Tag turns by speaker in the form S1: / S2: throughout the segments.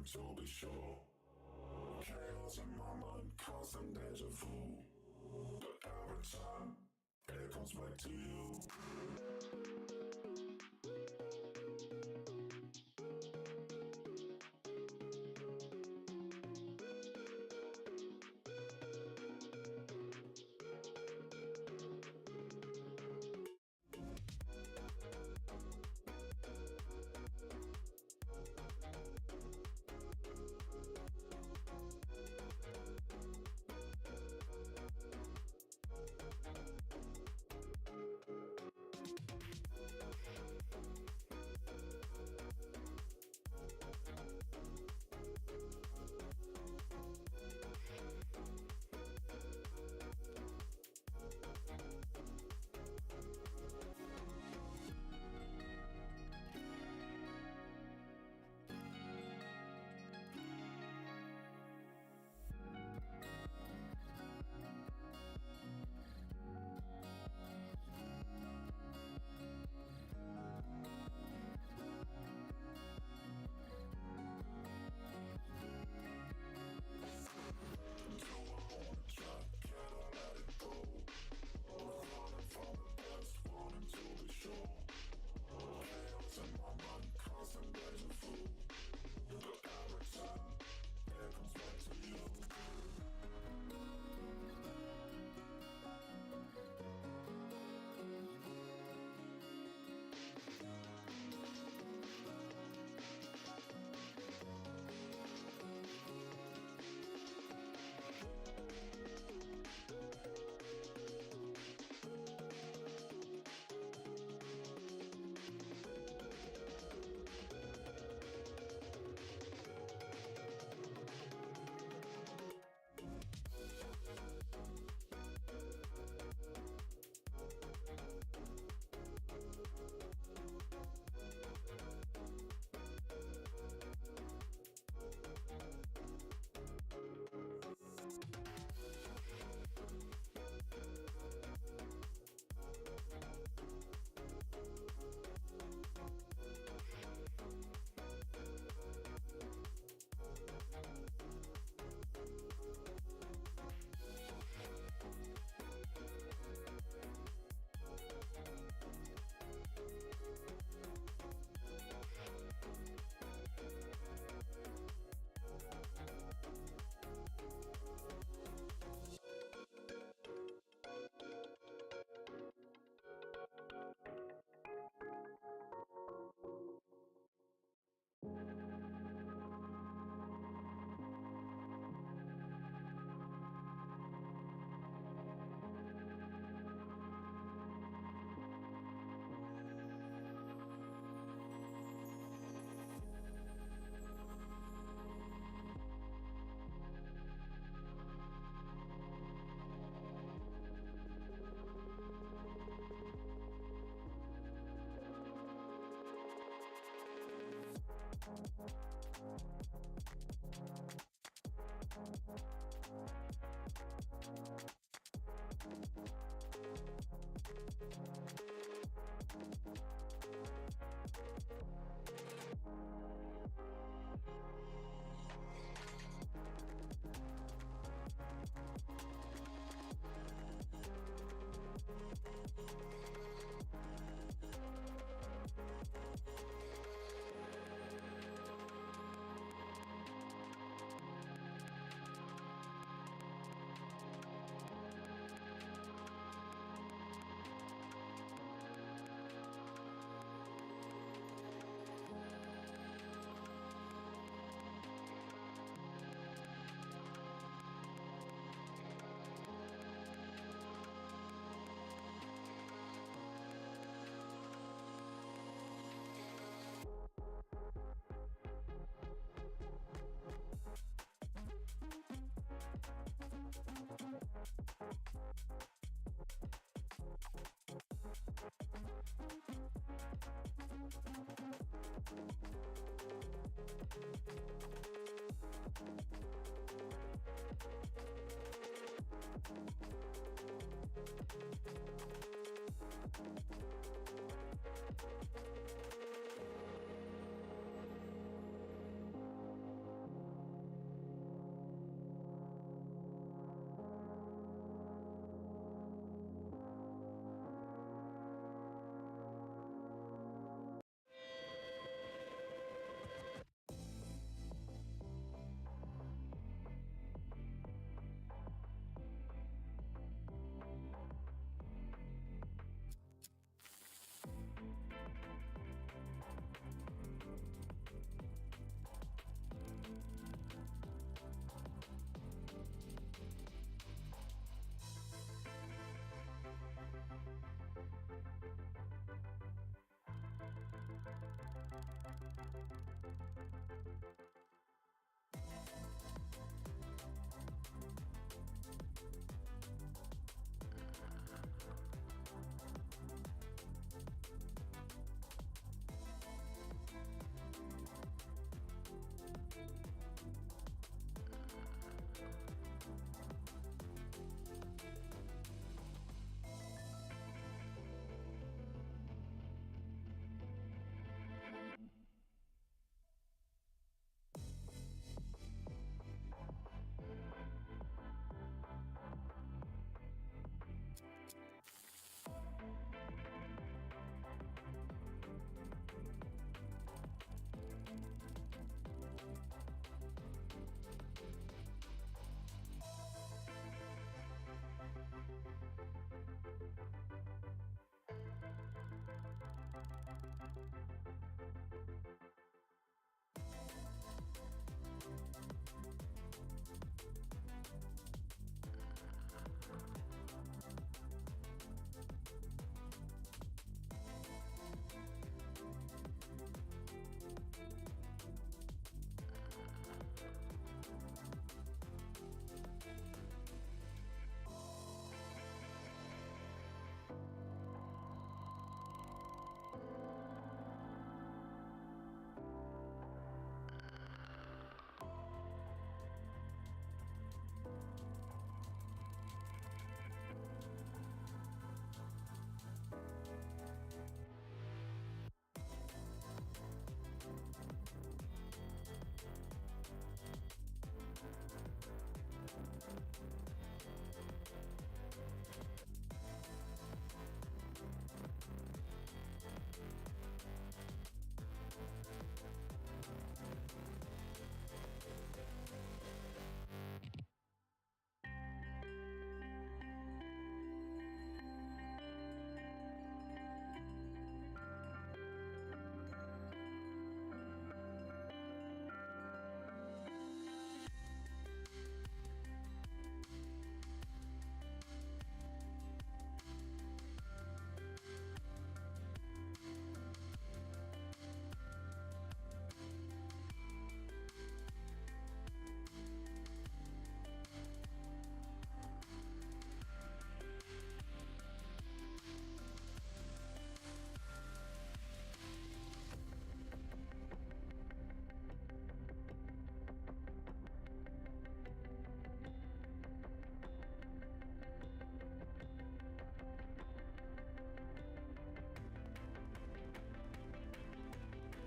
S1: wanting to be sure. Chaos in my mind, constant deja vu. But every time, it comes back to you.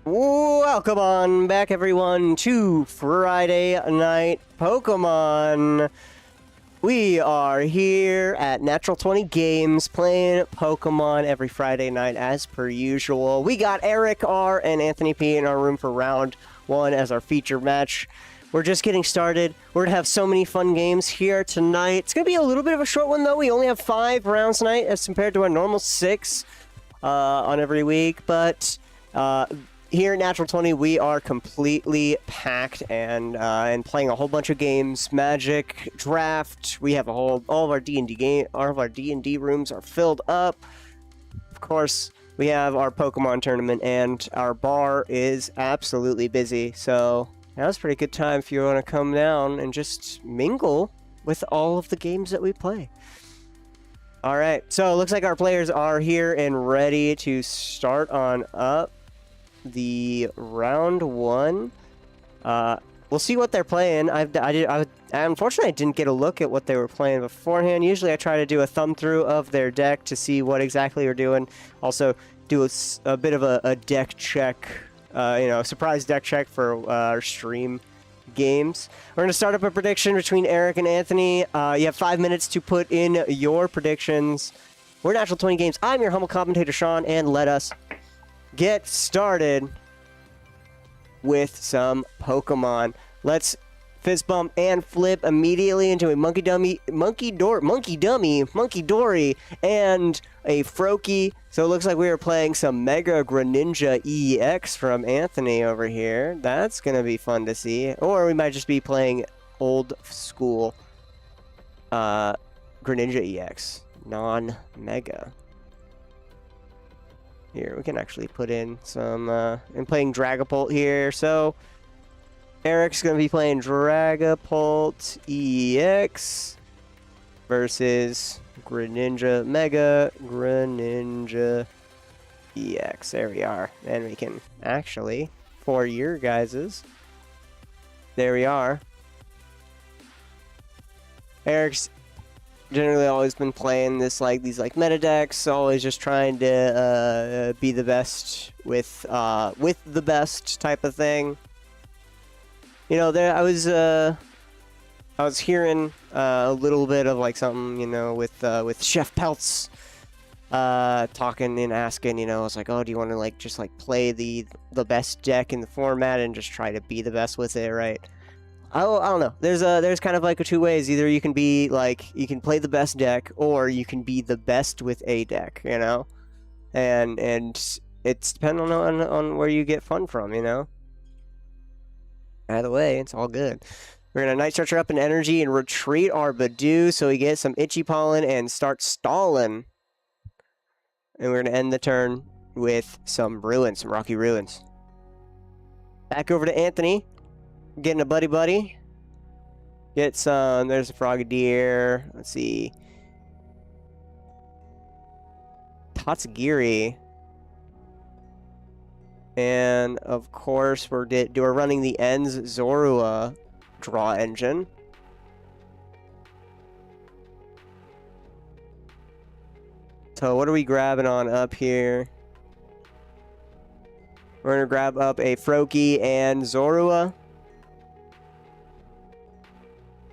S2: Welcome on back, everyone, to Friday Night Pokemon. We are here at NAT20 Games playing Pokemon every Friday night as per usual. We got Eric R and Anthony P in our room for round 1 as our feature match. We're just getting started. We're going to have so many fun games here tonight. It's going to be a little bit of a short one, though. We only have 5 rounds tonight as compared to a normal 6 on every week, but here at NAT20, we are completely packed and playing a whole bunch of games. Magic, Draft. We have all of our D&D rooms are filled up. Of course, we have our Pokemon tournament, and our bar is absolutely busy. So now's a pretty good time if you want to come down and just mingle with all of the games that we play. All right, so it looks like our players are here and ready to start on up the round 1. We'll see what they're playing. Unfortunately, I didn't get a look at what they were playing beforehand. Usually I try to do a thumb through of their deck to see what exactly they're doing. Also do a bit of a deck check, surprise deck check for our stream games. We're going to start up a prediction between Eric and Anthony. You have 5 minutes to put in your predictions. We're NAT20 Games. I'm your humble commentator, Sean, and let us get started with some Pokemon. Let's fist bump and flip immediately into a Monkey Dory, and a Froakie. So it looks like we are playing some Mega Greninja EX from Anthony over here. That's gonna be fun to see. Or we might just be playing old school Greninja EX, non-Mega. Here, we can actually put in some, I'm playing Dragapult here, so Eric's going to be playing Dragapult EX versus Greninja, Mega Greninja EX. There we are. And we can actually, for your guys's, there we are. Eric's generally always been playing these meta decks, always just trying to be the best with the best type of thing. You know, I was hearing a little bit of like something, you know, with Chef Peltz talking and asking, you know, I was like, oh, do you want to like just like play the best deck in the format and just try to be the best with it, right? I don't know. There's kind of like 2 ways. Either you can be like, you can play the best deck, or you can be the best with a deck, you know? And it's depending on where you get fun from, you know? Either way, it's all good. We're going to Night Stretcher up in energy and retreat our Badoo so we get some Itchy Pollen and start stalling. And we're going to end the turn with some Ruins, some Rocky Ruins. Back over to Anthony. Getting a buddy. Get some, there's a Frogadier. Let's see. Tatsugiri. And of course we're running the Ends Zorua draw engine. So what are we grabbing on up here? We're gonna grab up a Froakie and Zorua.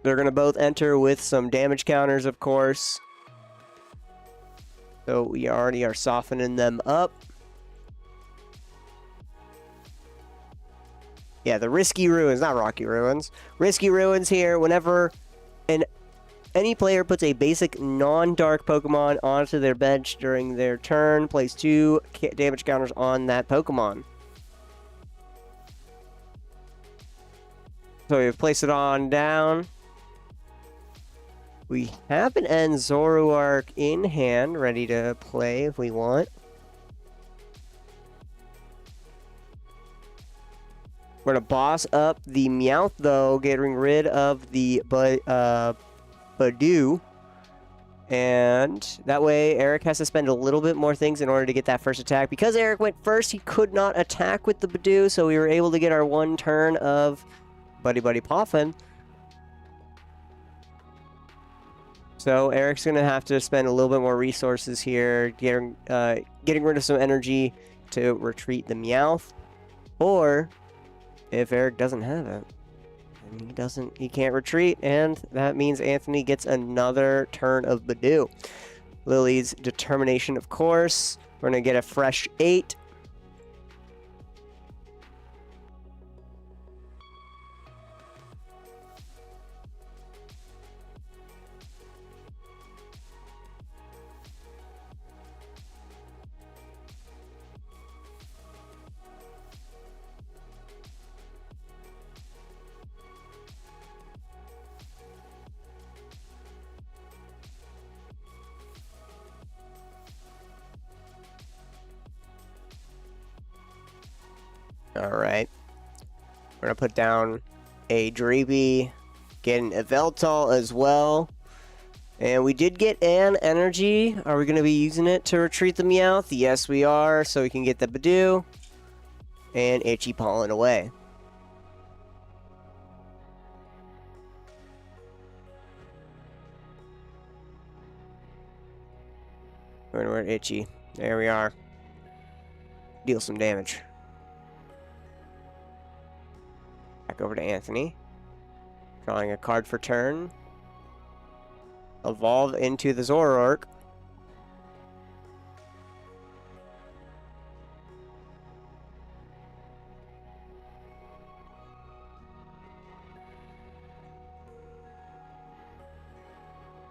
S2: They're going to both enter with some damage counters, of course. So we already are softening them up. Yeah, the Risky Ruins, not Rocky Ruins. Risky Ruins here. Whenever any player puts a basic non-dark Pokemon onto their bench during their turn, place 2 damage counters on that Pokemon. So we've placed it on down. We have an End Zoroark in hand, ready to play if we want. We're going to boss up the Meowth, though, getting rid of the Badoo. And that way, Eric has to spend a little bit more things in order to get that first attack. Because Eric went first, he could not attack with the Badoo, so we were able to get our 1 turn of Buddy Poffin. So Eric's going to have to spend a little bit more resources here, getting rid of some energy to retreat the Meowth. Or if Eric doesn't have it, and he can't retreat, and that means Anthony gets another turn of Badoo. Lily's determination, of course. We're going to get a fresh 8. Alright. We're going to put down a Dreepy, get an Eveltal as well. And we did get an energy. Are we going to be using it to retreat the Meowth? Yes, we are. So we can get the Badoo and Itchy Pollen away. We're Itchy. There we are. Deal some damage. Back over to Anthony. Drawing a card for turn. Evolve into the Zoroark.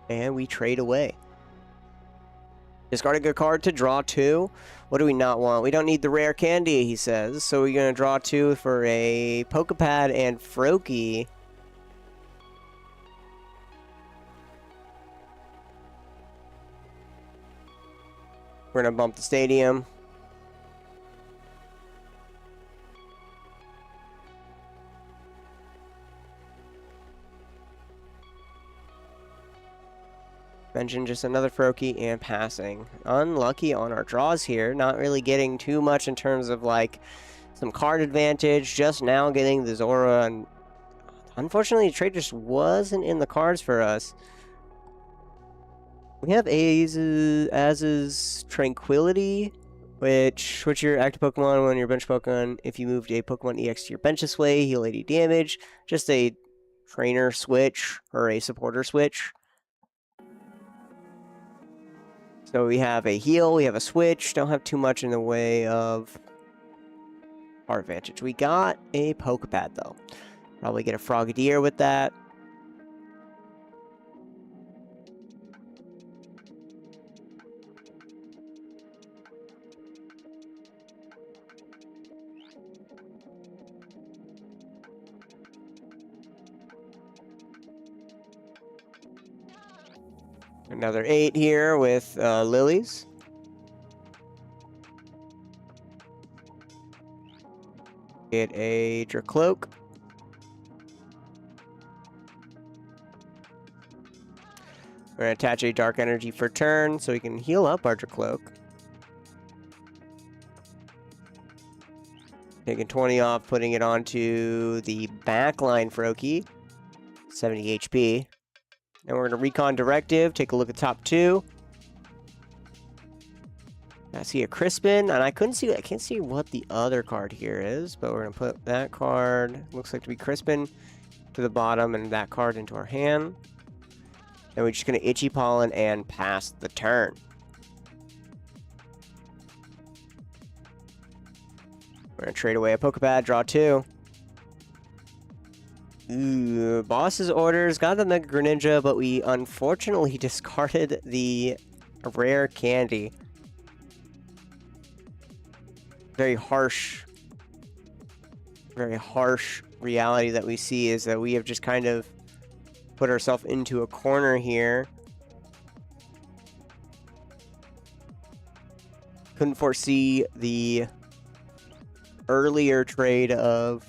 S2: And we trade away. Discarding a card to draw 2. What do we not want? We don't need the rare candy, he says. So we're going to draw 2 for a Pokepad and Froakie. We're going to bump the stadium. Mention just another Froakie and passing. Unlucky on our draws here. Not really getting too much in terms of like some card advantage. Just now getting the Zora. And unfortunately, the trade just wasn't in the cards for us. We have Az's Tranquility, which switch your active Pokemon when your bench Pokemon. If you moved a Pokemon EX to your bench this way, heal 80 damage. Just a trainer switch or a supporter switch. So we have a heal, we have a switch. Don't have too much in the way of our advantage. We got a Pokepad though. Probably get a Frogadier with that. Another 8 here with Lilies. Get a Dracloak. We're going to attach a Dark Energy for turn so we can heal up our Dracloak. Taking 20 off, putting it onto the backline Froakie. 70 HP. And we're going to Recon Directive, take a look at top 2. I see a Crispin, and I can't see what the other card here is, but we're going to put that card, looks like to be Crispin, to the bottom, and that card into our hand. And we're just going to Itchy Pollen and pass the turn. We're going to trade away a Pokepad, draw 2. Ooh, Boss's Orders, got the Mega Greninja, but we unfortunately discarded the rare candy. Very harsh reality that we see is that we have just kind of put ourselves into a corner here. Couldn't foresee the earlier trade of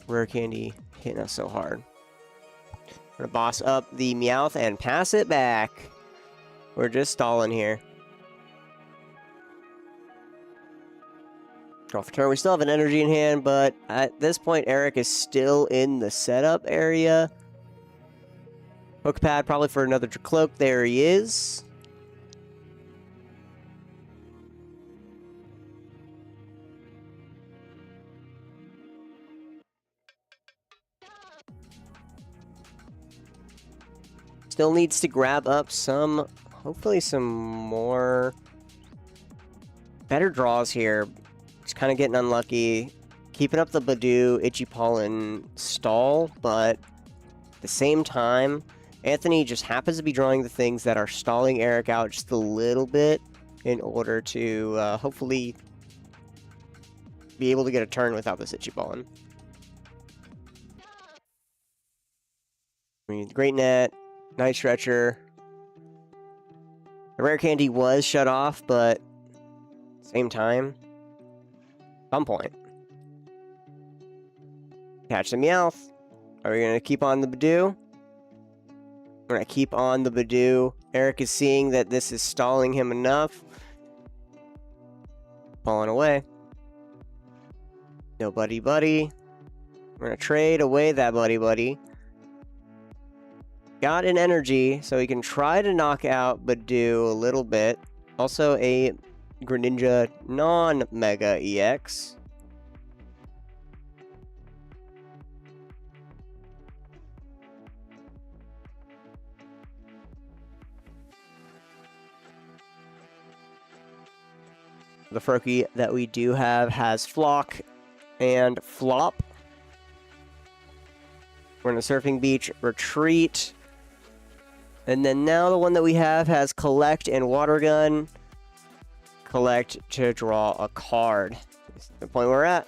S2: rare candy hitting us so hard. We're gonna boss up the Meowth and pass it back. We're just stalling here. Draw for turn. We still have an energy in hand, but at this point, Eric is still in the setup area. Pokepad probably for another Dracloak. There he is. Still needs to grab up some, hopefully some more better draws here. He's kind of getting unlucky. Keeping up the Badoo, Itchy Pollen stall, but at the same time, Anthony just happens to be drawing the things that are stalling Eric out just a little bit in order to hopefully be able to get a turn without this Itchy Pollen. I mean, Great Net, Night Stretcher. The Rare Candy was shut off, but same time, some point. Catch the Meowth. Are we going to keep on the Badoo? We're going to keep on the Badoo. Eric is seeing that this is stalling him enough. Falling away. No buddy buddy. We're going to trade away that buddy buddy. Got an energy, so he can try to knock out Badoo a little bit. Also a Greninja non-Mega EX. The Froakie that we do have has Flock and Flop. We're in a Surfing Beach, Retreat. And then now the one that we have has Collect and Water Gun. Collect to draw a card. This is the point we're at.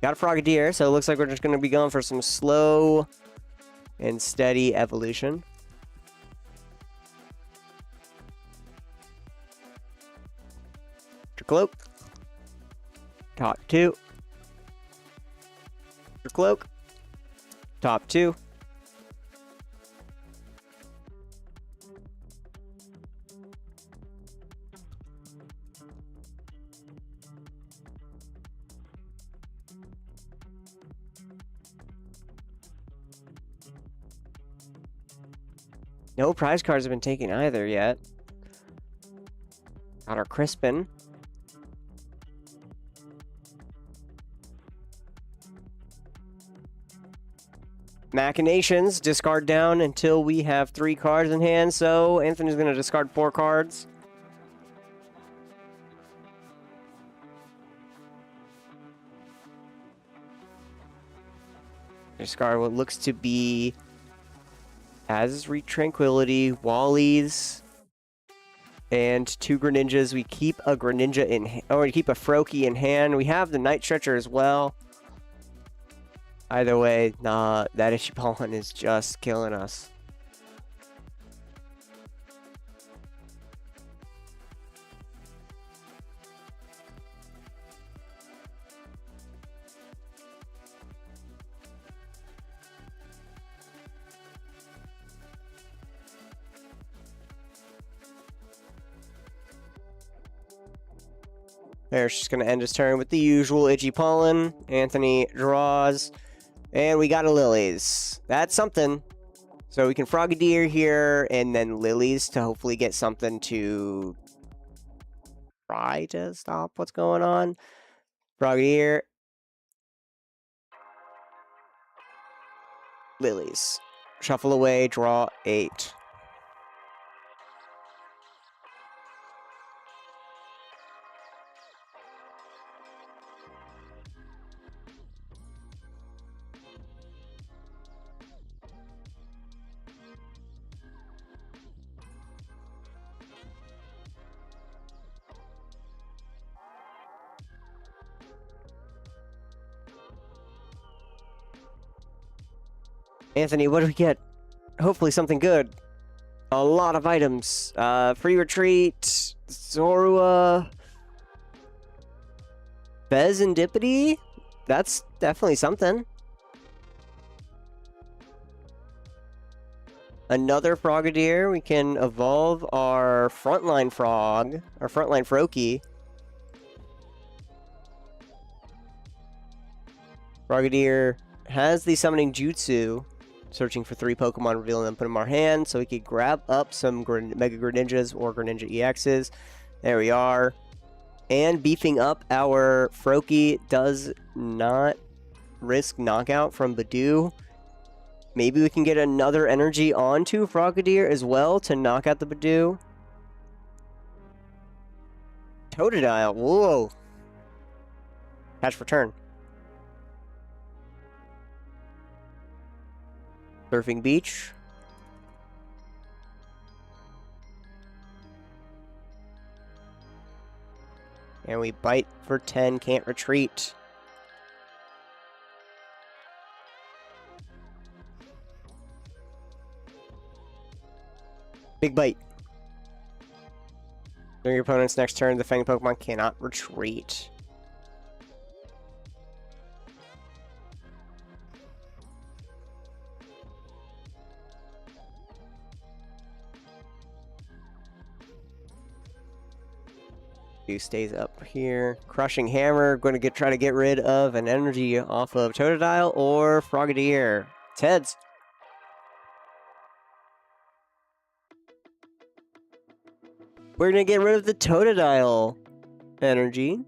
S2: Got a Frogadier, so it looks like we're just going to be going for some slow and steady evolution. Cloak. Top 2. Cloak. Top 2. No prize cards have been taken either yet. Got our Crispin. Machinations, discard down until we have 3 cards in hand, so Anthony's going to discard 4 cards. Discard what looks to be Az's Tranquility, Wally's, and 2 Greninjas. We keep a Greninja in, or we keep a Froakie in hand. We have the Night Stretcher as well. Either way, nah, that Itchy Pollen is just killing us. There's just going to end his turn with the usual Itchy Pollen. Anthony draws. And we got a Lilies. That's something. So we can Frogadier here and then Lilies to hopefully get something to try to stop what's going on. Frogadier. Lilies. Shuffle away, draw 8. Anthony, what do we get? Hopefully something good. A lot of items. Free Retreat, Zorua, Bezendipity. That's definitely something. Another Frogadier. We can evolve our Frontline Frog, our Frontline Froakie. Frogadier has the Summoning Jutsu. Searching for 3 Pokemon, revealing them, put them in our hand, so we could grab up some Mega Greninjas or Greninja EXs. There we are. And beefing up our Froakie does not risk knockout from Badoo. Maybe we can get another energy onto Frogadier as well to knock out the Badoo. Totodile, whoa. Catch for turn. Surfing Beach. And we bite for 10, can't retreat. Big bite. During your opponent's next turn, the Fang Pokemon cannot retreat. He stays up here. Crushing Hammer, going to try to get rid of an energy off of Totodile or Frogadier. It's heads. We're going to get rid of the Totodile energy.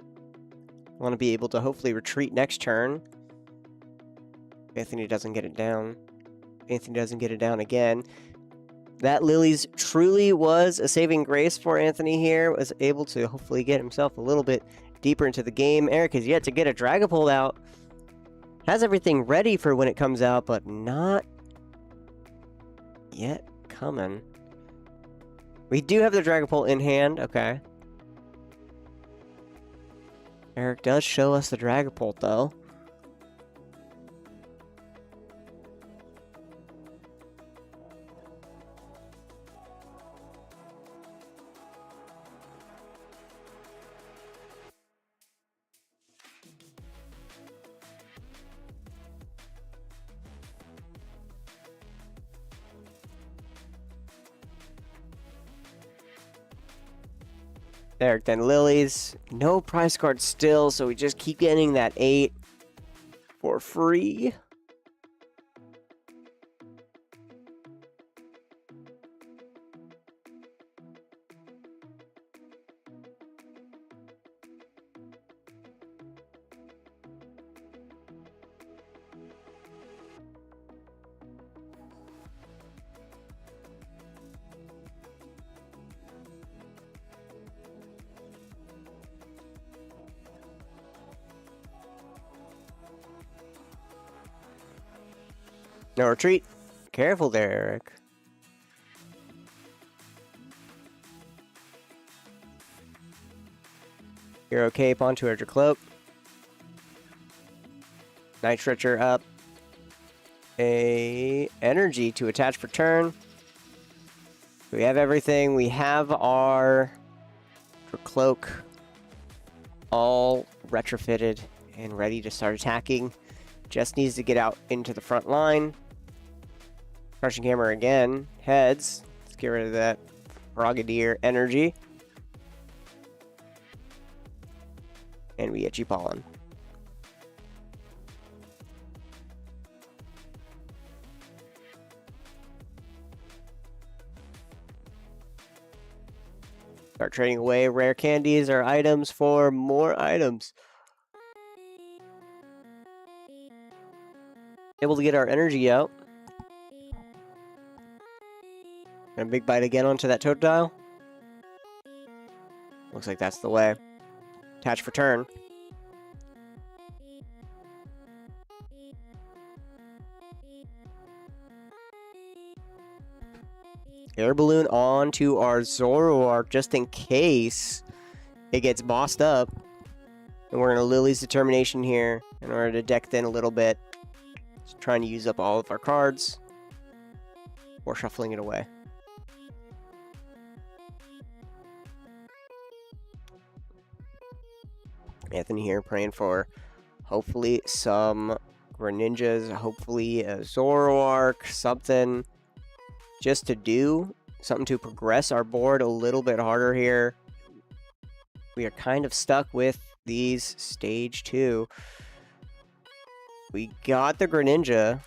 S2: Want to be able to hopefully retreat next turn. Anthony doesn't get it down. Anthony doesn't get it down again. That Lily's truly was a saving grace for Anthony here. Was able to hopefully get himself a little bit deeper into the game. Eric has yet to get a Dragapult out. Has everything ready for when it comes out, but not yet coming. We do have the Dragapult in hand. Okay. Eric does show us the Dragapult, though. Eric then Lilies. No prize card still, so we just keep getting that 8 for free. No retreat. Careful there, Eric. Hero Cape onto Edger Cloak. Night Stretcher up. A energy to attach for turn. We have everything. We have our Cloak all retrofitted and ready to start attacking. Just needs to get out into the front line. Crushing Hammer again. Heads. Let's get rid of that Frogadier energy. And we get G-Pollen. Start trading away rare candies or items for more items. Able to get our energy out. And a big bite again onto that Totodile. Looks like that's the way. Attach for turn. Air Balloon onto our Zoroark just in case it gets bossed up. And we're going to Lily's Determination here in order to deck thin a little bit. Just trying to use up all of our cards. Or shuffling it away. Anthony here praying for hopefully some Greninjas, hopefully a Zoroark, something just to do, something to progress our board a little bit harder here. We are kind of stuck with these stage 2. We got the Greninja.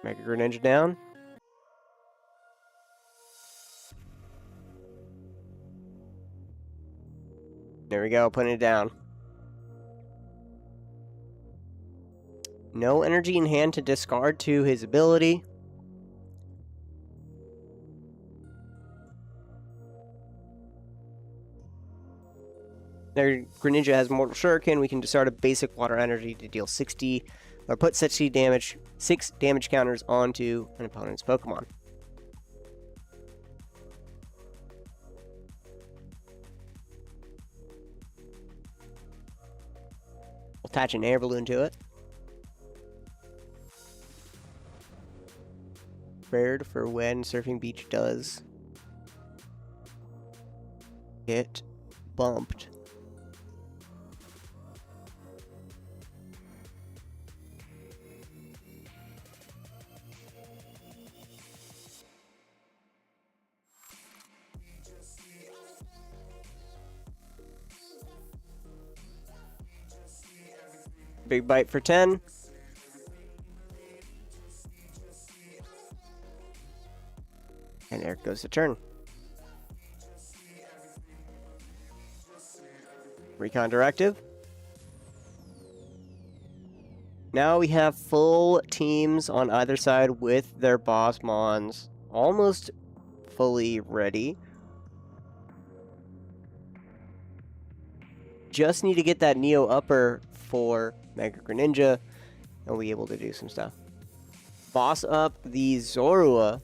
S2: Mega Greninja down. There we go, putting it down. No energy in hand to discard to his ability. There, Greninja has Mortal Shuriken. We can discard a basic water energy to deal 60, or put 6 damage counters onto an opponent's Pokemon. We'll attach an air balloon to it. Prepared for when Surfing Beach does get bumped. Big bite for 10. And there goes the turn. Recon Directive. Now we have full teams on either side with their boss mons almost fully ready. Just need to get that Neo Upper for Mega Greninja, and we'll be able to do some stuff. Boss up the Zorua.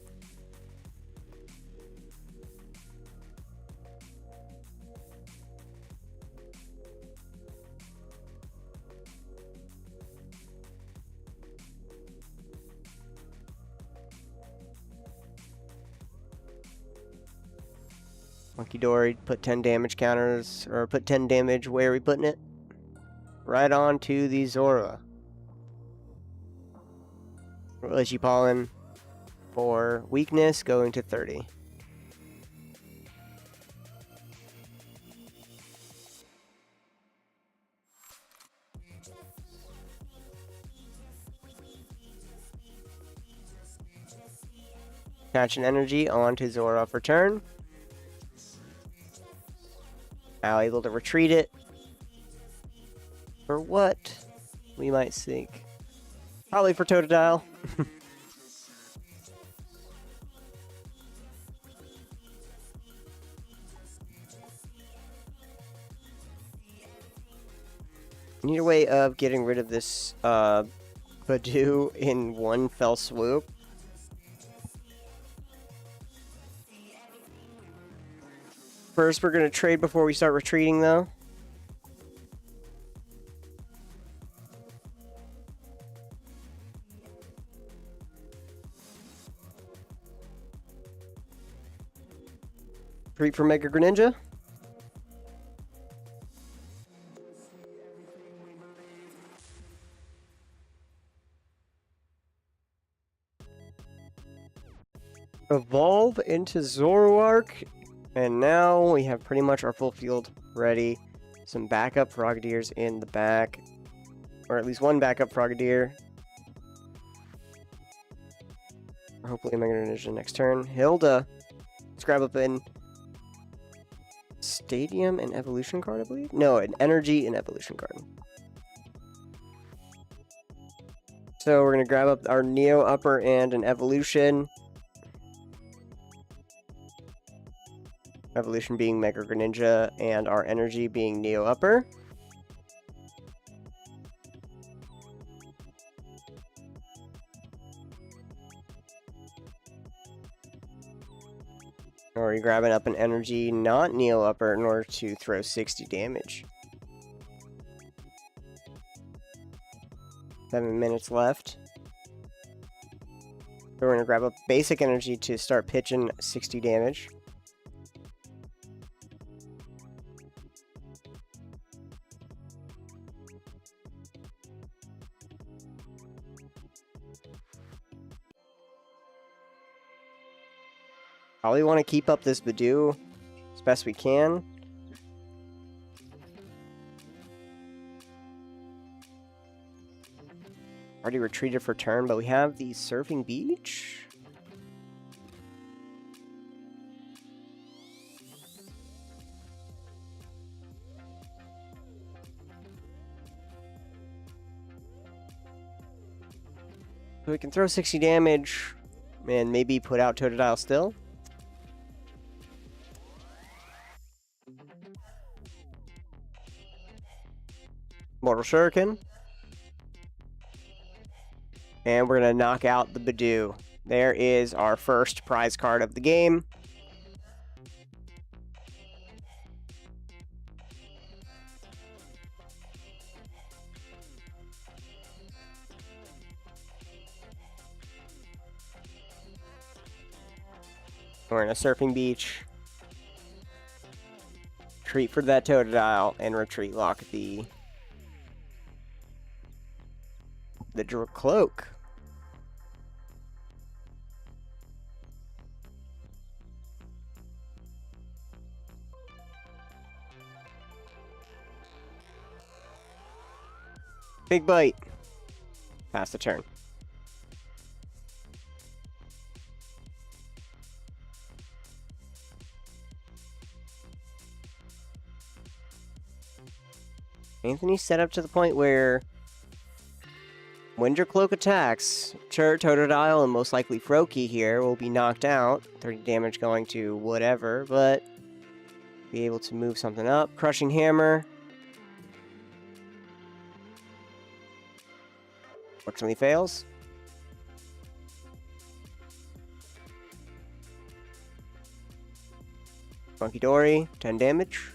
S2: Monkey Dory, put 10 damage counters, or put 10 damage, where are we putting it? Right on to the Zorua. Pollen for weakness, going to 30. Attach an energy onto Zorua for turn. Now able to retreat it. For what? We might think. Probably for Totodile. Need a way of getting rid of this Badoo in one fell swoop. First, we're going to trade before we start retreating, though. Retreat for Mega Greninja. Evolve into Zoroark. And now we have pretty much our full field ready. Some backup Frogadiers in the back. Or at least one backup Frogadier. Hopefully Mega Greninja next turn. Hilda. Let's grab up in Stadium and Evolution card, I believe? No, an Energy and Evolution card. So we're going to grab up our Neo Upper and an Evolution. Evolution being Mega Greninja, and our energy being Neo Upper. Or you're grabbing up an energy, not Neo Upper, in order to throw 60 damage. 7 minutes left. So we're going to grab up basic energy to start pitching 60 damage. Probably want to keep up this Badoo as best we can. Already retreated for turn, but we have the Surfing Beach. So we can throw 60 damage and maybe put out Totodile still. Mortal Shuriken. And we're going to knock out the Badoo. There is our first prize card of the game. We're in a Surfing Beach. Retreat for that Totodile and retreat lock the Cloak. Big bite. Pass the turn. Anthony's set up to the point where when your Cloak attacks, sure, Totodile and most likely Froakie here will be knocked out. 30 damage going to whatever, but be able to move something up. Crushing Hammer. Fortunately fails. Funky Dory, 10 damage.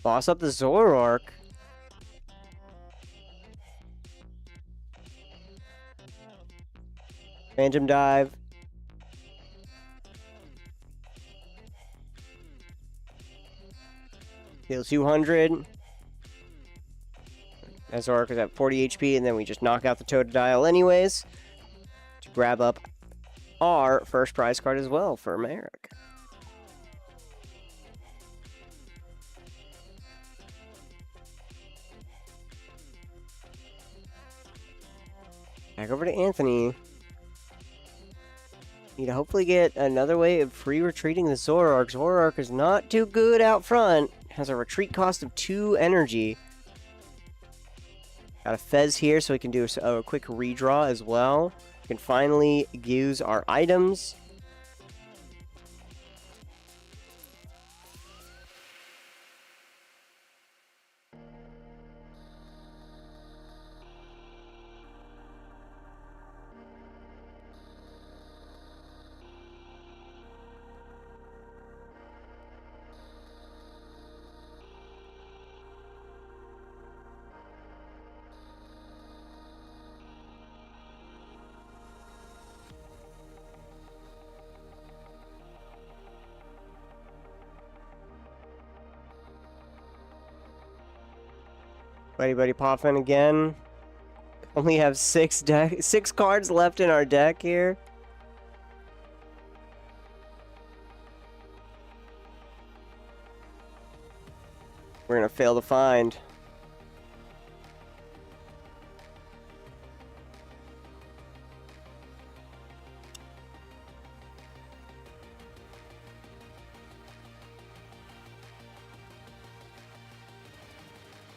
S2: Boss up the Zoroark. Phantom Dive. Heals 200. That Zoroark is at 40 HP, and then we just knock out the Totodile anyways to grab up our first prize card as well for Merrick. Back over to Anthony. Need to hopefully get another way of free retreating the Zoroark. Zoroark is not too good out front. Has a retreat cost of 2 energy. Got a Fez here so we can do a quick redraw as well. We can finally use our items. Buddy Poffin again. Only have 6 cards left in our deck here. We're gonna fail to find.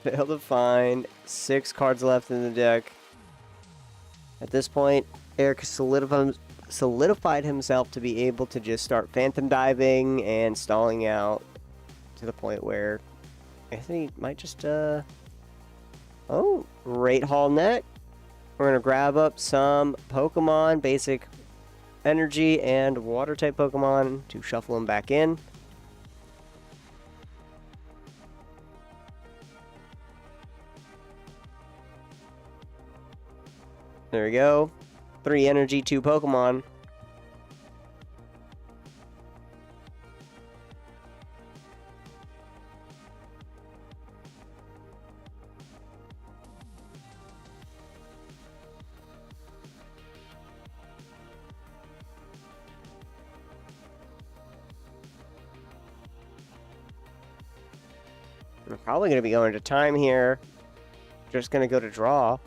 S2: Fail to find. 6 cards left in the deck. At this point, Eric solidified himself to be able to just start Phantom Diving and stalling out to the point where Anthony might just, oh, Great Hall Net. We're going to grab up some Pokemon, basic energy and water type Pokemon to shuffle them back in. There we go. 3 energy, 2 Pokemon. I'm probably going to be going to time here. Just going to go to draw.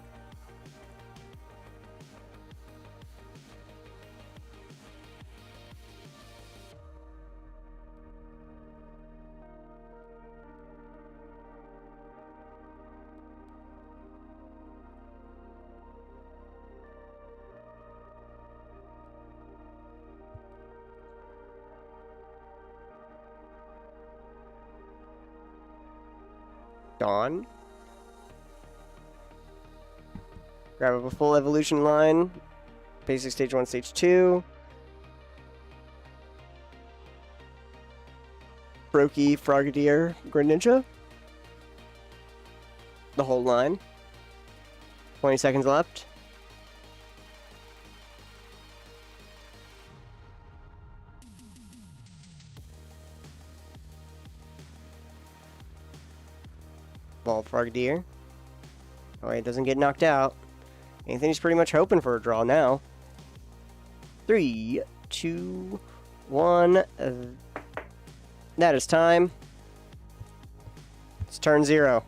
S2: Dawn. Grab up a full evolution line. Basic stage 1, stage 2. Brokey, Frogadier, Greninja. The whole line. 20 seconds left. Ball Frogadier. Oh, he doesn't get knocked out. Anthony's pretty much hoping for a draw now. 3, 2, 1. That is time. It's turn 0.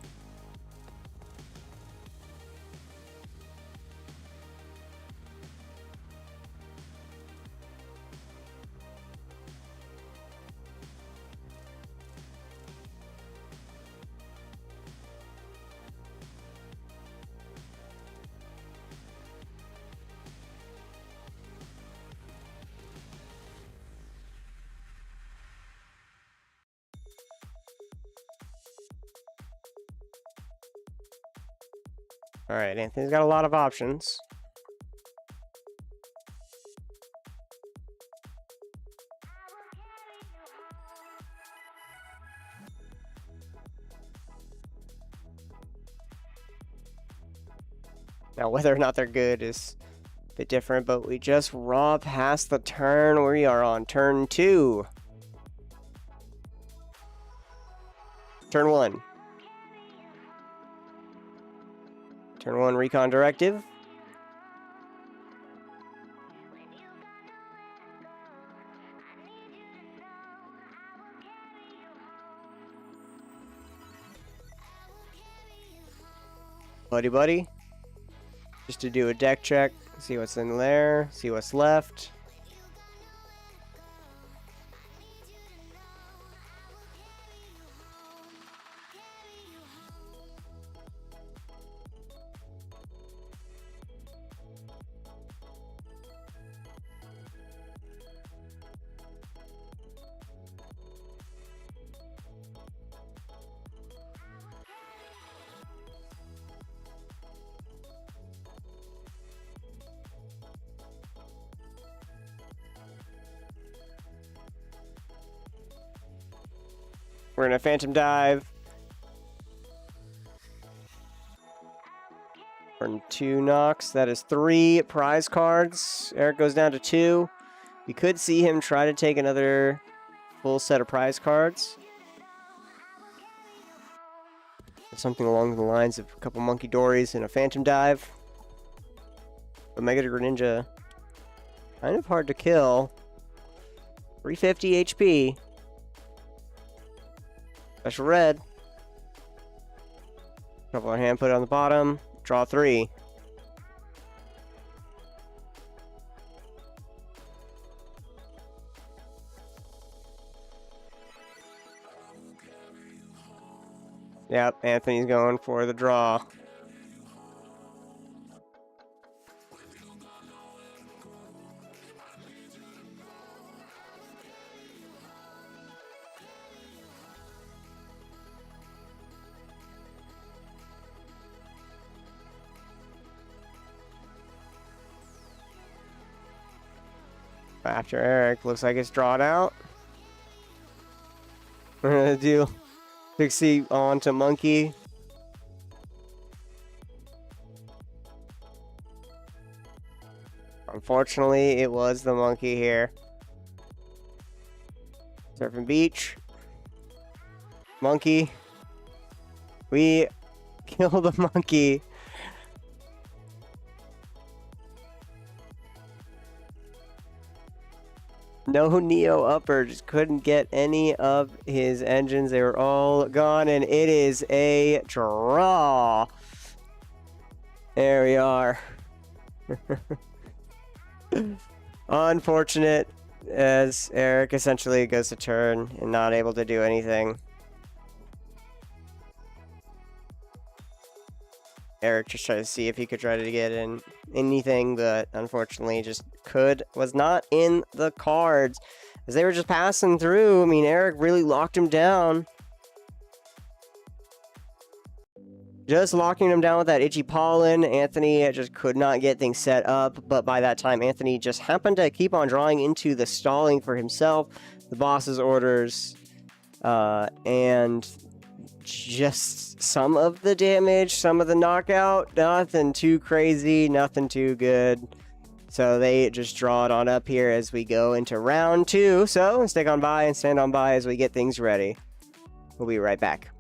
S2: Alright, Anthony's got a lot of options. Now, whether or not they're good is a bit different, but we just raw past the turn. We are on turn 2. Turn 1. Turn 1 recon directive. Buddy. Just to do a deck check, see what's in there, see what's left. We're in a Phantom Dive. Earn 2 knocks. That is 3 prize cards. Eric goes down to 2. You could see him try to take another full set of prize cards. Something along the lines of a couple Monkey Dories and a Phantom Dive. But Mega Greninja, kind of hard to kill. 350 HP. Special red. Couple on hand, put it on the bottom. Draw 3. Yep, Anthony's going for the draw. After Eric, looks like it's drawn out. We're gonna do Pixie on to Monkey. Unfortunately, it was the Monkey here. Surfing Beach. Monkey. We kill the Monkey. No Neo upper, just couldn't get any of his engines. They were all gone, and it is a draw. There we are. Unfortunate, as Eric essentially goes to turn and not able to do anything. Eric just tried to see if he could try to get in anything, but unfortunately just was not in the cards. As they were just passing through, I mean, Eric really locked him down. Just locking him down with that itchy pollen. Anthony just could not get things set up, but by that time, Anthony just happened to keep on drawing into the stalling for himself, the boss's orders, and just some of the damage, some of the knockout, nothing too crazy, nothing too good. So they just draw it on up here as we go into round 2. So stick on by and stand on by as we get things ready. We'll be right back.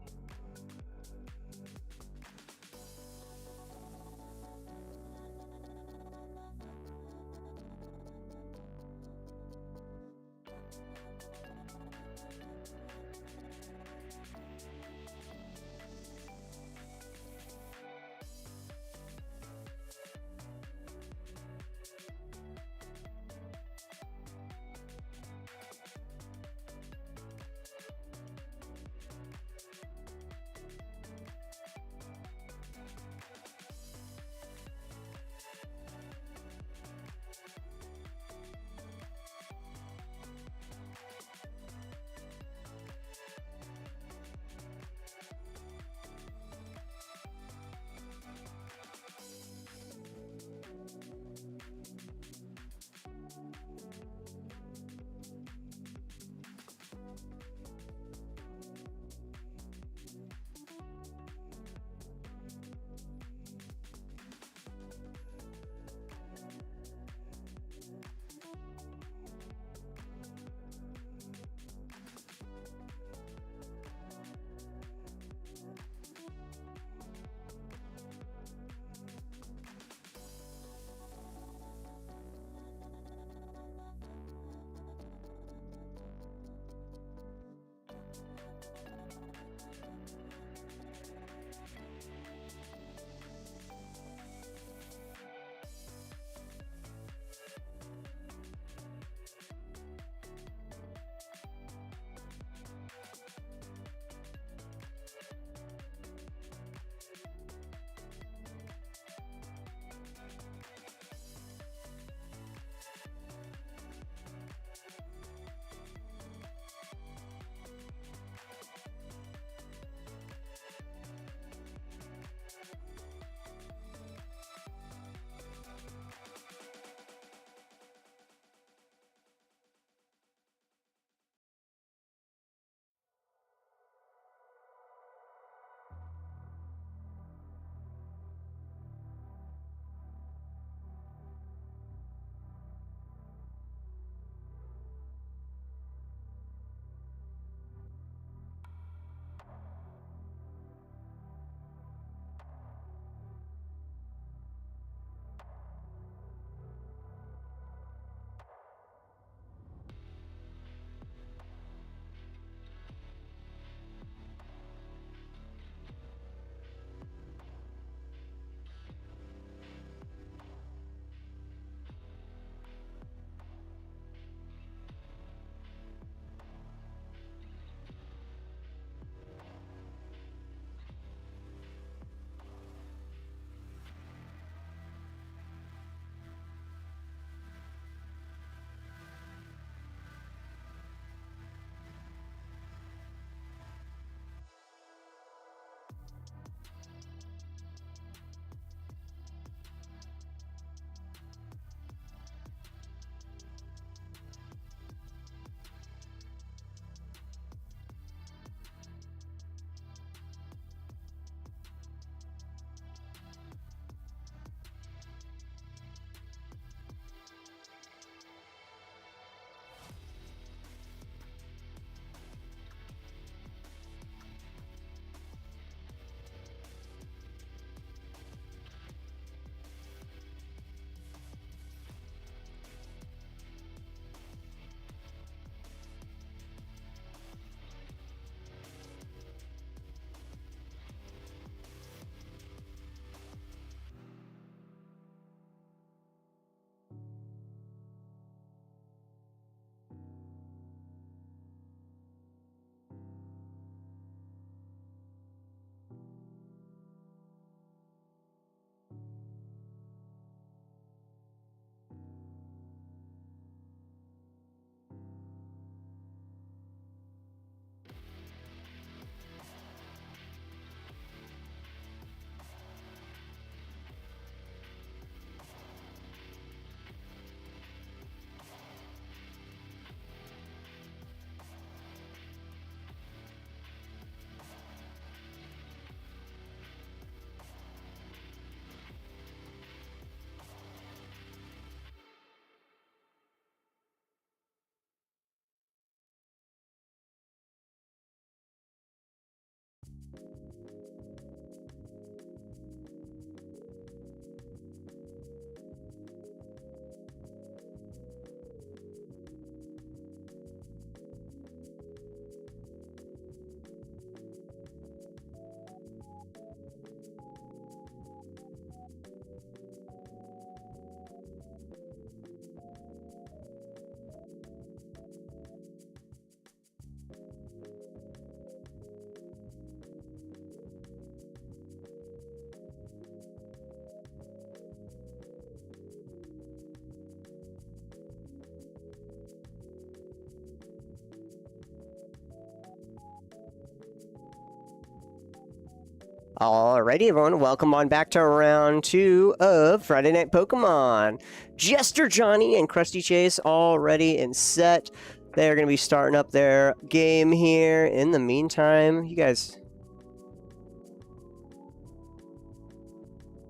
S2: Alrighty, everyone, welcome on back to round 2 of Friday Night Pokemon. Jester Johnny and Krusty Chase all ready and set. They're going to be starting up their game here. In the meantime, you guys...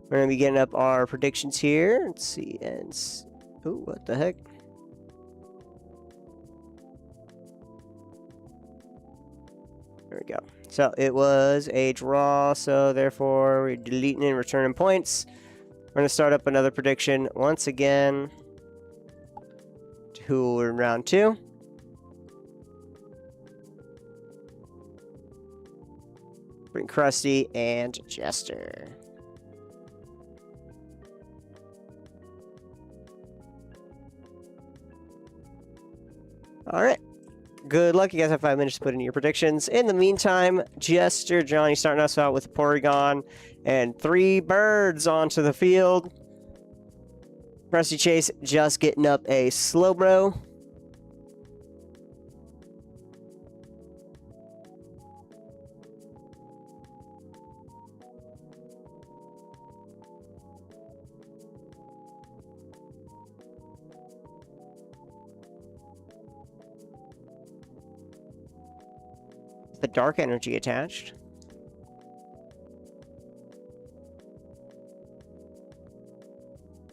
S2: We're going to be getting up our predictions here. Let's see, and... Ooh, what the heck? There we go. So it was a draw, so therefore we're deleting and returning points. We're going to start up another prediction once again. Who we're in round 2. Bring Krusty and Jester. Alright. Good luck. You guys have 5 minutes to put in your predictions. In the meantime, Jester Johnny starting us out with Porygon and 3 birds onto the field. Krusty Chase just getting up a Slowbro. The dark energy attached.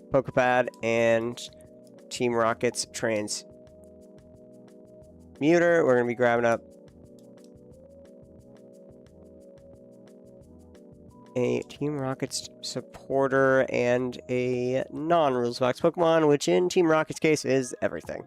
S2: Pokepad and Team Rocket's Transmuter. We're going to be grabbing up a Team Rocket's supporter and a non-rules box Pokemon, which in Team Rocket's case is everything.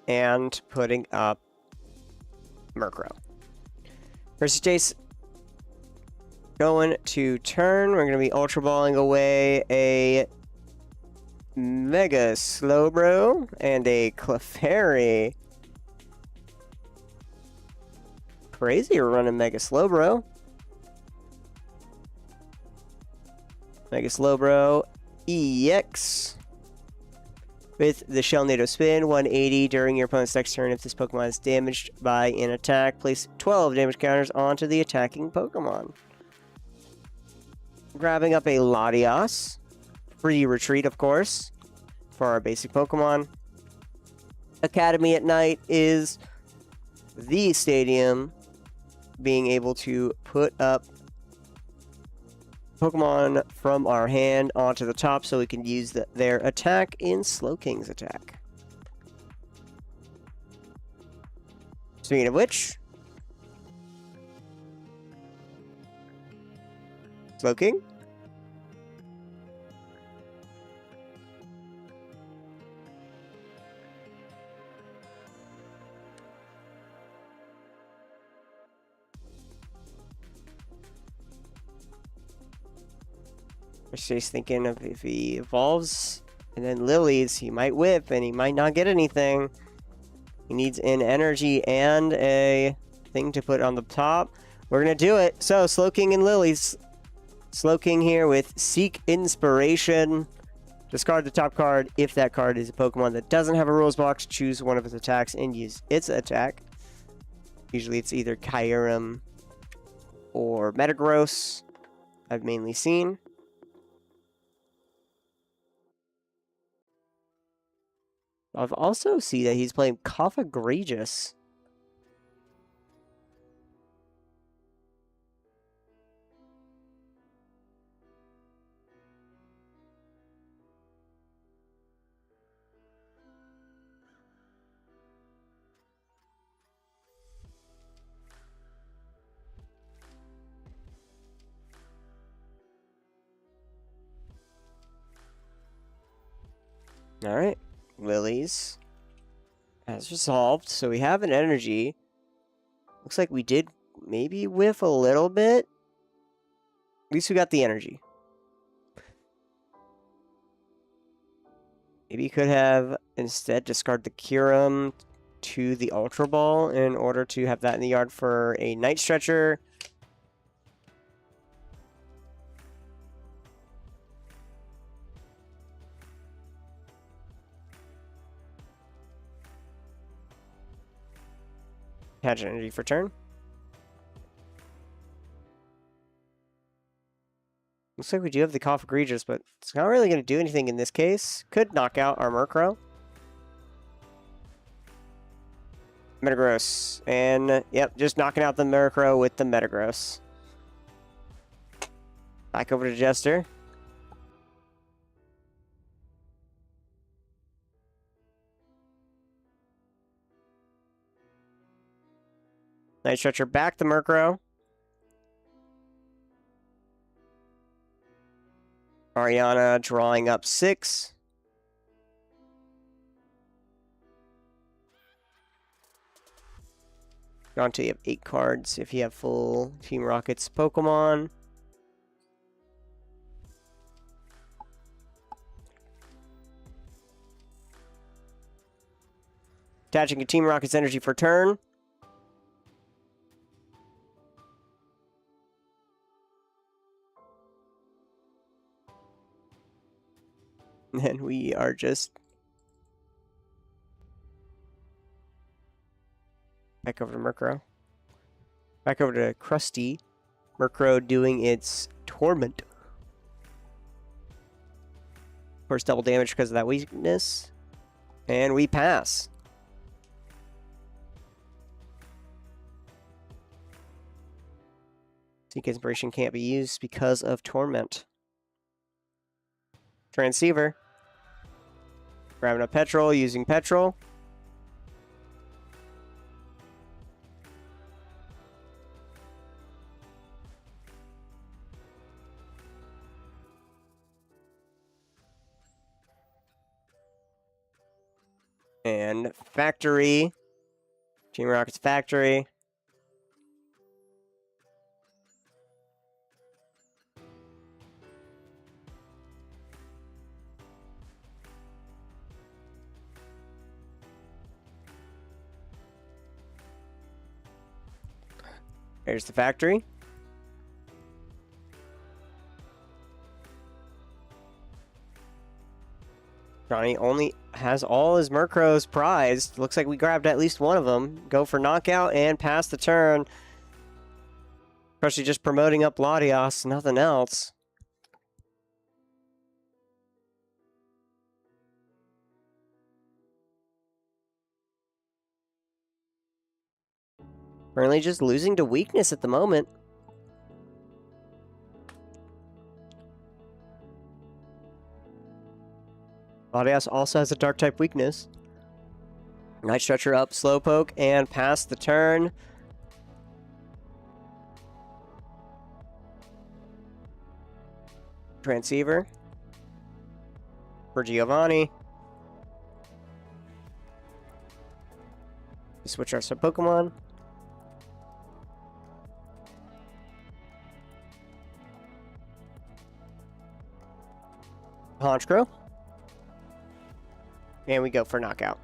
S2: And putting up Murkrow. Krusty Chase going to turn. We're going to be Ultra Balling away a Mega Slowbro and a Clefairy. Crazy, we're running Mega Slowbro. Mega Slowbro EX. With the Shell Native Spin, 180 during your opponent's next turn. If this Pokemon is damaged by an attack, place 12 damage counters onto the attacking Pokemon. Grabbing up a Latios. Free retreat, of course, for our basic Pokemon. Academy at Night is the stadium being able to put up Pokemon from our hand onto the top so we can use their attack in Slowking's attack. Speaking of which, Slowking. Chase thinking of if he evolves and then Lilies, he might whip and he might not get anything. He needs an energy and a thing to put on the top. We're going to do it. So, Slowking and Lilies. Slowking here with Seek Inspiration. Discard the top card. If that card is a Pokemon that doesn't have a rules box, choose one of its attacks and use its attack. Usually it's either Kyurem or Metagross, I've mainly seen. I've also seen that he's playing Cofagrigus. Alright. Lilies has resolved, so we have an energy. Looks like we did maybe whiff a little bit. At least we got the energy. Maybe you could have instead discard the Kyurem to the Ultra Ball in order to have that in the yard for a Night Stretcher. Attach energy for turn. Looks like we do have the Cough Egregious, but it's not really going to do anything in this case. Could knock out our Murkrow. Metagross. And, yep, just knocking out the Murkrow with the Metagross. Back over to Jester. Night Stretcher back the Murkrow. Ariana drawing up 6. Until you have 8 cards if you have full Team Rocket's Pokemon. Attaching a Team Rocket's energy for turn. And then we are just back over to Murkrow. Back over to Krusty. Murkrow doing its Torment. Of course, double damage because of that weakness. And we pass. Seek Inspiration can't be used because of Torment. Transceiver. Grabbing a Petrol, using Petrol. And Factory. Team Rocket's Factory. There's the Factory. Johnny only has all his Murkrows prized. Looks like we grabbed at least one of them. Go for knockout and pass the turn. Especially just promoting up Latias, nothing else. Currently just losing to weakness at the moment. Latias also has a Dark-type weakness. Night Stretcher up, Slowpoke, and pass the turn. Transceiver. For Giovanni. We switch our sub-Pokemon. Honchkrow. And we go for knockout.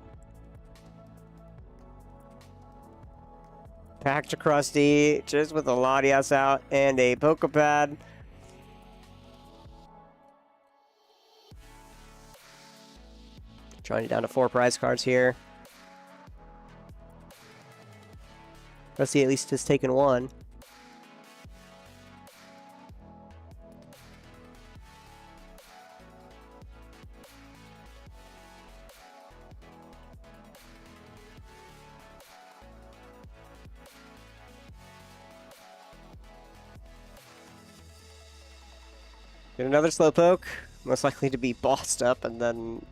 S2: Back to Krusty, just with a Latias out and a Pokepad. Trying it down to 4 prize cards here. Krusty at least has taken 1. Get another Slowpoke, most likely to be bossed up and then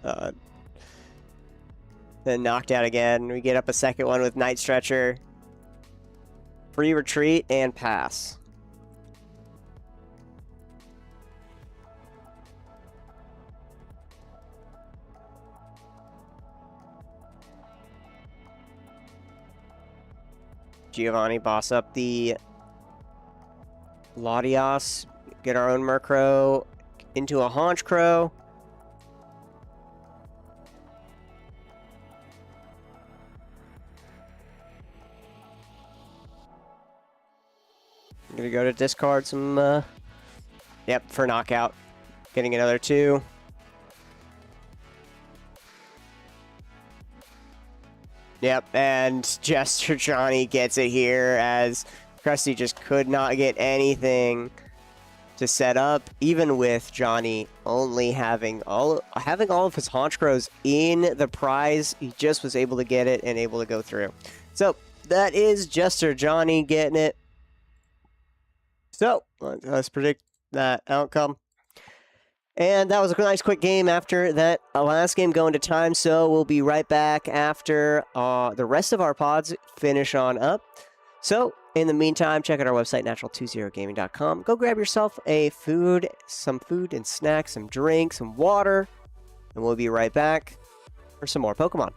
S2: knocked out again. We get up a second one with Night Stretcher. Free retreat and pass. Giovanni boss up the Latias. Get our own Murkrow into a Honchkrow. go to discard some, yep, for knockout. Getting another 2. Yep, and Jester Johnny gets it here as Krusty just could not get anything to set up, even with Johnny only having all of his Honchkrows in the prize. He just was able to get it and able to go through. So that is Jester Johnny getting it. So let's predict that outcome. And that was a nice quick game after that last game going to time. So we'll be right back after the rest of our pods finish on up. So in the meantime, check out our website, natural20gaming.com. Go grab yourself some food and snacks, some drinks, some water. And we'll be right back for some more Pokemon.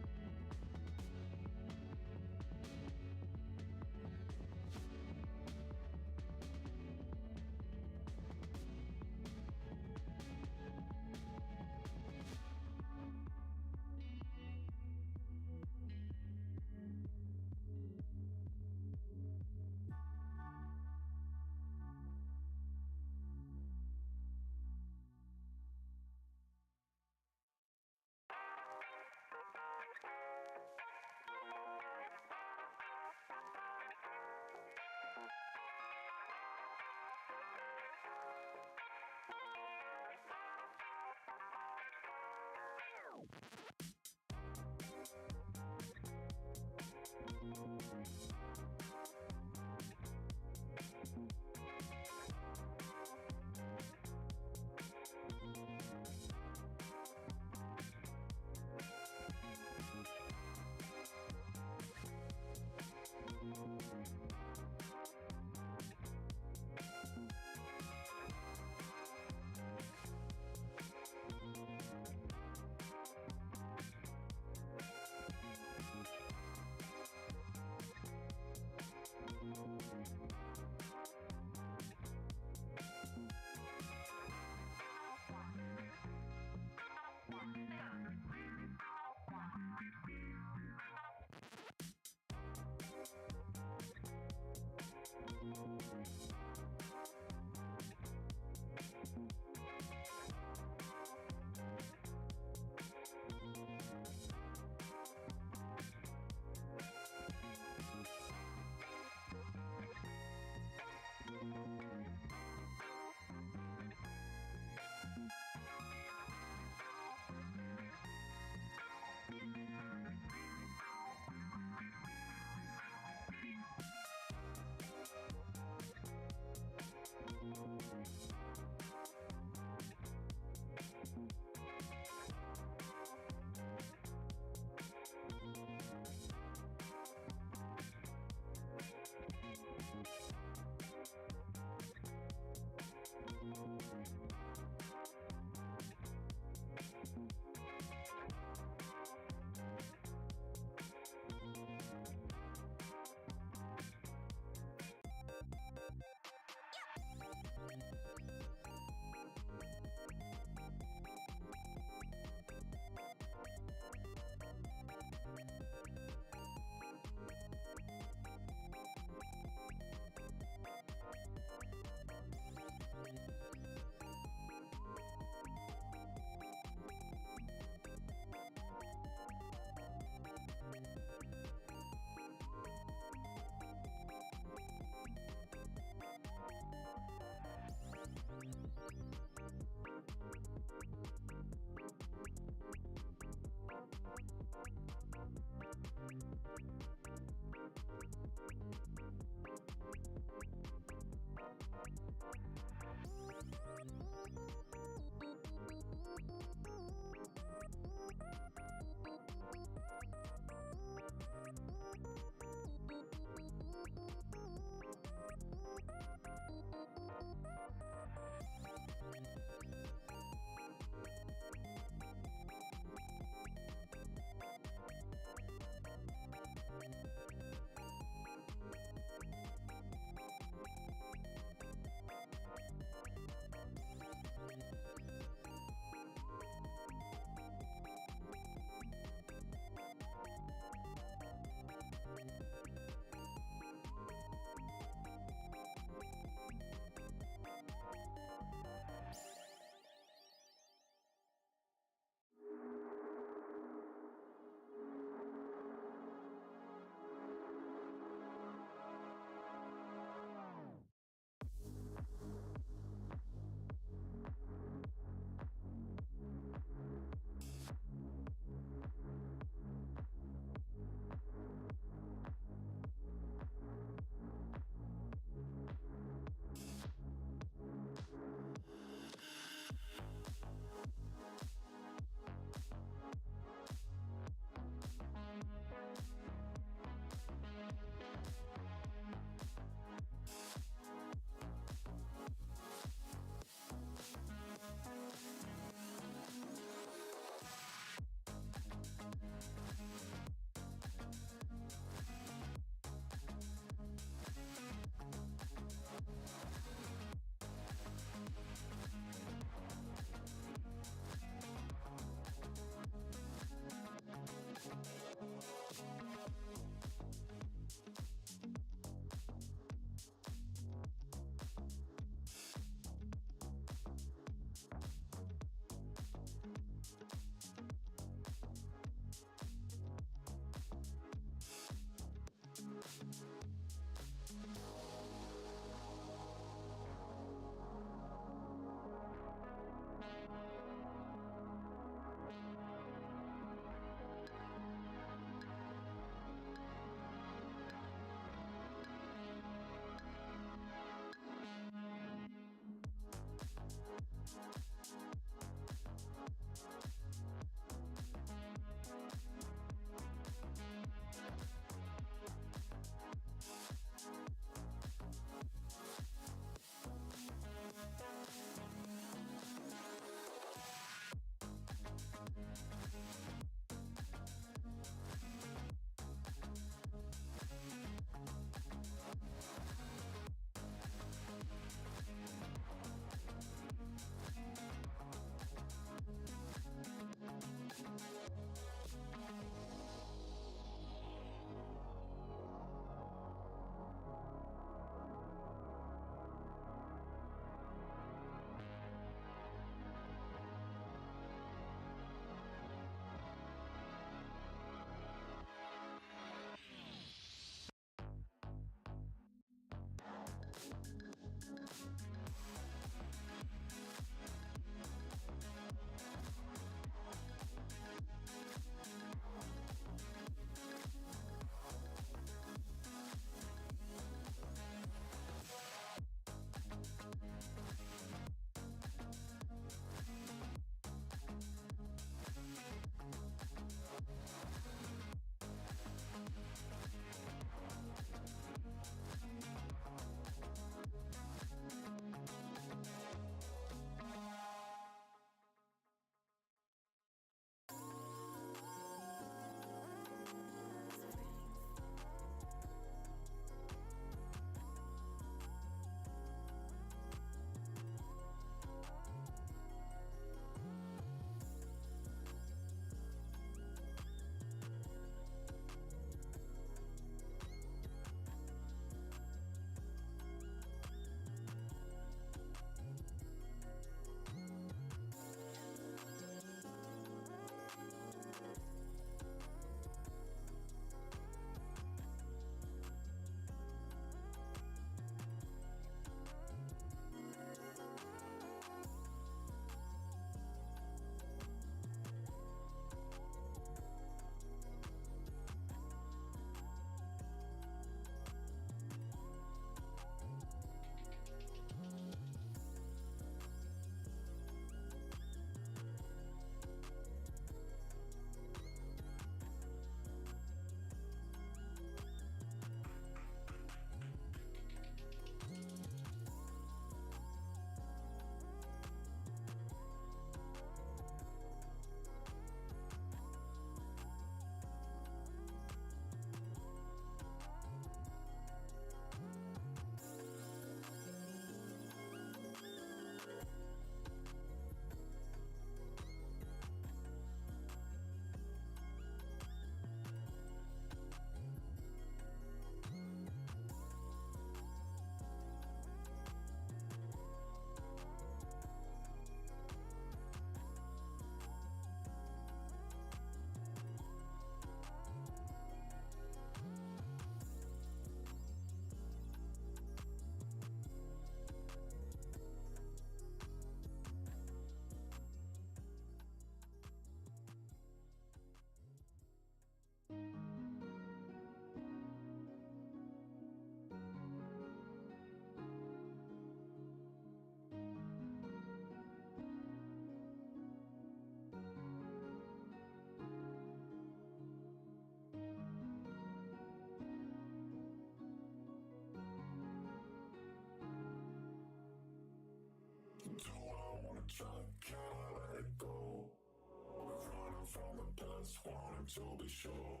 S1: best, want him to be sure.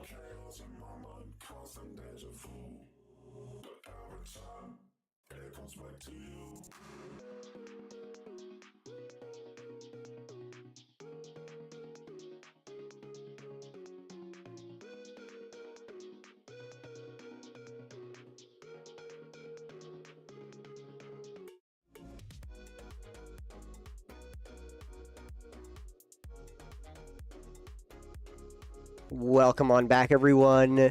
S1: Chaos in my mind, constant deja vu. But every time, it comes back to you.
S2: Welcome on back, everyone.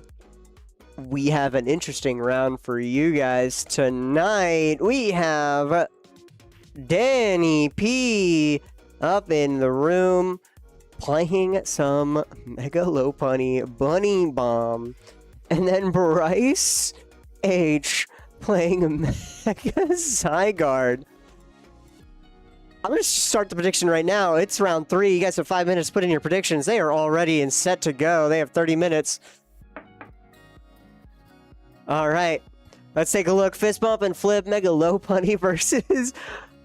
S2: We have an interesting round for you guys tonight. We have Danny P up in the room playing some Mega Lopunny Bunny Bomb. And then Bryce H playing Mega Zygarde. I'm going to start the prediction right now. It's round 3. You guys have 5 minutes to put in your predictions. They are all ready and set to go. They have 30 minutes. All right. Let's take a look. Fist bump and flip. Mega Lopunny versus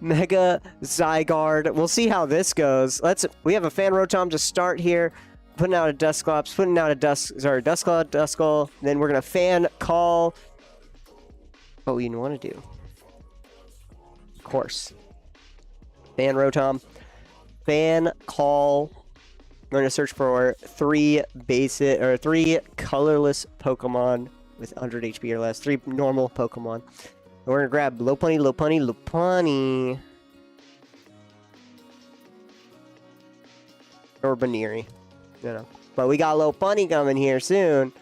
S2: Mega Zygarde. We'll see how this goes. We have a fan Rotom to start here. Putting out a Dusclops. Putting out a Duskull. Then we're going to fan call what we want to do. Of course. Fan Rotom. Fan call. We're going to search for 3 colorless Pokemon with 100 HP or less. 3 normal Pokemon. And we're going to grab Lopunny. Or Baniri. You know. But we got Lopunny coming here soon.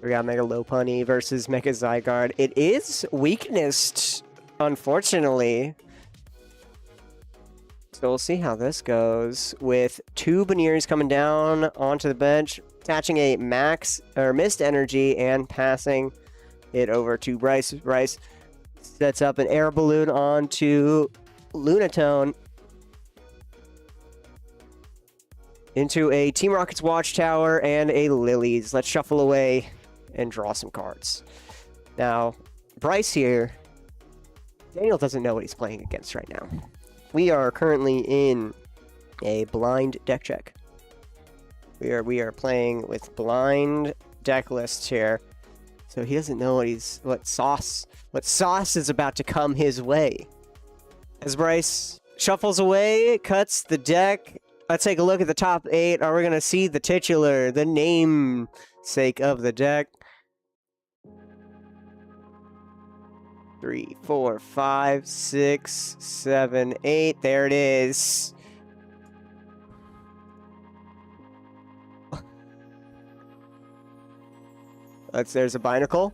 S2: We got Mega Lopunny versus Mega Zygarde. It is weaknessed, unfortunately. So we'll see how this goes. With 2 Baniris coming down onto the bench, attaching a missed energy and passing it over to Bryce. Bryce sets up an air balloon onto Lunatone. Into a Team Rocket's Watchtower and a Lily's. Let's shuffle away and draw some cards. Now, Bryce here, Daniel doesn't know what he's playing against right now. We are currently in a blind deck check. We are playing with blind deck lists here. So he doesn't know what sauce is about to come his way. As Bryce shuffles away, cuts the deck. Let's take a look at the top 8. Are we going to see the titular, the namesake of the deck? 3, 4, 5, 6, 7, 8. There it is. There's a Binacle.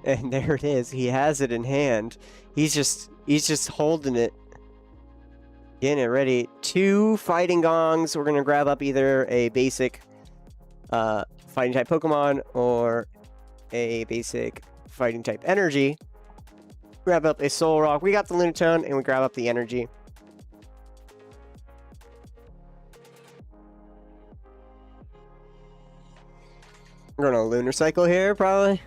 S2: And there it is. He has it in hand. He's just holding it. Getting it ready. 2 Fighting Gongs. We're gonna grab up either a basic fighting type Pokemon or a basic fighting type energy. Grab up a Solrock. We got the Lunatone and we grab up the energy. We're gonna Lunar Cycle here, probably.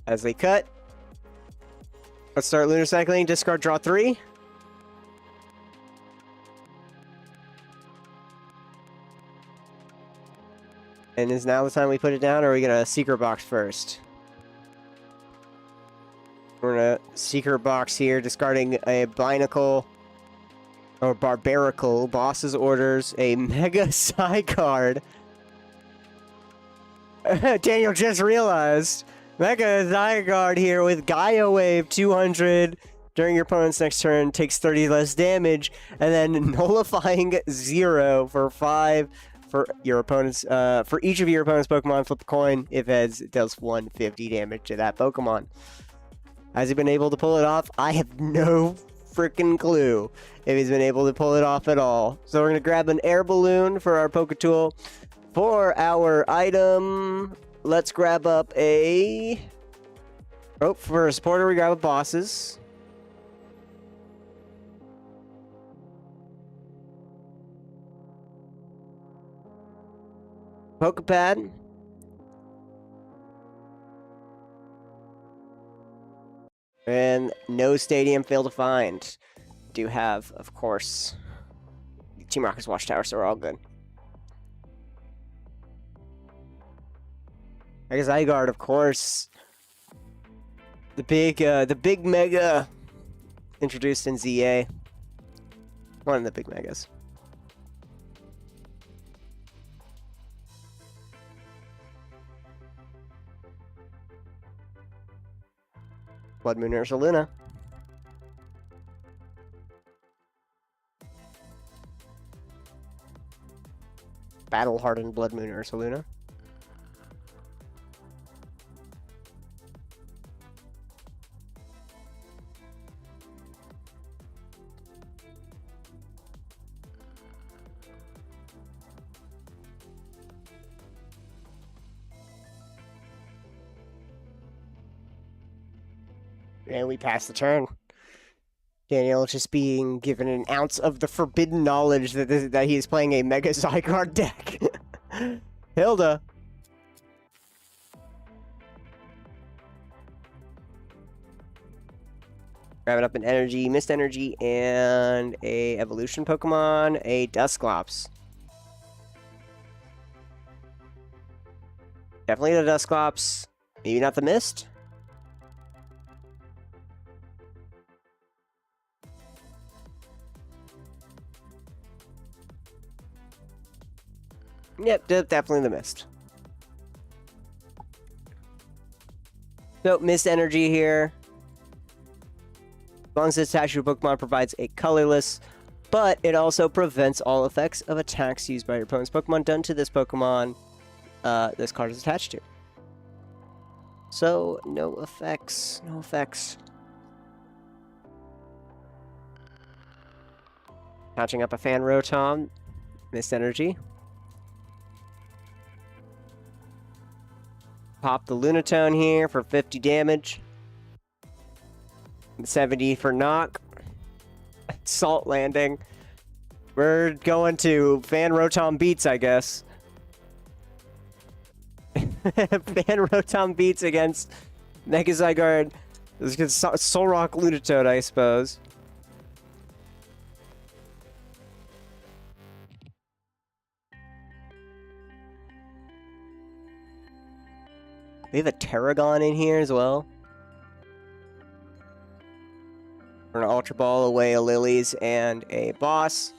S2: As they cut. Let's start Lunar Cycling. Discard, draw 3. And is now the time we put it down, or are we gonna Secret Box first? We're gonna Secret Box here, discarding a Binacle. Or Barbaracle, Boss's Orders, a Mega Zygarde. Daniel just realized. Mega Zygarde here with Gaia Wave 200 during your opponent's next turn, takes 30 less damage, and then nullifying 0 for 5 for your opponent's for each of your opponent's Pokemon. Flip a coin. If heads, it does 150 damage to that Pokemon. Has he been able to pull it off? I have no freaking clue if he's been able to pull it off at all. So we're gonna grab an air balloon for our Poketool. For our item, let's grab up a... Oh, for a supporter, we grab a Bosses. Pokepad. And no stadium fail to find. Do have, of course, Team Rocket's Watchtower, so we're all good. I guess Zygarde, of course. The big mega introduced in ZA. One of the big megas. Blood Moon Ursaluna. Battle Hardened Blood Moon Ursaluna. And we pass the turn. Daniel just being given an ounce of the forbidden knowledge that he is playing a Mega Zygarde deck. Hilda. Grabbing up an energy, mist energy, and a evolution Pokemon, a Dusclops. Definitely the Dusclops. Maybe not the mist. Yep, definitely the mist. So, mist energy here. As long as it's attached to a Pokemon, provides a colorless, but it also prevents all effects of attacks used by your opponent's Pokemon done to this Pokemon this card is attached to. So, no effects. No effects. Patching up a Fan Rotom. Mist energy. Pop the Lunatone here for 50 damage. 70 for knock. Salt landing. We're going to Fan Rotom beats, I guess. Fan Rotom beats against Mega Zygarde. This is Solrock Lunatone, I suppose. We have a Terragon in here as well. We're gonna Ultra Ball away a Lilies and a Boss.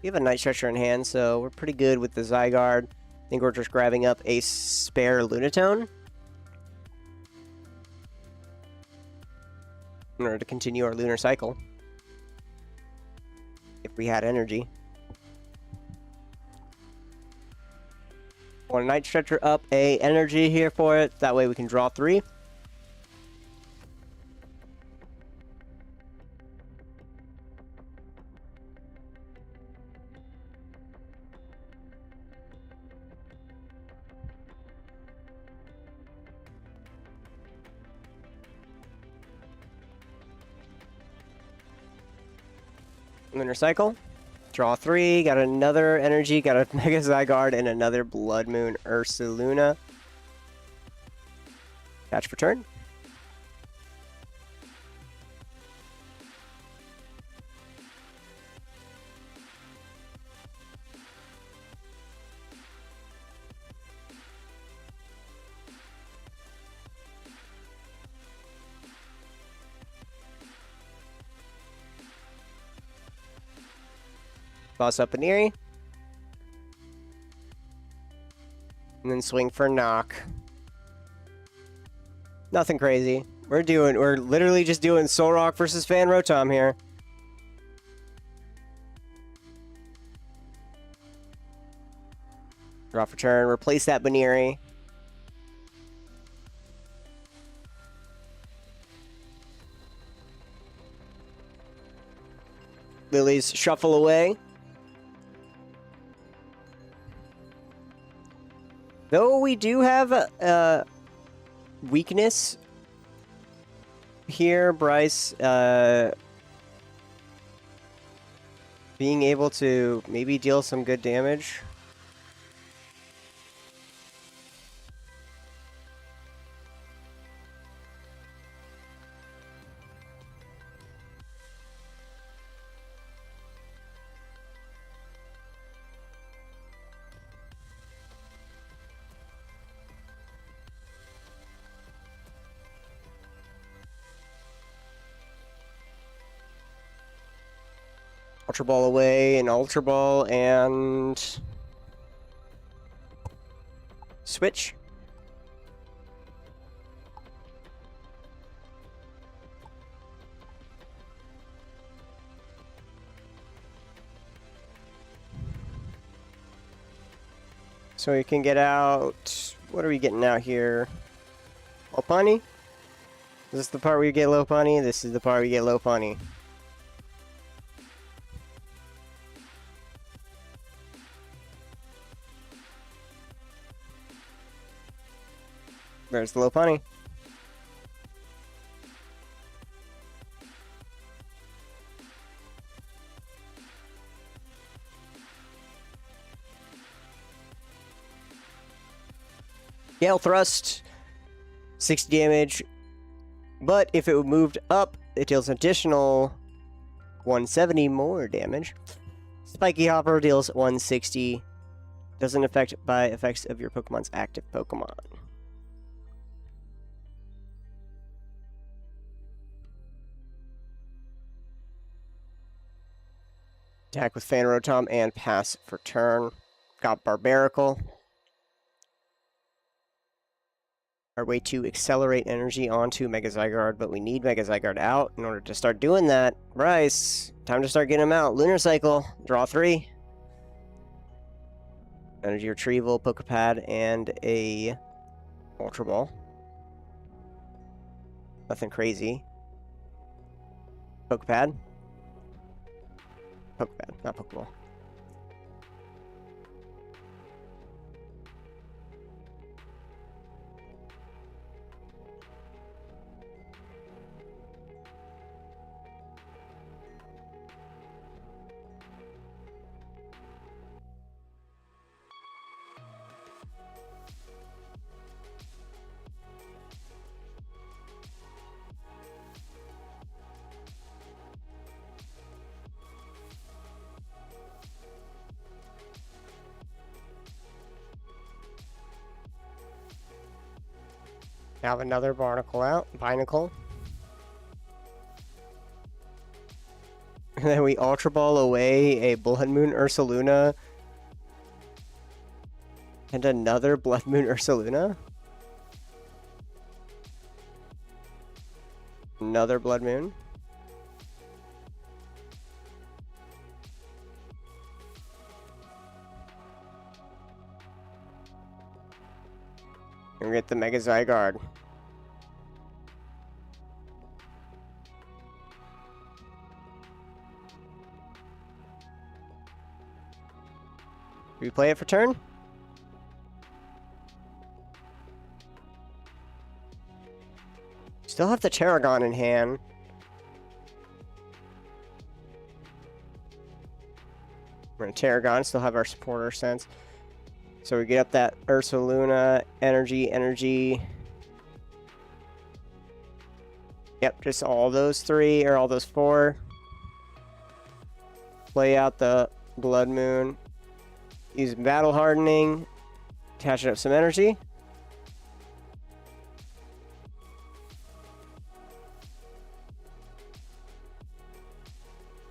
S2: We have a Night Stretcher in hand, so we're pretty good with the Zygarde. I think we're just grabbing up a spare Lunatone in order to continue our lunar cycle. If we had energy. Want a Night Stretcher up a energy here for it. That way we can draw 3. Lunar Cycle. Draw 3. Got another energy. Got a Mega Zygarde and another Blood Moon Ursaluna. Catch for turn. Boss up an Eerie. And then swing for knock. Nothing crazy. We're literally just doing Solrock versus Fan Rotom here. Draw for turn, replace that Baniri. Lilies shuffle away. Though we do have a weakness here, Bryce, being able to maybe deal some good damage. Ultra Ball away, and Ultra Ball, and switch. So we can get out. What are we getting out here? Lopunny? Is this the part where you get Lopunny? This is the part where you get Lopunny. There's the Lopunny. Gale Thrust, 60 damage, but if it moved up, it deals additional 170 more damage. Spiky Hopper deals 160, doesn't affect by effects of your Pokemon's active Pokemon. Attack with Fan Rotom and pass for turn. Got Barbaracle. Our way to accelerate energy onto Mega Zygarde, but we need Mega Zygarde out in order to start doing that. Bryce, time to start getting him out. Lunar Cycle, draw 3. Energy Retrieval, Pokepad, and a Ultra Ball. Nothing crazy. Pokepad. Pokepad, not Pokeball. Have another Barnacle out. Binacle. And then we Ultra Ball away a Blood Moon Ursaluna. And another Blood Moon Ursaluna. Another Blood Moon. And we get the Mega Zygarde. Do we play it for turn? Still have the Terragon in hand. We're gonna Terragon, still have our supporter sense. So we get up that Ursaluna, energy. Yep, just all those 3, or all those 4. Play out the Blood Moon. Use Battle Hardening. Attach up some energy.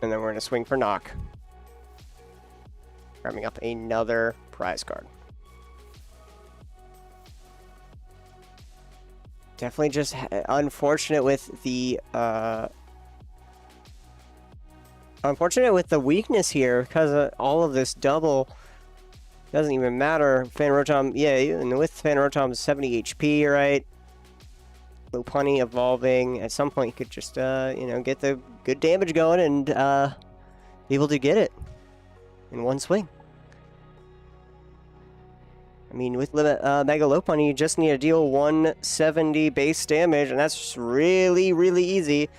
S2: And then we're going to swing for knock. Grabbing up another prize card. Definitely just unfortunate with the weakness here, because all of this double doesn't even matter. Fan Rotom, yeah, and with Fan Rotom's 70 HP, right? Lopunny evolving. At some point, you could just, get the good damage going and be able to get it in one swing. I mean, with Mega Lopunny, you just need to deal 170 base damage, and that's just really, really easy.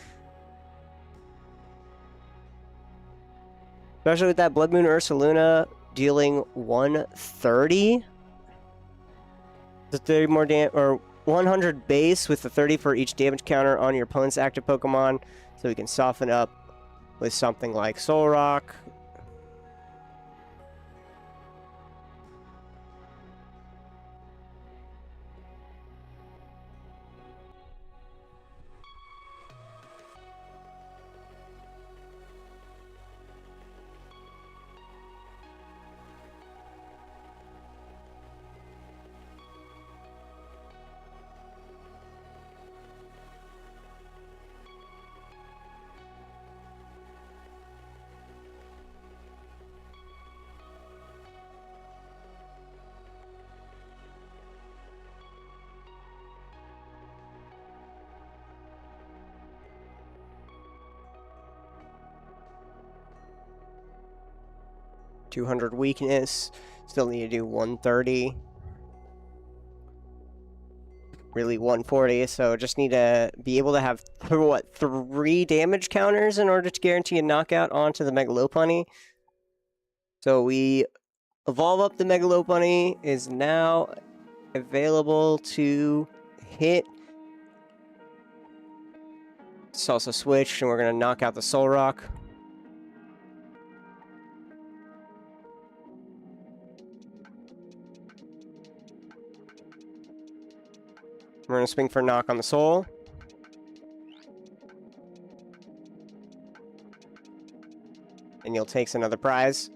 S2: Especially with that Blood Moon Ursaluna dealing 130. The 30 more damage, or 100 base with the 30 for each damage counter on your opponent's active Pokemon, so we can soften up with something like Solrock. 200 weakness. Still need to do 130. Really 140, so just need to be able to have, 3 damage counters in order to guarantee a knockout onto the Mega Lopunny. So we evolve up the Mega Lopunny, is now available to hit. It's also switched, and we're going to knock out the Soul Rock. We're going to swing for a knock on the Soul. And you'll take another prize.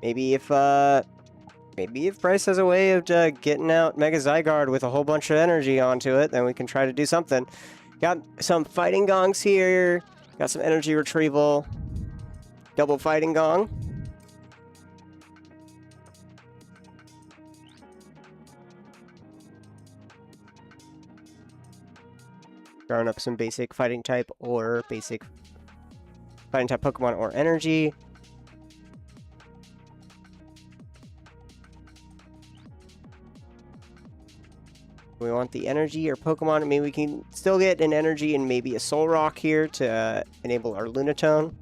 S2: Maybe if Bryce has a way of getting out Mega Zygarde with a whole bunch of energy onto it, then we can try to do something. Got some Fighting Gongs here. Got some energy retrieval. Double Fighting Gong. Throwing up some basic Fighting type or basic Fighting type Pokemon or energy. We want the energy or Pokemon. I mean, we can still get an energy and maybe a Soul Rock here to enable our Lunatone.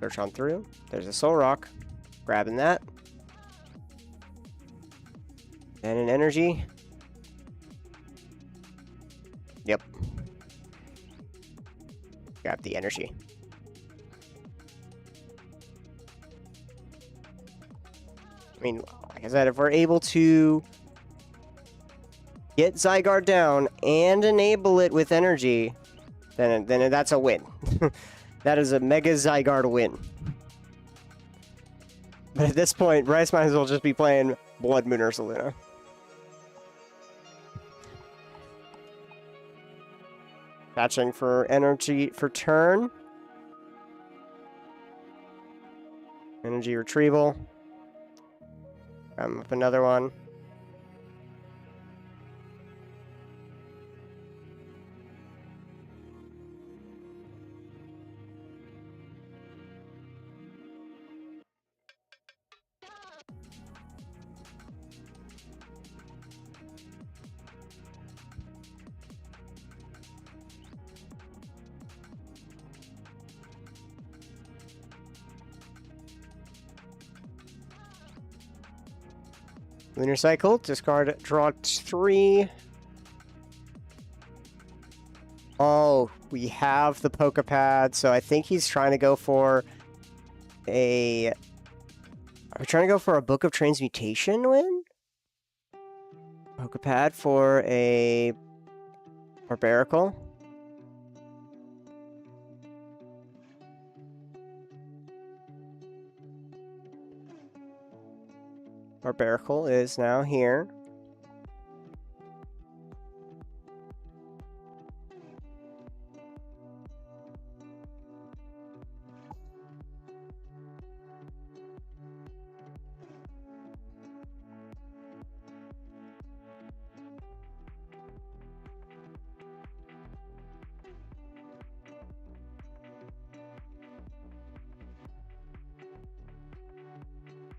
S2: Search on through. There's a Soul Rock. Grabbing that. And an energy. Yep. Grab the energy. I mean, like I said, if we're able to get Zygarde down and enable it with energy, then that's a win. That is a Mega Zygarde win. But at this point, Bryce might as well just be playing Blood Moon Ursaluna. Catching for energy for turn. Energy retrieval. Up another one. Lunar Cycle, discard, draw 3. Oh, we have the Pokepad, so I think he's trying to go for a... Are we trying to go for a Book of Transmutation win? Pokepad for a Barbaracle. Barbaracle is now here.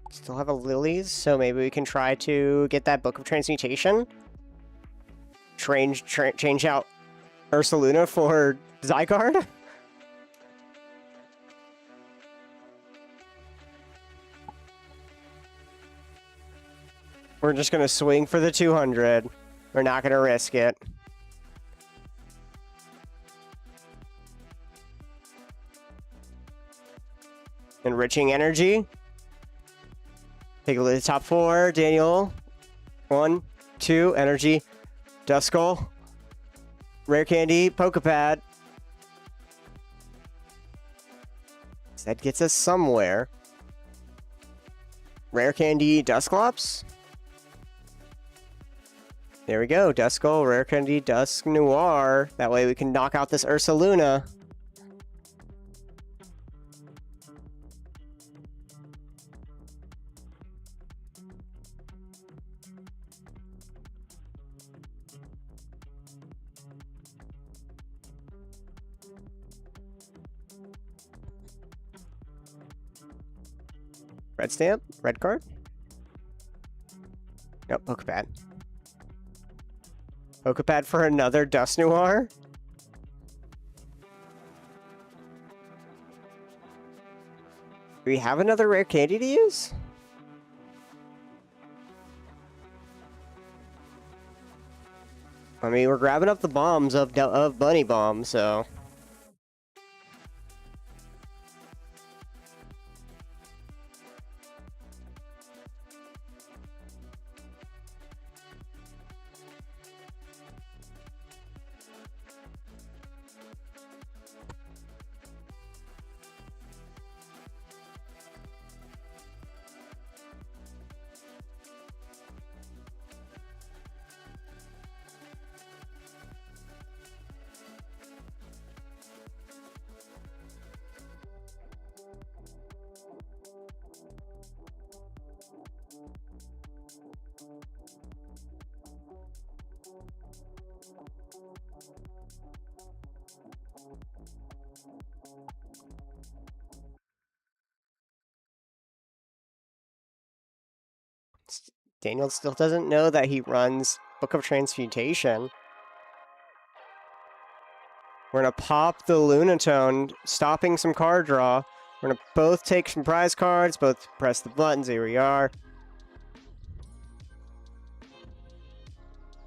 S2: Still have a Lilies, so maybe we can try to get that Book of Transmutation. Change out Ursaluna for Zygarde. We're just going to swing for the 200. We're not going to risk it. Enriching energy. Take a look at the top 4. Daniel. 1, 2, energy. Duskull. Rare Candy. Pokepad. That gets us somewhere. Rare Candy. Dusclops. There we go. Duskull. Rare Candy. Dusk Noir. That way we can knock out this Ursaluna. Red stamp? Red card? Nope, Pokepad. Pokepad for another Dust Noir? Do we have another rare candy to use? I mean, we're grabbing up the bombs of Bunny Bomb, so... Daniel still doesn't know that he runs Book of Transmutation. We're going to pop the Lunatone, stopping some card draw. We're going to both take some prize cards, both press the buttons. Here we are.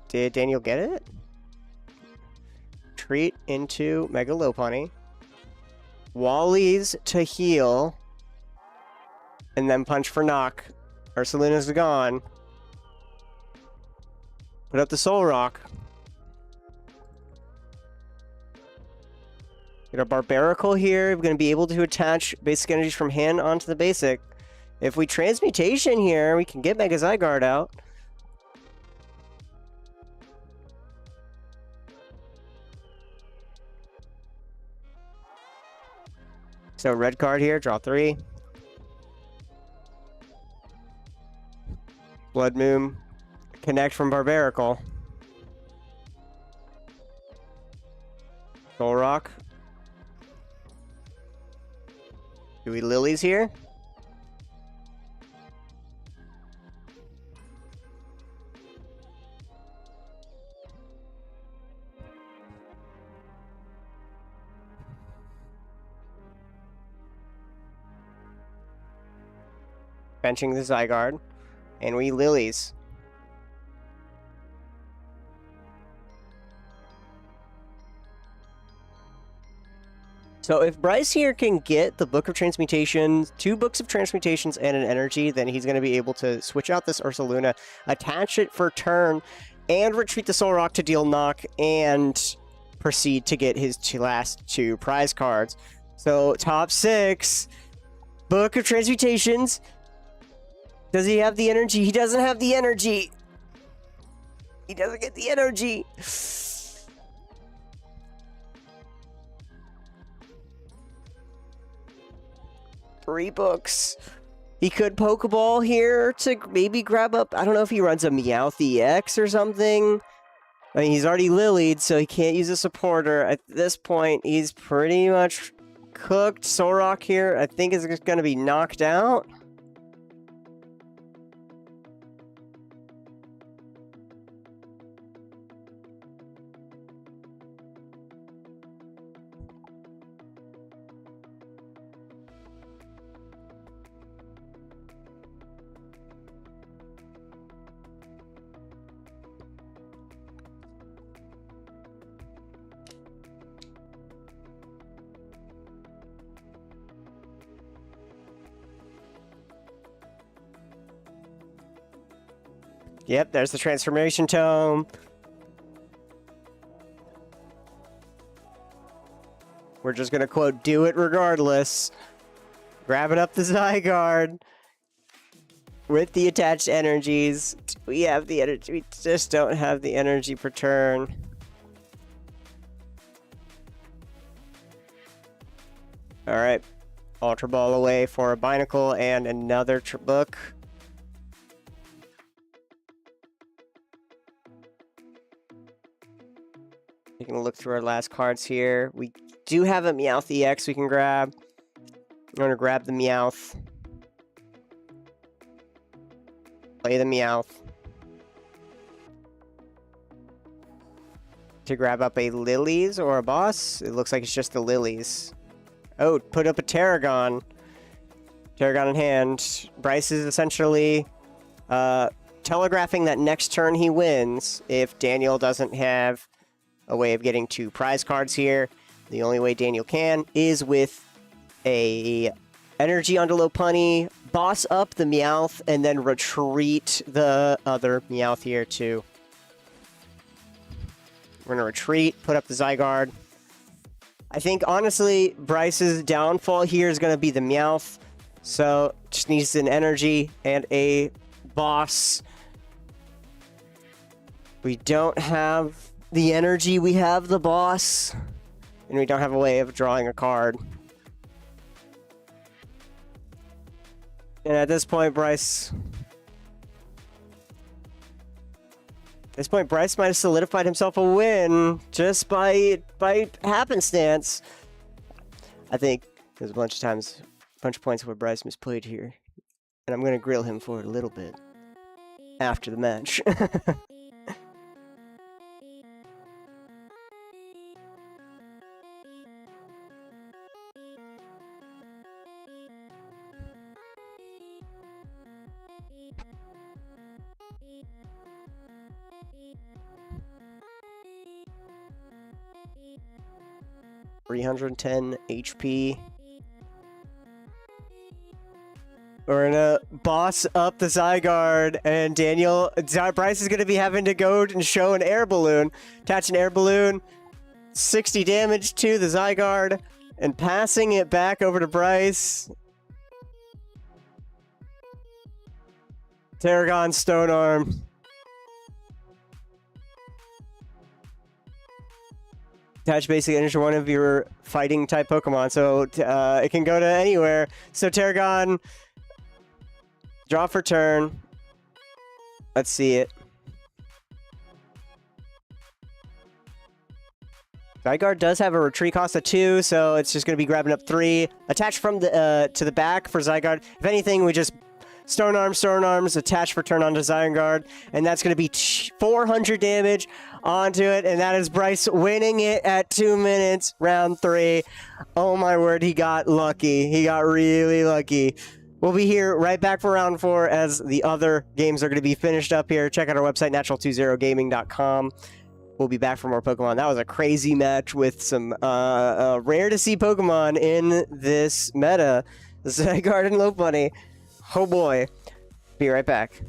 S2: Did Daniel get it? Treat into Mega Lopunny. Wallies to heal. And then punch for knock. Ursaluna's gone. Put up the Soul Rock. Get our Barbaracle here. We're going to be able to attach basic energies from hand onto the basic. If we Transmutation here, we can get Mega Zygarde out. So red card here, draw 3. Blood Moon. Connect from Barbaracle. Soul Rock. Do we Lilies here? Benching the Zygarde. And we Lilies. So if Bryce here can get the Book of Transmutations, 2 Books of Transmutations and an Energy, then he's going to be able to switch out this Ursaluna, attach it for turn, and retreat the Soul Rock to deal knock, and proceed to get his last 2 prize cards. So top 6, Book of Transmutations. Does he have the energy? He doesn't have the energy. He doesn't get the energy. 3 books. He could Pokeball here to maybe grab up... I don't know if he runs a Meowth EX or something. I mean, he's already Lilied, so he can't use a supporter. At this point, he's pretty much cooked. Solrock here, I think, is going to be knocked out. Yep, there's the Transformation Tome. We're just going to quote, do it regardless. Grabbing up the Zygarde. With the attached energies. We have the energy. We just don't have the energy per turn. Alright. Ultra Ball away for a Binacle and another book. Taking a look through our last cards here. We do have a Meowth EX we can grab. I'm going to grab the Meowth. Play the Meowth. To grab up a Lilies or a boss? It looks like it's just the Lilies. Oh, put up a Tarragon. Tarragon in hand. Bryce is essentially telegraphing that next turn he wins if Daniel doesn't have a way of getting 2 prize cards here. The only way Daniel can is with a Energy Under Lopunny, boss up the Meowth, and then retreat the other Meowth here too. We're going to retreat, put up the Zygarde. I think, honestly, Bryce's downfall here is going to be the Meowth. So, just needs an energy and a boss. We don't have the energy, we have the boss. And we don't have a way of drawing a card. And at this point, Bryce might have solidified himself a win just by happenstance. I think there's a bunch of points where Bryce misplayed here. And I'm going to grill him for it a little bit after the match. $310 HP. We're gonna boss up the Zygarde, and Bryce is gonna be having to go and show an air balloon. Attach an air balloon, 60 damage to the Zygarde, and passing it back over to Bryce. Tarragon Stone Arm. Attach basic energy to one of your fighting type Pokemon, so it can go to anywhere. So Tarragon, draw for turn. Let's see it. Zygarde does have a retreat cost of 2, so it's just going to be grabbing up 3. Attach from the to the back for Zygarde. If anything, we just Stone Arms, attach for turn onto Zygarde, and that's going to be 400 damage onto it, and that is Bryce winning it at 2 minutes, round 3. Oh my word, he got lucky. He got really lucky. We'll be here right back for round 4 as the other games are going to be finished up here. Check out our website, natural20gaming.com. We'll be back for more Pokemon. That was a crazy match with some rare to see Pokemon in this meta. Zygarde and Lopunny. Oh boy. Be right back.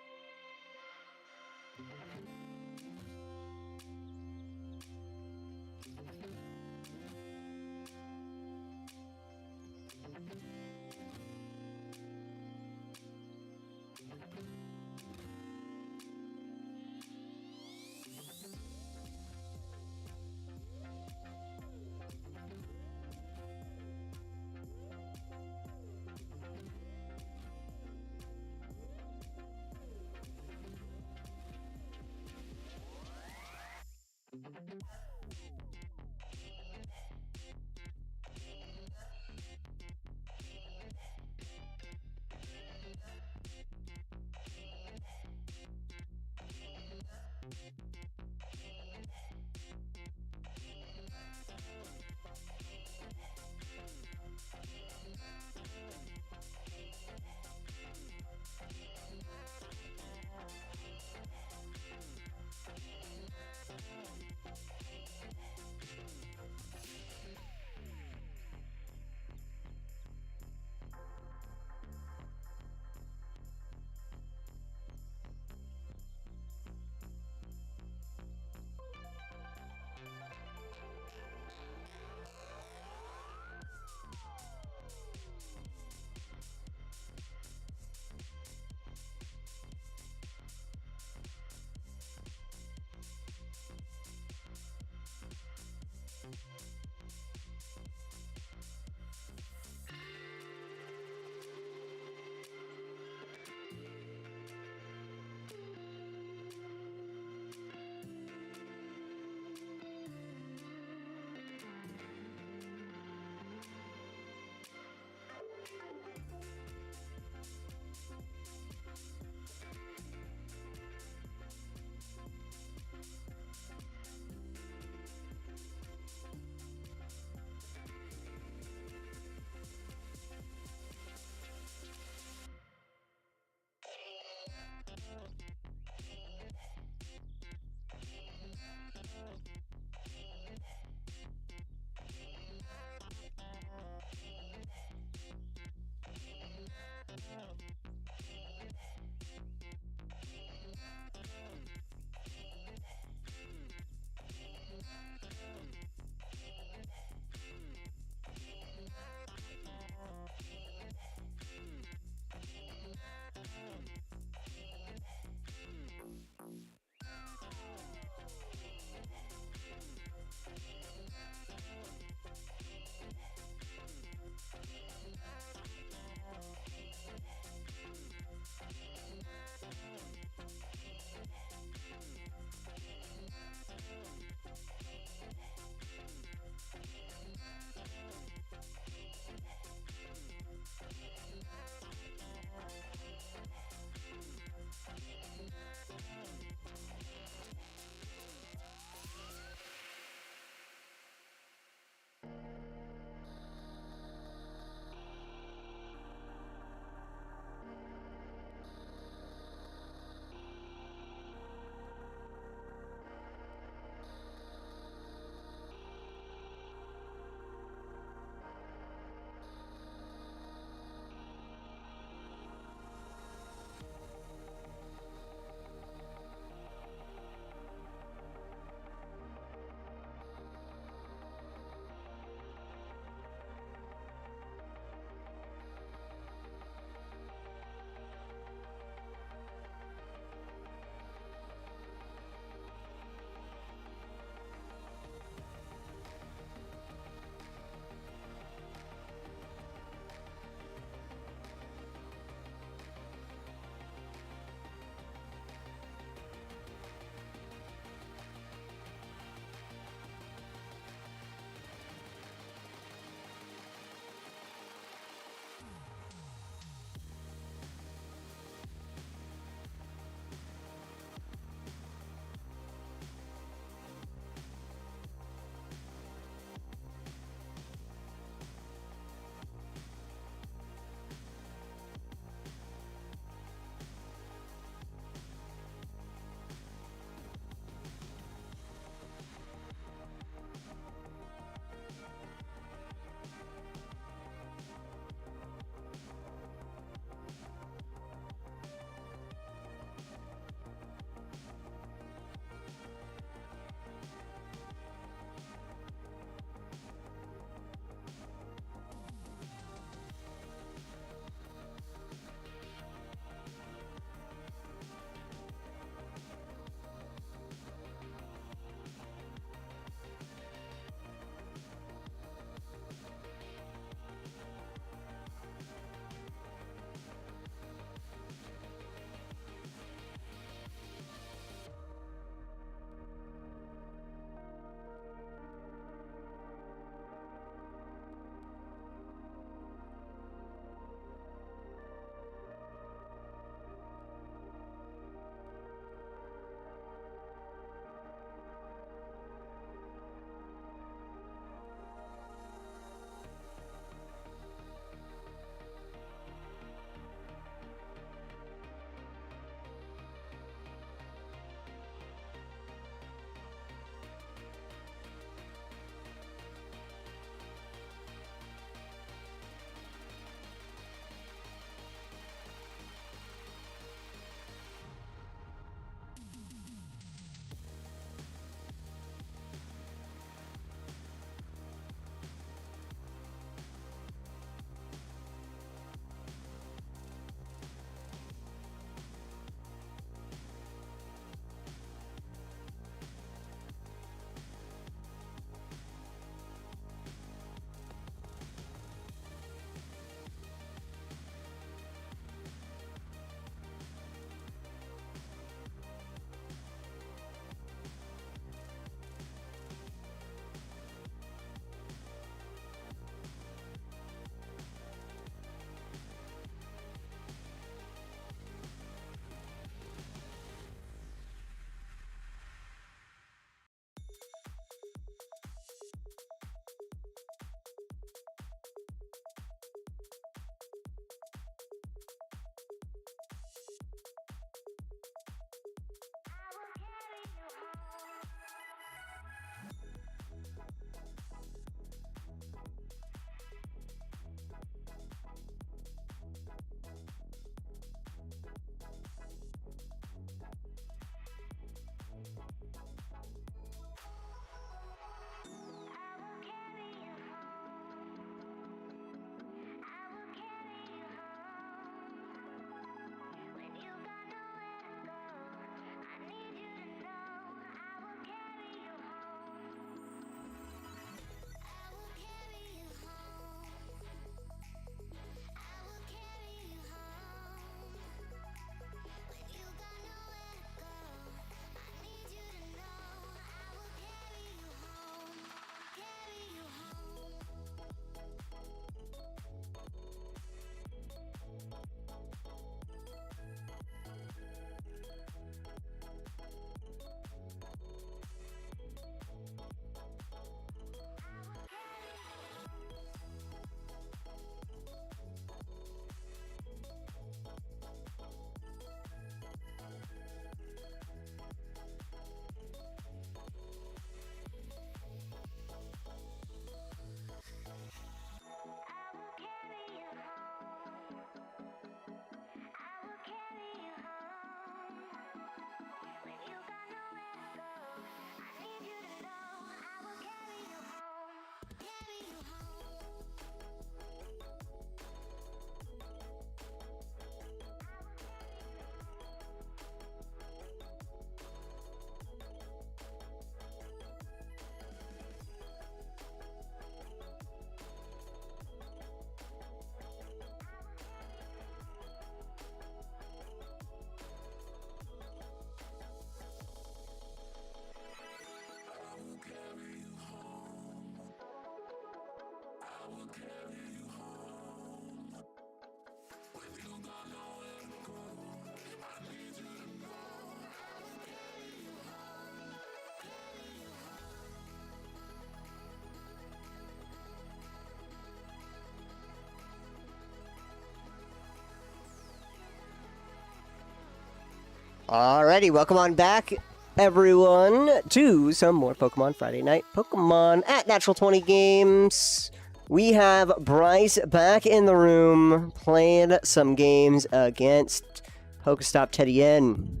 S2: Alrighty, welcome on back, everyone, to some more Pokemon Friday Night Pokemon at Natural20 Games. We have Bryce back in the room playing some games against Pokestop Teddy N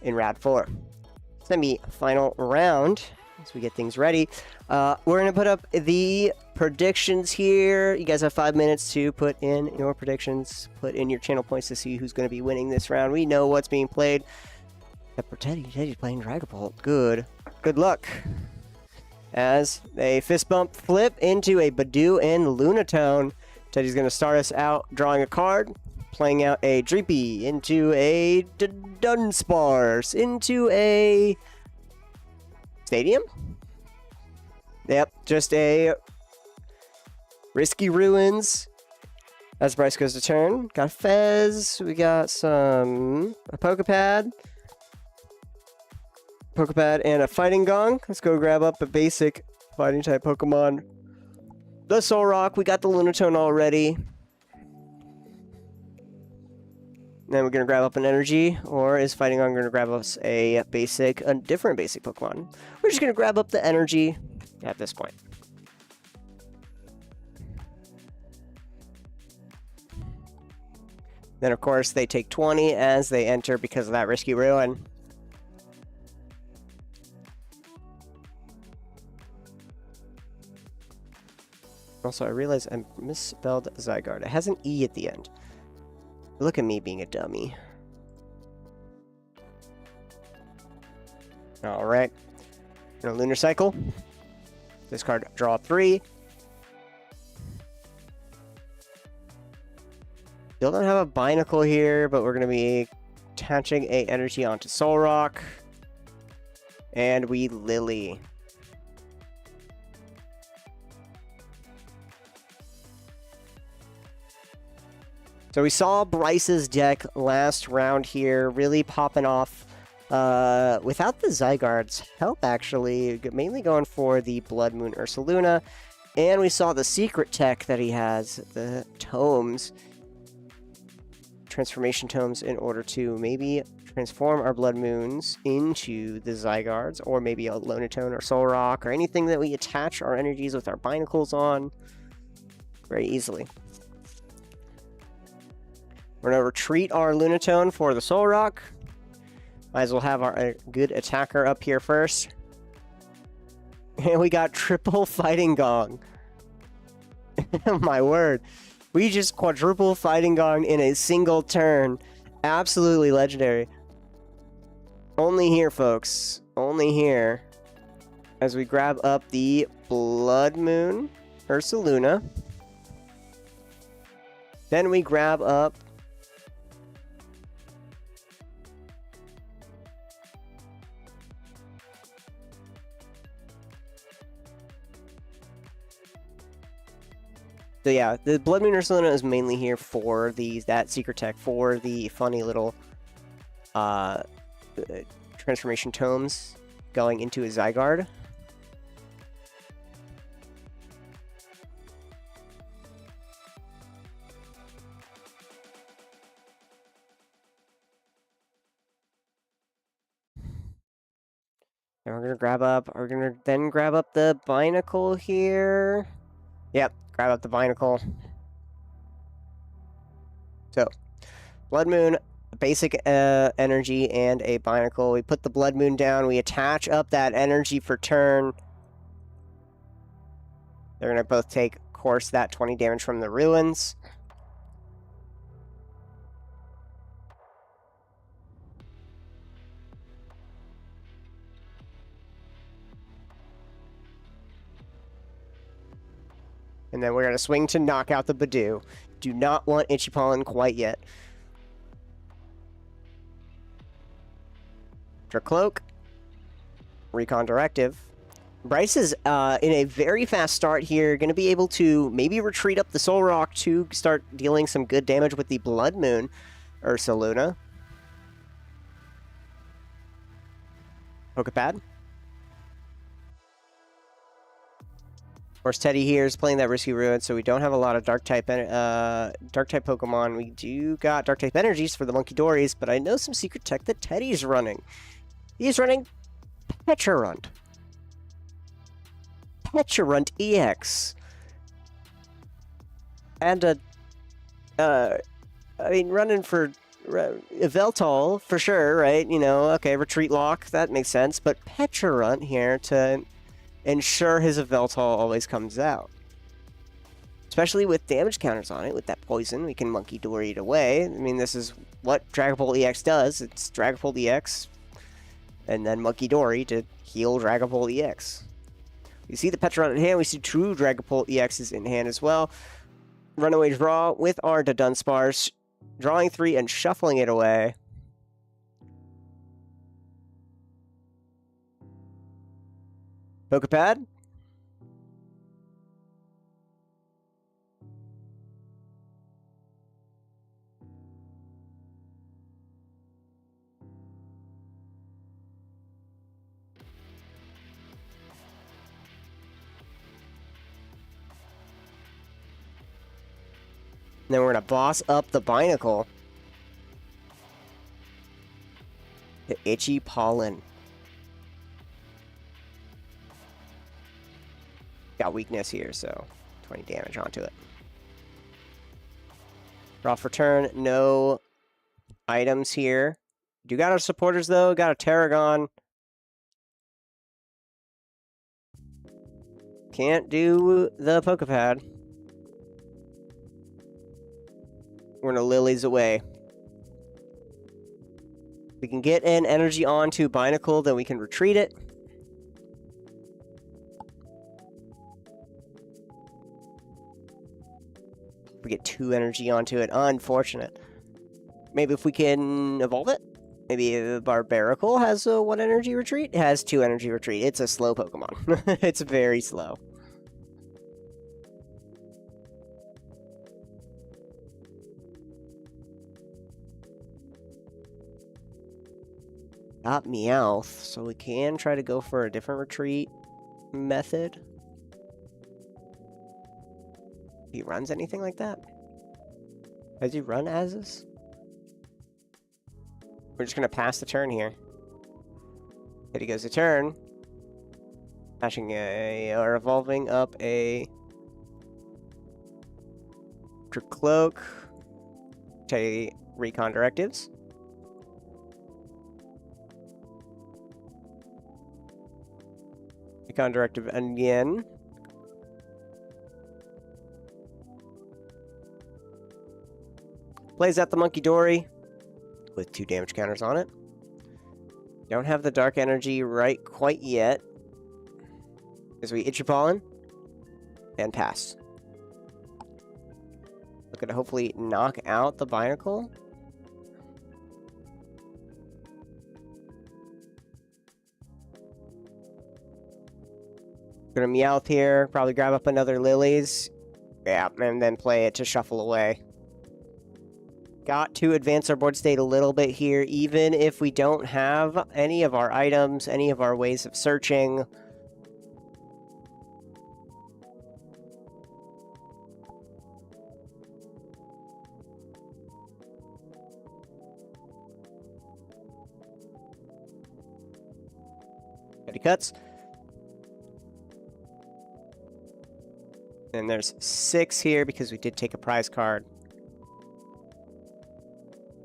S2: in round 4. Semi-final round as we get things ready. We're going to put up the predictions here. You guys have 5 minutes to put in your predictions, put in your channel points to see who's going to be winning this round. We know what's being played. Except for Teddy. Teddy's playing Dragapult. Good luck. As a fist bump flip into a Badoo and Lunatone. Teddy's going to start us out drawing a card, playing out a Dreepy into a Dunsparce, into a Stadium? Yep, just a Risky Ruins. As Bryce goes to turn. Got a Fez. We got a Pokepad. And a Fighting Gong. Let's go grab up a basic fighting type Pokemon. The Solrock. We got the Lunatone already. Then we're going to grab up an Energy, or is Fighting Gong going to grab us a different basic Pokemon? We're just going to grab up the Energy at this point. Then, of course, they take 20 as they enter because of that Risky Ruin. Also, I realize I misspelled Zygarde. It has an E at the end. Look at me being a dummy. Alright. Lunar Cycle. Discard, draw 3. Still don't have a Binacle here, but we're going to be attaching a energy onto Solrock. And we Lily. So we saw Bryce's deck last round here, really popping off without the Zygarde's help, actually, mainly going for the Blood Moon Ursaluna. And we saw the secret tech that he has, the tomes, transformation tomes, in order to maybe transform our Blood Moons into the Zygardes, or maybe a Lonotone or Solrock, or anything that we attach our energies with our Binacles on very easily. We're going to retreat our Lunatone for the Solrock. Might as well have our good attacker up here first. And we got triple Fighting Gong. My word. We just quadruple Fighting Gong in a single turn. Absolutely legendary. Only here, folks. Only here. As we grab up the Blood Moon Ursaluna. Then we grab up so yeah, the Blood Moon Ursaluna is mainly here for that secret tech, for the funny little transformation tomes going into a Zygarde. And we're gonna then grab up the Binacle here. Yep, grab up the Binacle. So, Blood Moon, basic energy, and a Binacle. We put the Blood Moon down. We attach up that energy for turn. They're going to both take, of course, that 20 damage from the Ruins. And then we're going to swing to knock out the Badoo. Do not want Itchy Pollen quite yet. Dracloak. Recon Directive. Bryce is in a very fast start here. Going to be able to maybe retreat up the Solrock to start dealing some good damage with the Blood Moon Ursaluna. Pokepad. Of course, Teddy here is playing that risky Ruin, so we don't have a lot of Dark-type Pokemon. We do got Dark-type energies for the Monkey Dories, but I know some secret tech that Teddy's running. He's running Pecharunt. Pecharunt EX. And I mean, running for Yveltal for sure, right? You know, okay, Retreat Lock, that makes sense, but Pecharunt here to ensure his Yveltal always comes out. Especially with damage counters on it, with that poison, we can Monkey Dory it away. I mean, this is what Dragapult EX does. It's Dragapult EX, and then Monkey Dory to heal Dragapult EX. You see the Pecharunt in hand, we see two Dragapult EXs in hand as well. Runaway draw with our Dunsparce, drawing 3 and shuffling it away. Pokepad. And then we're going to boss up the Binacle. The Itchy Pollen. Got weakness here, so 20 damage onto it. Draw for turn, no items here. Do got our supporters though, got a Tarragon. Can't do the Pokepad. We're gonna Lilies away. We can get an energy onto Binacle, then we can retreat it. We get 2 energy onto it. Unfortunate. Maybe if we can evolve it? Maybe Barbaracle has a 1 energy retreat? It has 2 energy retreat. It's a slow Pokemon. It's very slow. Got Meowth, so we can try to go for a different retreat method. He runs anything like that? Does he run Azus? We're just going to pass the turn here. Teddy goes to turn. Flashing or evolving up a Cloak. Teddy recon directives. Recon directive again. Plays out the Monkey Dory with 2 damage counters on it. Don't have the Dark Energy right quite yet. As we Itchy Pollen and pass. Looking to hopefully knock out the Binacle. Gonna Meowth here, probably grab up another Lilies. Yeah, and then play it to shuffle away. Got to advance our board state a little bit here, even if we don't have any of our items, any of our ways of searching. He cuts. And there's 6 here because we did take a prize card.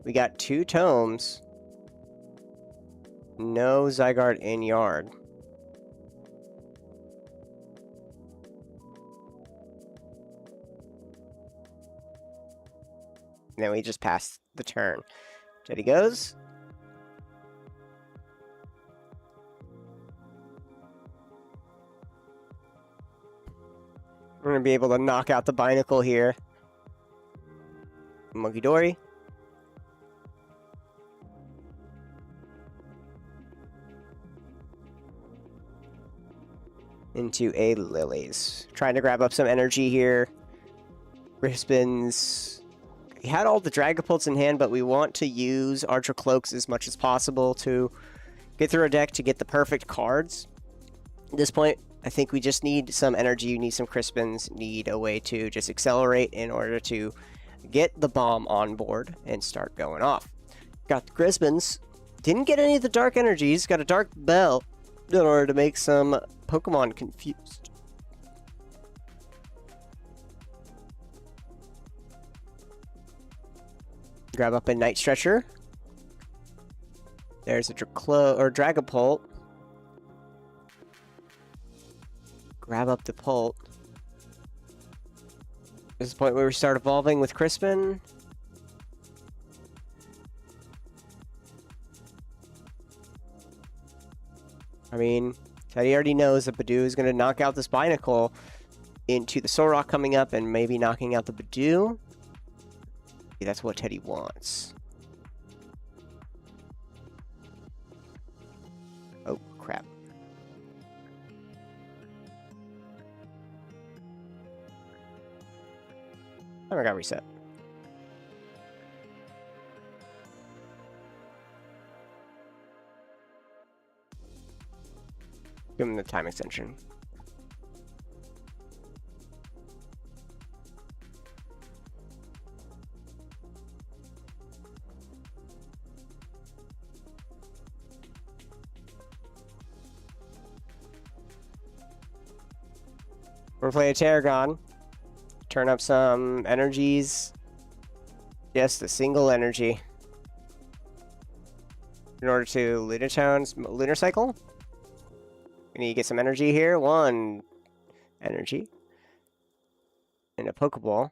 S2: We got 2 tomes. No Zygarde in yard. And then we just pass the turn. Teddy goes. We're going to be able to knock out the Binacle here. Monkey Dory. Into a Lilies. Trying to grab up some energy here. Crispins. We had all the Dragapults in hand, but we want to use Archer Cloaks as much as possible to get through our deck to get the perfect cards. At this point, I think we just need some energy, need some Crispins, need a way to just accelerate in order to get the bomb on board and start going off. Got the Crispins. Didn't get any of the Dark Energies. Got a Dark Bell in order to make some Pokemon confused. Grab up a Night Stretcher. There's a Dragapult. Grab up the Pult. This is the point where we start evolving with Crispin. I mean, Teddy already knows that Badoo is going to knock out this Binacle into the Solrock coming up and maybe knocking out the Badoo. Yeah, that's what Teddy wants. Oh, crap. Oh, I got reset. Give him the time extension. We're playing a Terragon. Turn up some energies. Just a single energy. In order to Lunar Cycle. We need to get some energy here. 1 energy. And a Pokeball.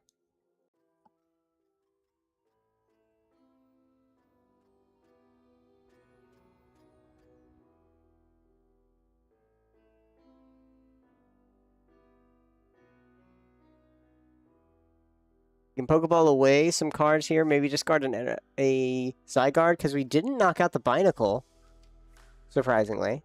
S2: You can Pokeball away some cards here. Maybe discard a Zygarde, because we didn't knock out the Binacle. Surprisingly.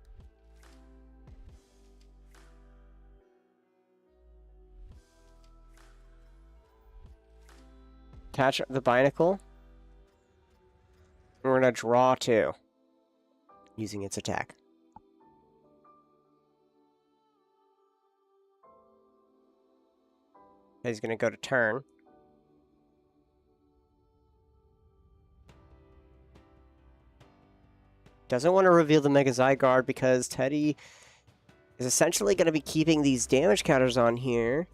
S2: Attach the Binacle. We're going to draw 2. Using its attack. He's going to go to turn. doesn't want to reveal the Mega Zygarde because Teddy is essentially going to be keeping these damage counters on here.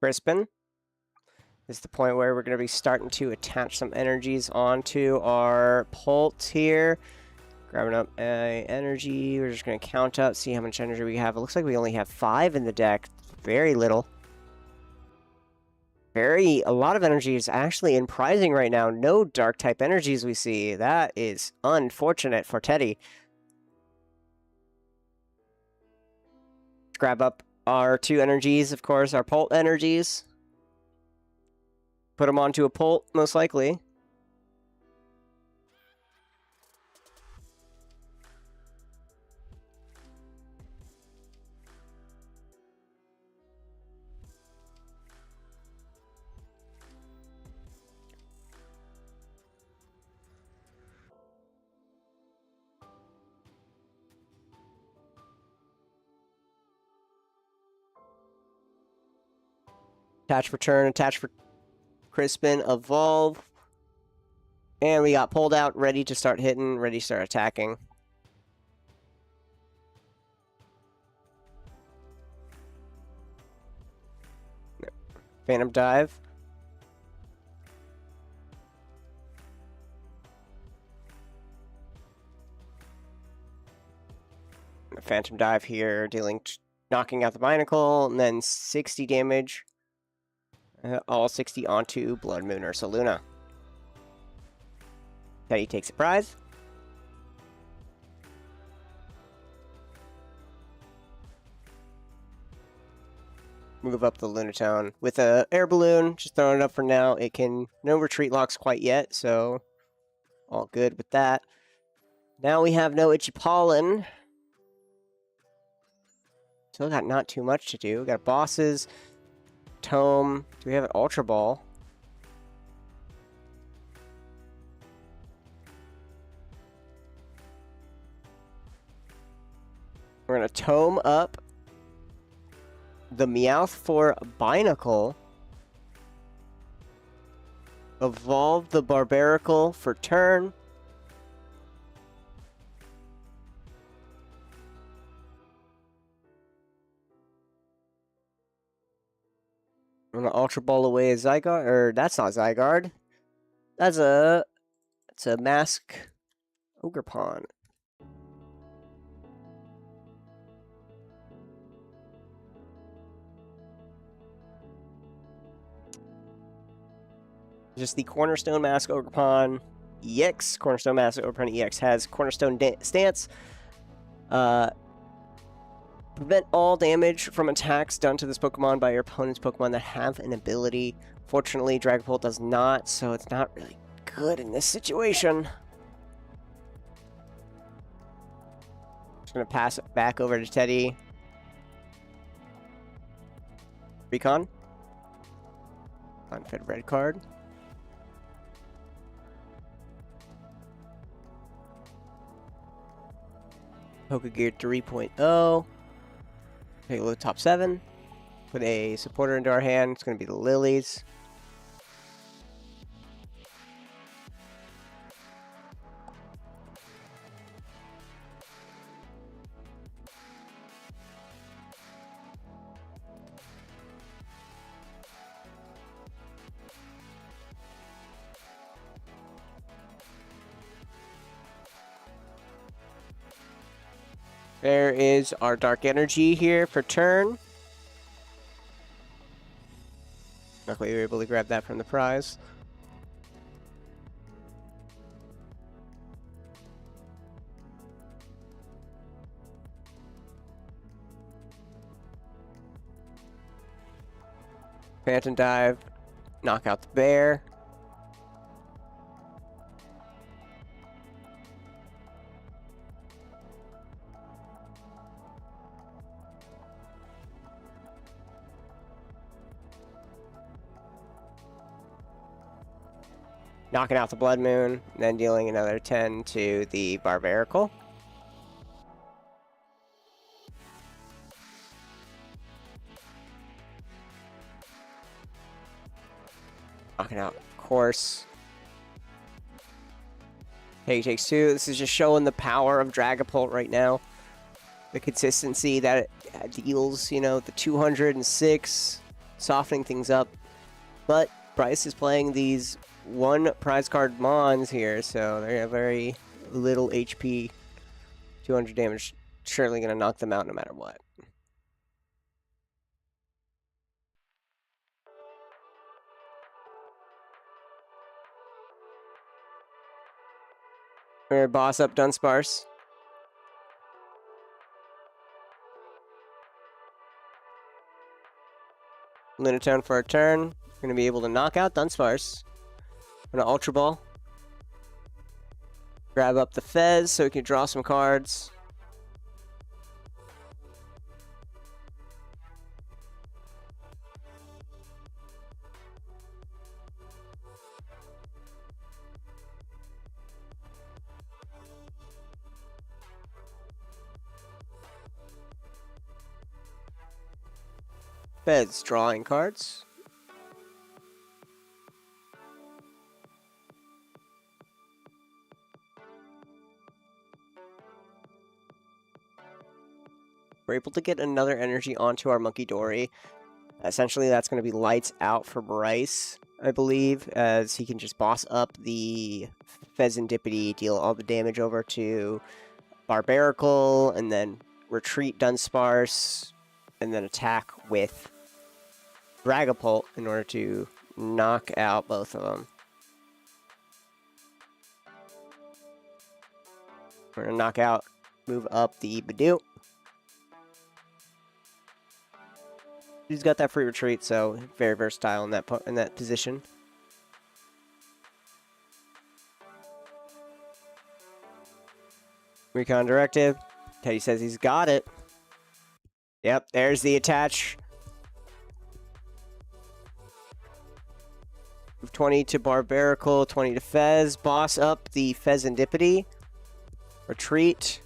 S2: Crispin is the point where we're going to be starting to attach some energies onto our Pult here. Grabbing up a energy. We're just going to count up, see how much energy we have. It looks like we only have 5 in the deck. Very little. A lot of energy is actually in prizing right now. No dark type energies we see. That is unfortunate for Teddy. Let's grab up our 2 energies, of course, our Pult energies. Put them onto a Pult, most likely. Attach for turn, attach for Crispin, evolve. And we got pulled out, ready to start hitting, ready to start attacking. Phantom Dive. Phantom Dive here, knocking out the Binacle, and then 60 damage. All 60 onto Blood Moon Ursa Luna. Teddy takes a prize. Move up the Lunatone with a air balloon. Just throwing it up for now. It can no retreat locks quite yet, so all good with that. Now we have no Itchy Pollen. Still got not too much to do. We got bosses. Tome. Do we have an Ultra Ball? We're going to Tome up the Meowth for Binacle. Evolve the Barbaracle for turn. I'm gonna Ultra Ball away a Zygarde, or that's not Zygarde. It's a Mask Ogerpon. Just the Cornerstone Mask Ogerpon EX. Cornerstone Mask Ogerpon EX has Cornerstone Stance. Prevent all damage from attacks done to this Pokemon by your opponent's Pokemon that have an ability. Fortunately, Dragapult does not, so it's not really good in this situation. Just going to pass it back over to Teddy. Recon. Unfed red card. Pokegear 3.0. Take a look at top 7. Put a supporter into our hand. It's going to be the Lilies. There is our Dark Energy here for turn. Luckily, we were able to grab that from the prize. Phantom Dive. Knock out the bear. Knocking out the Blood Moon, and then dealing another 10 to the Barbaracle. Knocking out, of course. Hey, takes two. This is just showing the power of Dragapult right now. The consistency that it deals, you know, the 206, softening things up. But Bryce is playing these one prize card Mons here, so they have very little HP. 200 damage, surely going to knock them out no matter what. We're gonna boss up Dunsparce. Lunatone for a turn. We're going to be able to knock out Dunsparce. I'm going to Ultra Ball. Grab up the Fez so we can draw some cards. Fez drawing cards. We're able to get another energy onto our Monkey Dory. Essentially, that's going to be lights out for Bryce, I believe, as he can just boss up the Fezandipity, deal all the damage over to Barbaracle, and then retreat Dunsparce, and then attack with Dragapult in order to knock out both of them. We're going to knock out, move up the Badoo. He's got that free retreat, so very versatile in that position. Recon Directive. Teddy says he's got it. Yep, there's the attach. 20 to Barbaracle, 20 to Fez. Boss up the Fezandipity. Retreat.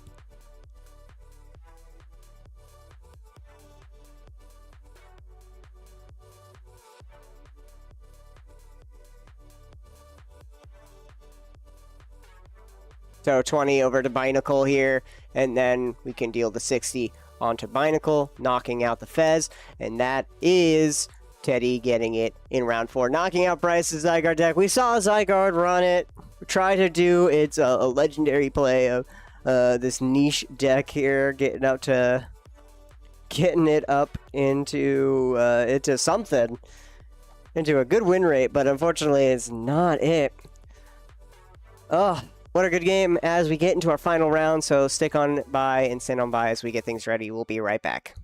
S2: So 20 over to Binacle here, and then we can deal the 60 onto Binacle, knocking out the Fez, and that is Teddy getting it in round 4, knocking out Bryce's Zygarde deck. We saw Zygarde run it, try to do its a legendary play of this niche deck here, getting it up into something, into a good win rate, but unfortunately it's not it. Oh, what a good game as we get into our final round, so stick on by and stand on by as we get things ready. We'll be right back.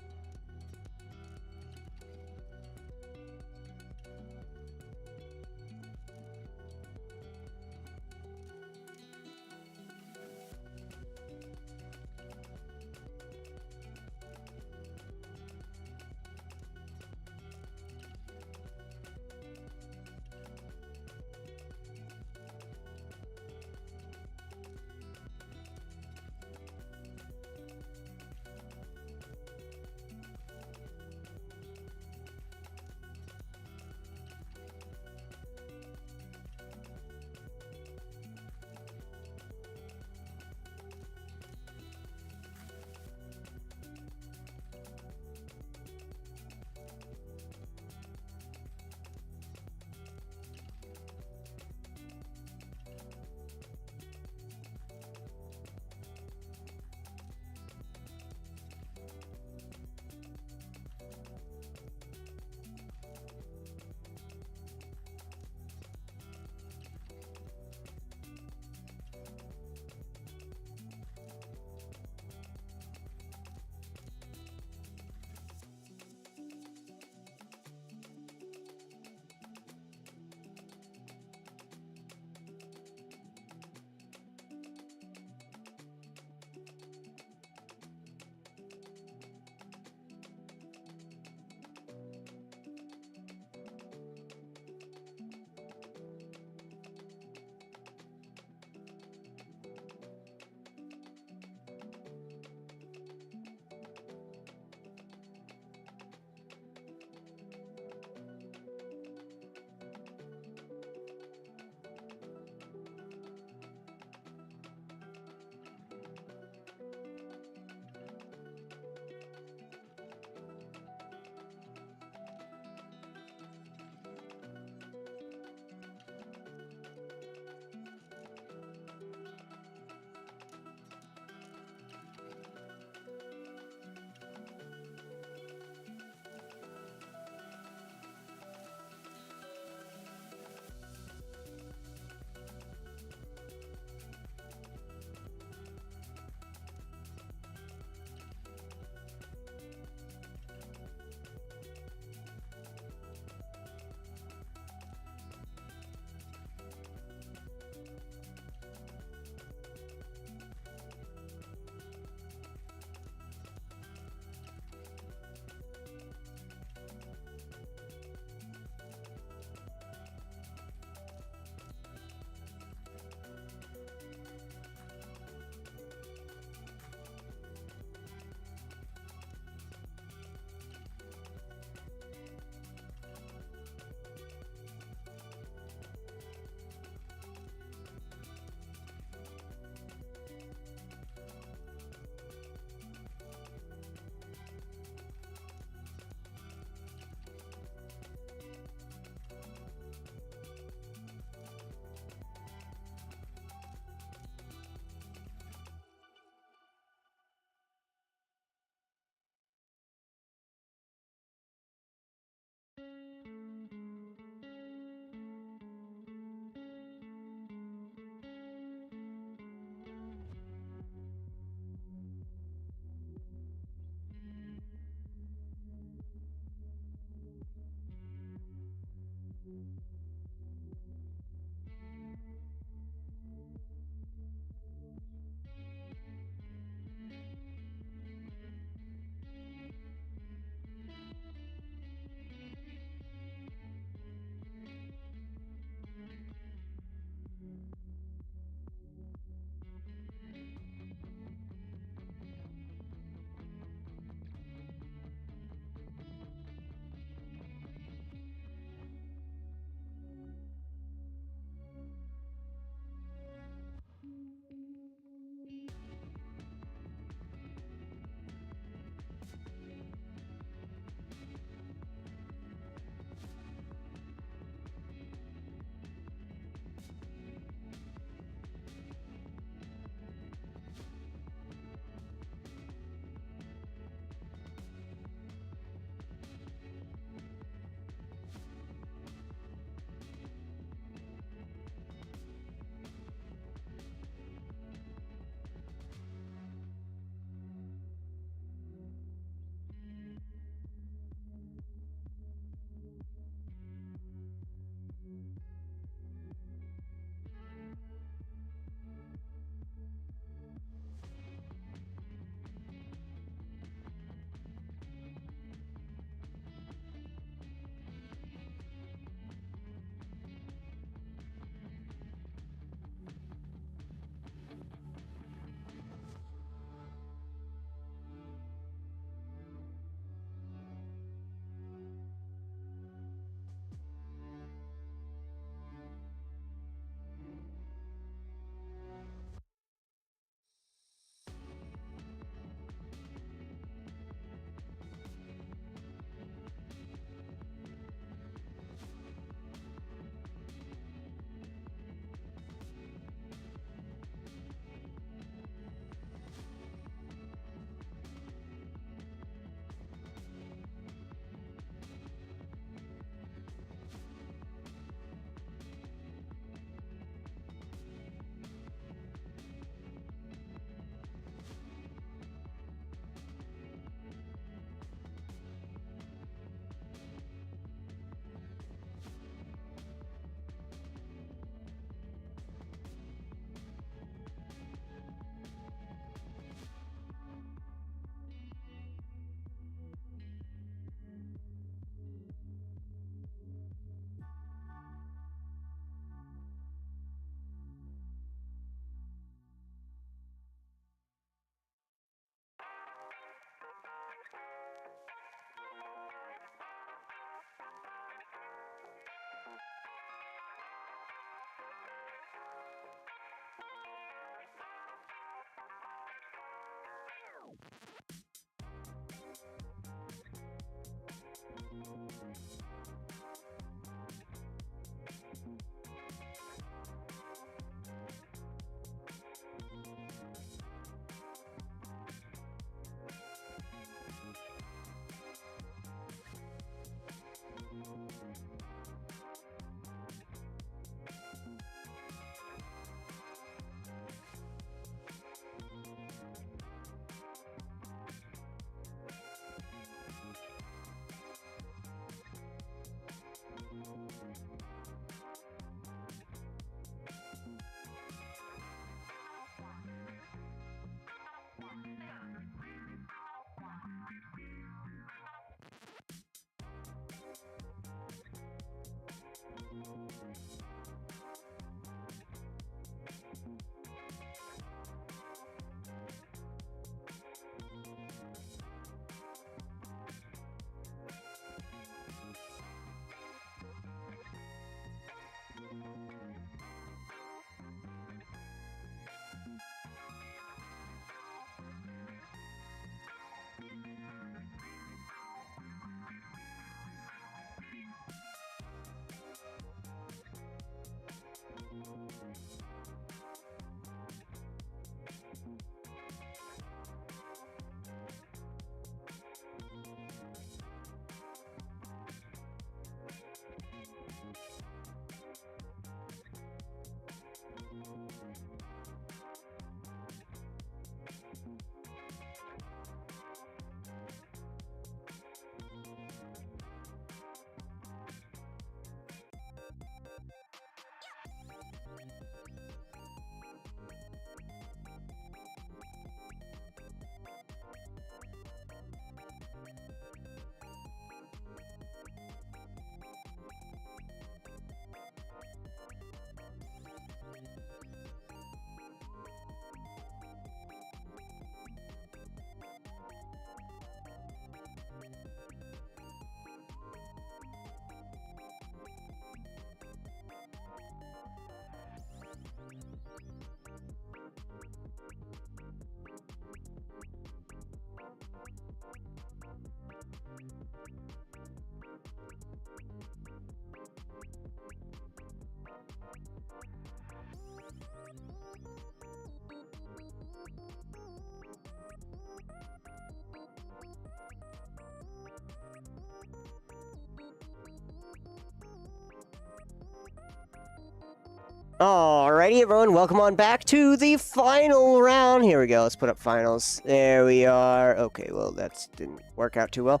S2: Alrighty, everyone, welcome on back to the final round. Here we go. Let's put up finals. There we are. Okay, well, that didn't work out too well.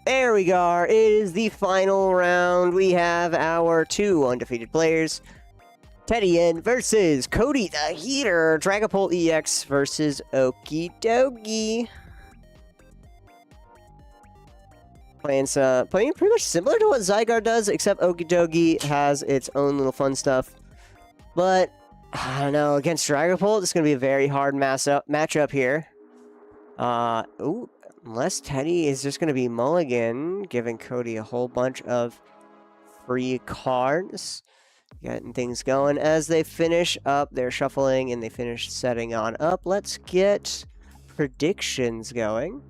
S2: There we go. It is the final round. We have our two undefeated players. Teddy N versus Cody the Heater. Dragapult EX versus Okie Dokie. Playing pretty much similar to what Zygarde does, except Okie Dokie has its own little fun stuff. But, I don't know, against Dragapult, it's going to be a very hard matchup here. Ooh, unless Teddy is just going to be mulligan, giving Cody a whole bunch of free cards. Getting things going as they finish up their shuffling and they finish setting on up. Let's get predictions going.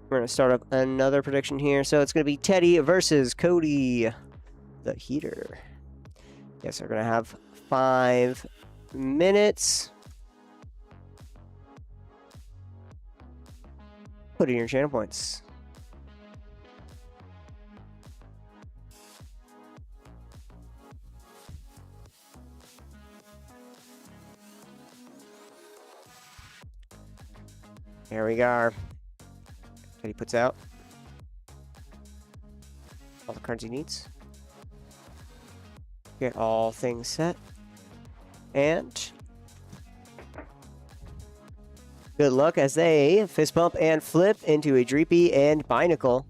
S2: We're going to start up another prediction here. So it's going to be Teddy versus Cody the Heater. Yes, we're going to have 5 minutes. Put in your channel points. There we go. Teddy puts out all the cards he needs. Get all things set. And good luck as they fist bump and flip into a Dreepy and Binacle.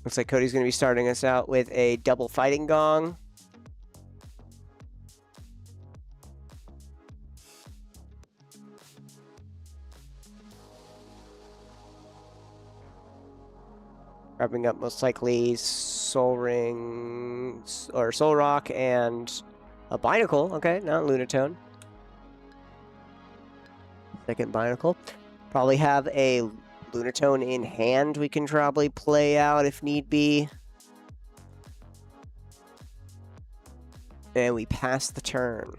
S2: Looks like Cody's going to be starting us out with a double fighting gong. Wrapping up most likely Soul Ring or Soul Rock and a Binacle. Okay, not Lunatone. Second Binacle. Probably have a Lunatone in hand we can probably play out if need be. And we pass the turn.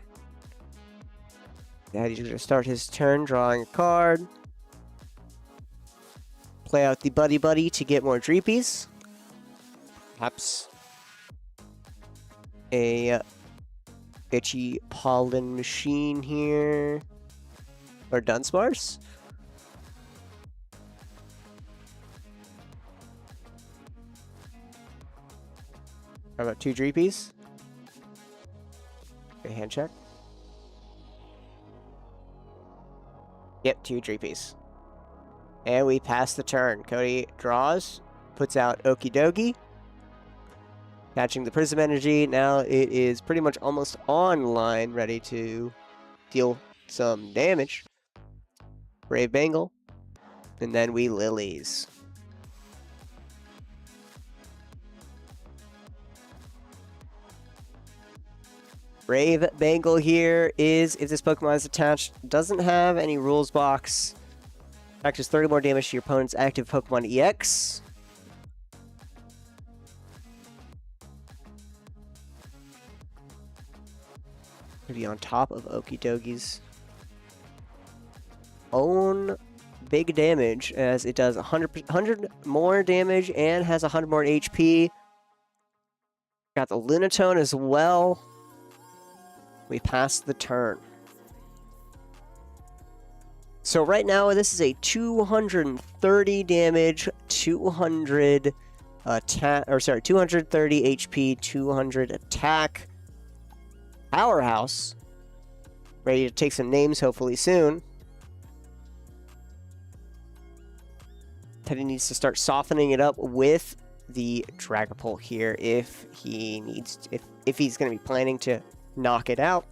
S2: Daddy's going to start his turn drawing a card. Play out the Buddy Buddy to get more Dreepies. Perhaps a Itchy Pollen Machine here. Or Dunsparce. How about 2 Dreepies? Okay, hand check. Yep, 2 Dreepies. And we pass the turn. Cody draws, puts out Okie Dokie. Catching the Prism Energy. Now it is pretty much almost online, ready to deal some damage. Brave Bengal. And then we Lilies. Brave Bengal here is, if this Pokemon is attached, doesn't have any rules box. Acts 30 more damage to your opponent's active Pokemon EX. Gonna be on top of Okie Dokie's own big damage, as it does 100 more damage and has 100 more HP. Got the Lunatone as well. We pass the turn. So right now, this is a 230 damage, 200 attack, or sorry, 230 HP, 200 attack powerhouse. Ready to take some names hopefully soon. Teddy needs to start softening it up with the Dragapult here if he needs, if he's going to be planning to knock it out.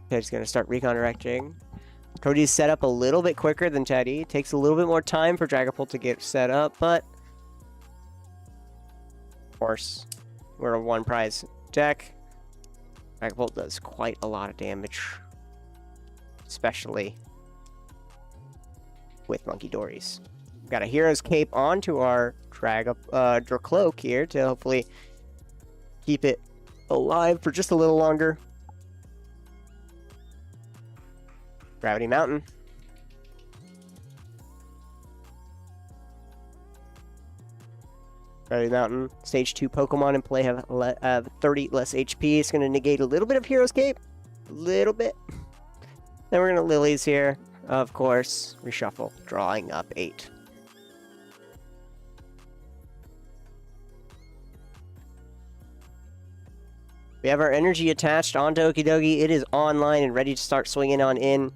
S2: Teddy's going to start recon directing. Cody's set up a little bit quicker than Teddy. It takes a little bit more time for Dragapult to get set up, but of course, we're a 1 prize deck. Dragapult does quite a lot of damage, especially with Monkey Dories. We've got a Hero's Cape onto our Dracloak here to hopefully keep it alive for just a little longer. Gravity Mountain. Fairy Mountain. Stage 2 Pokemon in play have 30 less HP. It's going to negate a little bit of Hero's Cape. A little bit. Then we're going to Lilies here. Of course, reshuffle, drawing up 8. We have our energy attached onto Okidogi. It is online and ready to start swinging on in.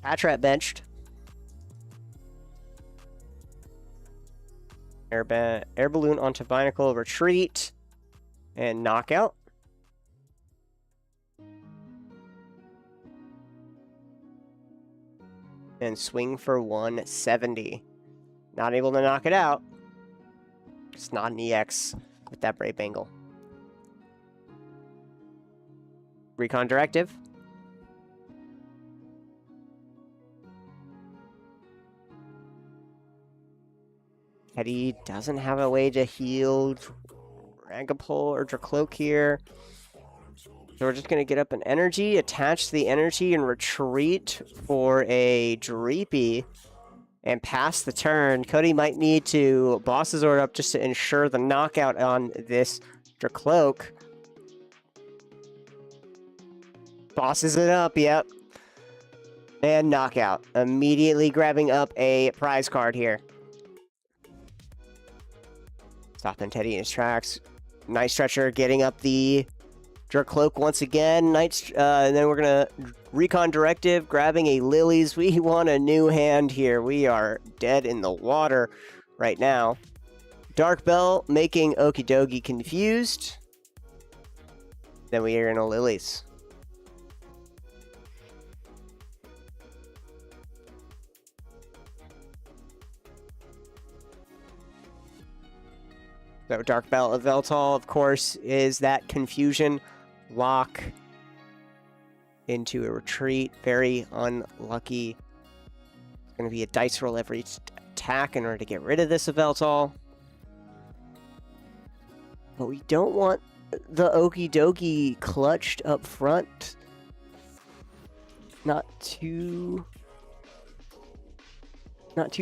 S2: Patrat benched. Air Balloon onto Binacle, retreat, and knockout. And swing for 170. Not able to knock it out. It's not an EX with that Brave Angle. Recon Directive. Teddy doesn't have a way to heal Dragapult or Dracloak here. So we're just going to get up an energy, attach the energy, and retreat for a Dreepy. And pass the turn. Cody might need to boss his order up just to ensure the knockout on this Dracloak. Bosses it up, yep. And knockout. Immediately grabbing up a prize card here. Stopping Teddy in his tracks. Nice Stretcher getting up the Dracloak once again. And then we're going to Recon Directive, grabbing a Lilies. We want a new hand here. We are dead in the water right now. Dark Bell making Okidogi confused. Then we are in a Lilies. So Dark Bell Veltal, of course, is that confusion lock into a retreat. Very unlucky. It's going to be a dice roll every attack in order to get rid of this Veltal. But we don't want the Okidogi clutched up front. Not too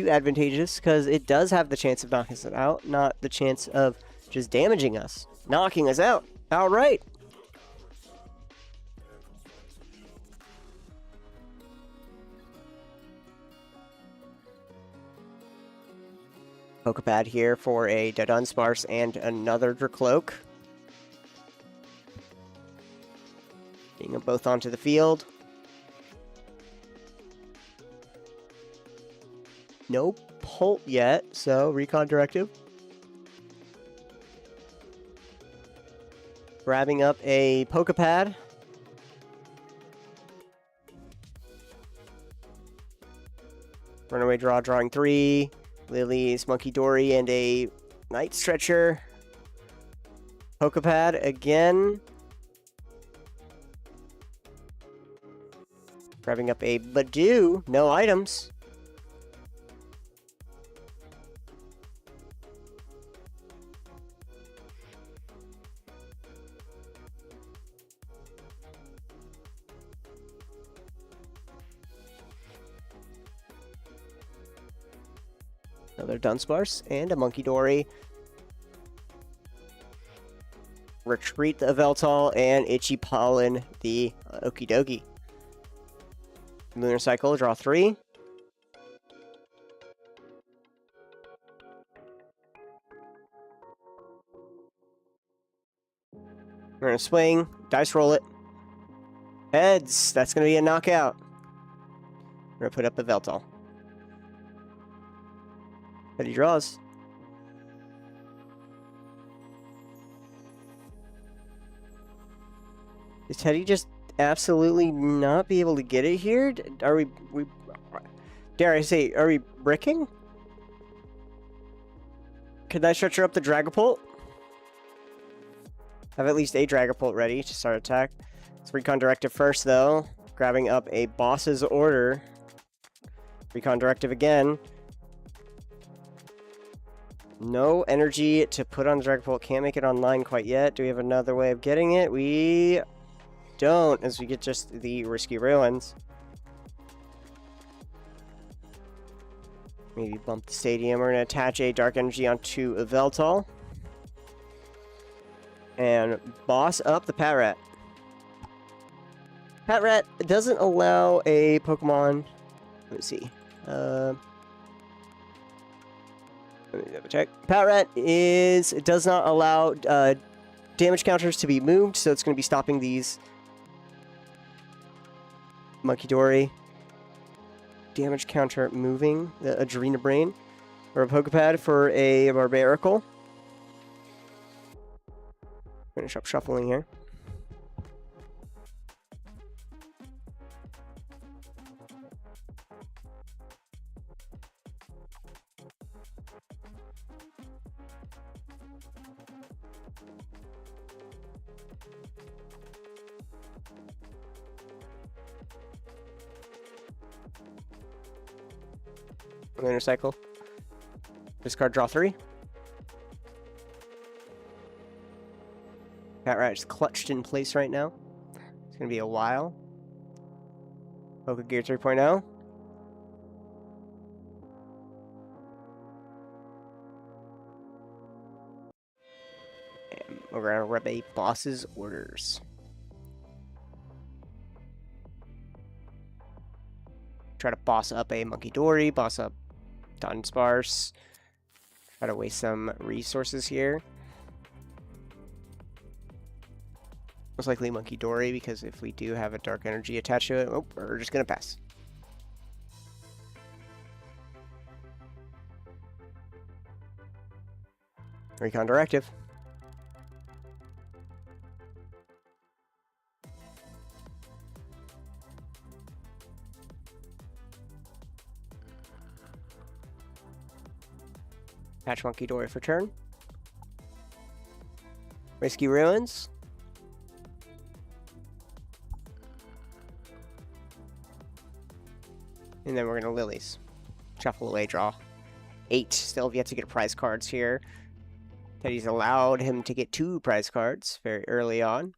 S2: advantageous, because it does have the chance of knocking us out, not the chance of just damaging us. Knocking us out outright. Pokepad here for a Dunsparce and another Dracloak. Getting them both onto the field. No Pult yet, so Recon Directive. Grabbing up a Pokepad. Runaway Draw, drawing 3. Lilies, Monkey Dory, and a Night Stretcher. Pokepad again. Grabbing up a Badoo, no items. Another Dunsparce and a Monkey Dory. Retreat the Veltal and Itchy Pollen the Okidogi. Lunar Cycle, draw 3. We're going to swing, dice roll it. Heads, that's going to be a knockout. We're going to put up a Veltal. But he draws. Is Teddy just absolutely not be able to get it here? Are we dare I say, are we bricking? Could I stretcher up the Dragapult? Have at least a Dragapult ready to start attack. Let's Recon Directive first, though. Grabbing up a Boss's Order. Recon Directive again. No energy to put on the Dragapult. Can't make it online quite yet. Do we have another way of getting it? We don't, as we get just the Risky Ruins. Maybe bump the stadium. We're going to attach a Dark Energy onto a Veltal. And boss up the Patrat. Patrat doesn't allow a Pokemon. Let me see. Let me double check. Patrat does not allow damage counters to be moved, so it's going to be stopping these Munkidori damage counter moving. The Adrena Brain or a Pokepad for a Barbarical. Finish up shuffling here. Lunar Cycle. Discard, draw 3. Patrat is clutched in place right now. It's going to be a while. Pokegear 3.0. And we're going to rep a boss's orders. Try to boss up a Munkidori, boss up Dunsparce. Try to waste some resources here. Most likely Munkidori, because if we do have a Dark Energy attached to it, oh, we're just going to pass. Recon Directive. Patch Munkidori for turn. Risky Ruins. And then we're going to Lilies. Shuffle away, draw. 8. Still have yet to get prize cards here. Teddy's allowed him to get 2 prize cards very early on.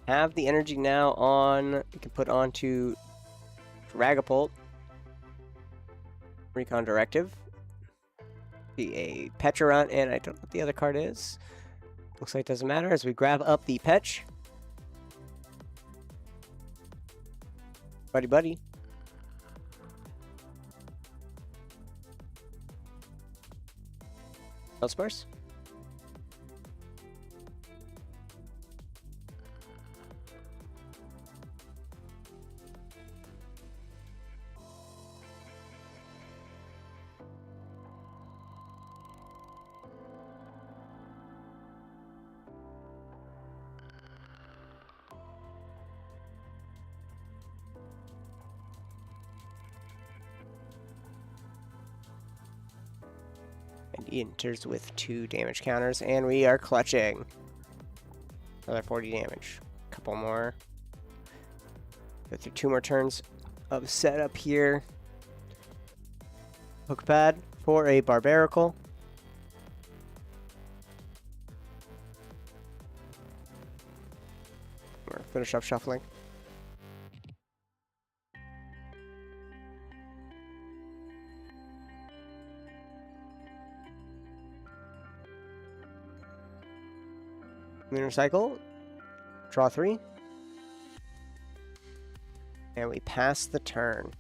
S2: Have the energy now on. We can put on to Dragapult. Recon Directive. Be a Pecharunt, and I don't know what the other card is. Looks like it doesn't matter as we grab up the Petch. Buddy, buddy. Dunsparce. And he enters with 2 damage counters, and we are clutching. Another 40 damage. Couple more. Go through 2 more turns of setup here. Pokepad for a Barbarical. We're gonna finish up shuffling. Lunar Cycle, draw 3, and we pass the turn.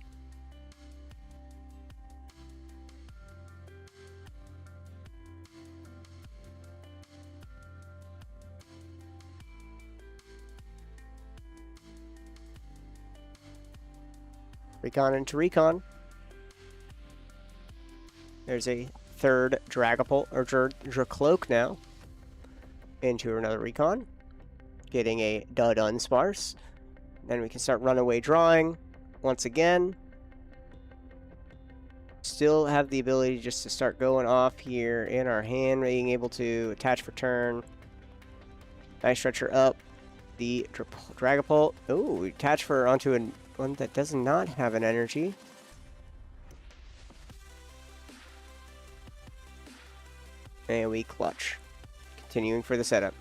S2: Recon into Recon. There's a 3rd Dragapult, or Dracloak now. Into another Recon. Getting a Dunsparce. Then we can start runaway drawing once again. still have the ability just to start going off here in our hand, being able to attach for turn. Nice stretcher up. The Dragapult. Oh, we attach for onto one that does not have an energy. And we clutch. Continuing for the setup.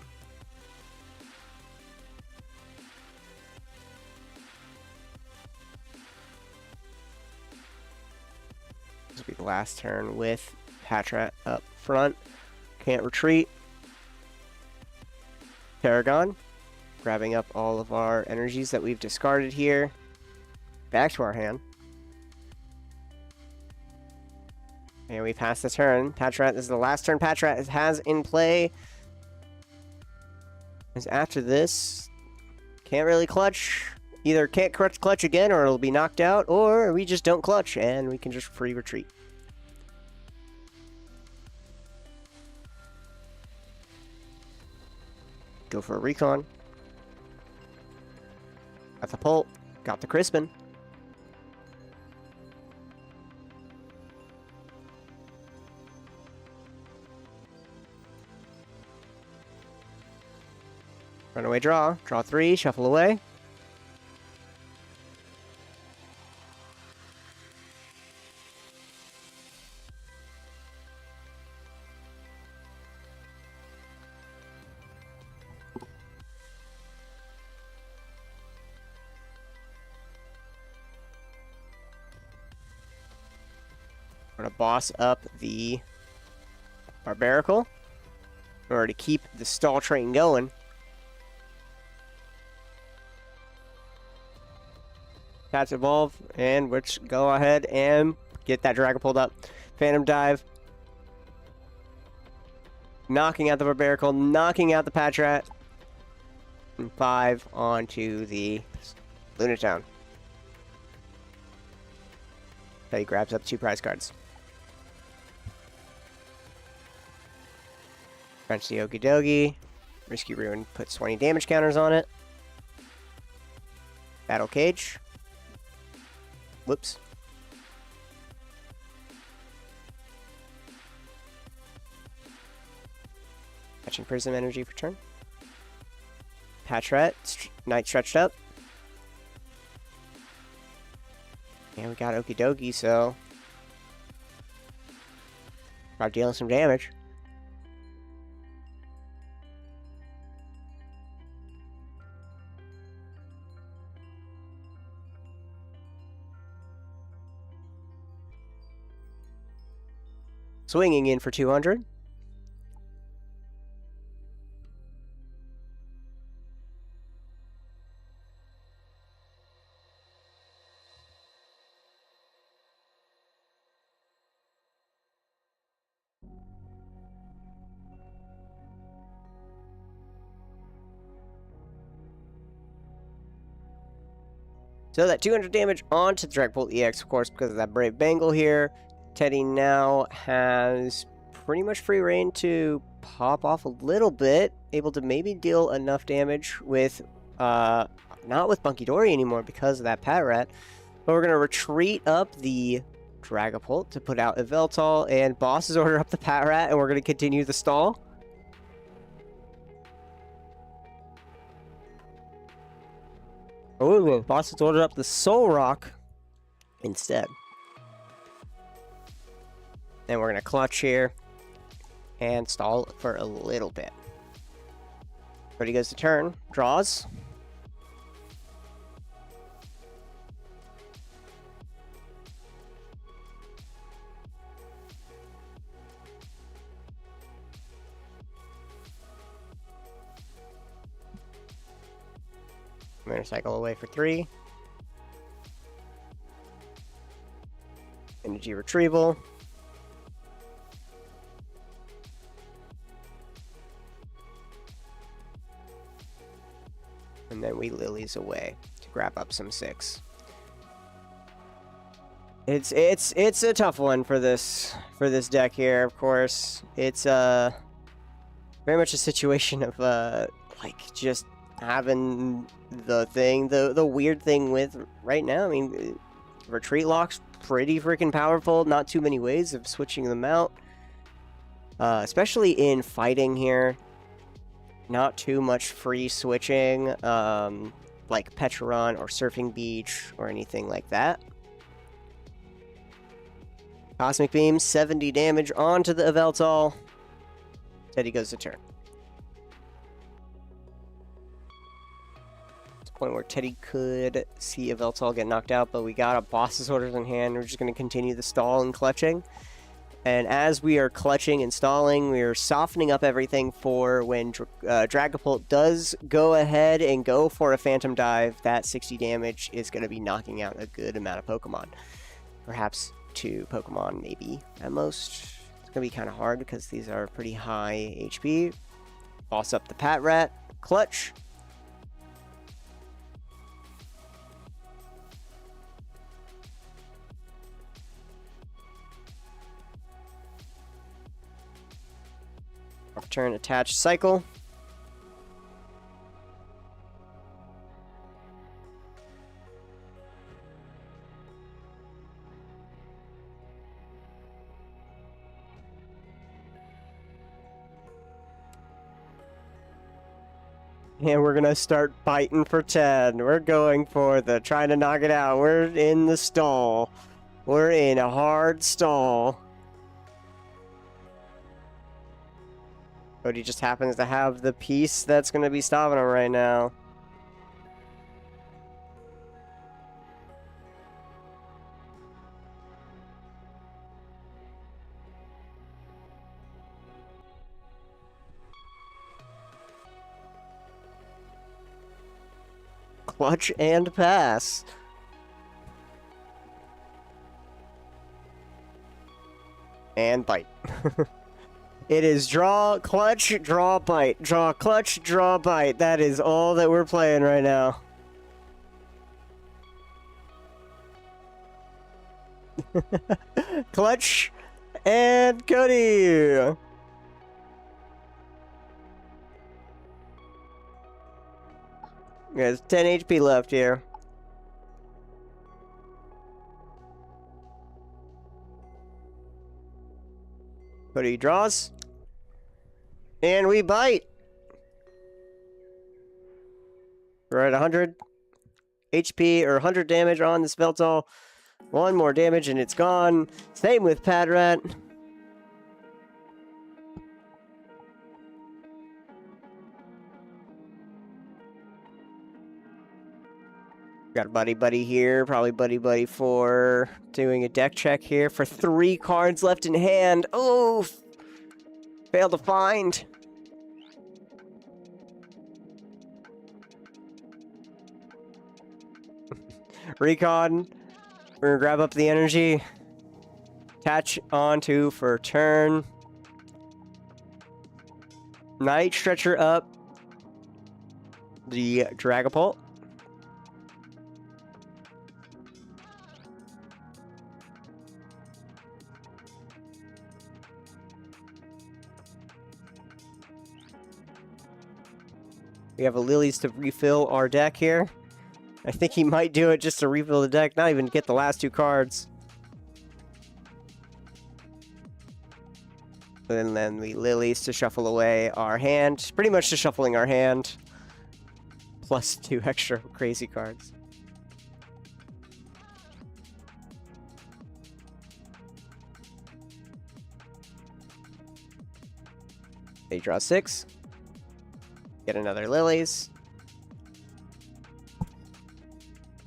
S2: This will be the last turn with Patrat up front. Can't retreat. Paragon. Grabbing up all of our energies that we've discarded here. Back to our hand. And we pass the turn. Patrat, this is the last turn Patrat has in play. Because after this, can't really clutch. Either can't clutch again, or it'll be knocked out, or we just don't clutch, and we can just free retreat. Go for a recon. Got the Pult. Got the Crispin. Runaway draw. Draw 3. Shuffle away. We're going to boss up the Barbarical in order to keep the stall train going. Cats evolve, and let's go ahead and get that Dragapult up. Phantom Dive. Knocking out the Barbarical, knocking out the Patrat. And 5 onto the Lunatown. Okay, he grabs up 2 prize cards. Crunch the Okie Dokie. Risky Ruin puts 20 damage counters on it. Battle Cage. Whoops. Catching Prism Energy for turn. Patrat. Knight stretched up. And we got Okie Dokie, so start dealing some damage. Swinging in for 200. So that 200 damage onto the Dragapult EX, of course, because of that Brave Bengal here. Teddy now has pretty much free reign to pop off a little bit, able to maybe deal enough damage with, not with Bunky Dory anymore because of that Patrat. But we're going to retreat up the Dragapult to put out Yveltal, and Boss's order up the Patrat, and we're going to continue the stall. Oh, Boss has ordered up the Soul Rock instead. Then we're going to clutch here and stall for a little bit. But he goes to turn, draws. I'm going to cycle away for 3. Energy retrieval. And then we Lilies away to grab up some 6. It's a tough one for this deck here, of course. It's very much a situation of like just having the weird thing with right now. I mean, retreat locks pretty freaking powerful. Not too many ways of switching them out. Especially in fighting here. Not too much free switching, like Petron or Surfing Beach or anything like that. Cosmic Beam, 70 damage onto the Yveltal. Teddy goes to turn. It's a point where Teddy could see Yveltal get knocked out, but we got a boss's orders in hand. We're just going to continue the stall and clutching. And as we are clutching and stalling, we are softening up everything for when Dragapult does go ahead and go for a Phantom Dive. That 60 damage is going to be knocking out a good amount of Pokemon. Perhaps 2 Pokemon, maybe, at most. It's going to be kind of hard because these are pretty high HP. Boss up the Patrat. Clutch. Turn, attach, cycle. And we're gonna start biting for 10. We're going for trying to knock it out. We're in the stall. We're in a hard stall. Cody just happens to have the piece that's going to be stopping him right now. Clutch and pass. And bite. It is draw, clutch, draw, bite. Draw, clutch, draw, bite. That is all that we're playing right now. Clutch and Cody. There's 10 HP left here. Cody draws. And we bite. We're at 100 HP or 100 damage on this Yveltal. 1 more damage and it's gone. Same with Patrat. Got Buddy here. Probably Buddy for doing a deck check here for 3 cards left in hand. Oh! Failed to find. Recon. We're gonna grab up the energy. Attach onto for turn. Night Stretcher up. The Dragapult. We have a Lilies to refill our deck here. I think he might do it just to refill the deck, not even get the last 2 cards. And then we Lilies to shuffle away our hand. Pretty much just shuffling our hand. Plus 2 extra crazy cards. They draw 6. Get another Lilies.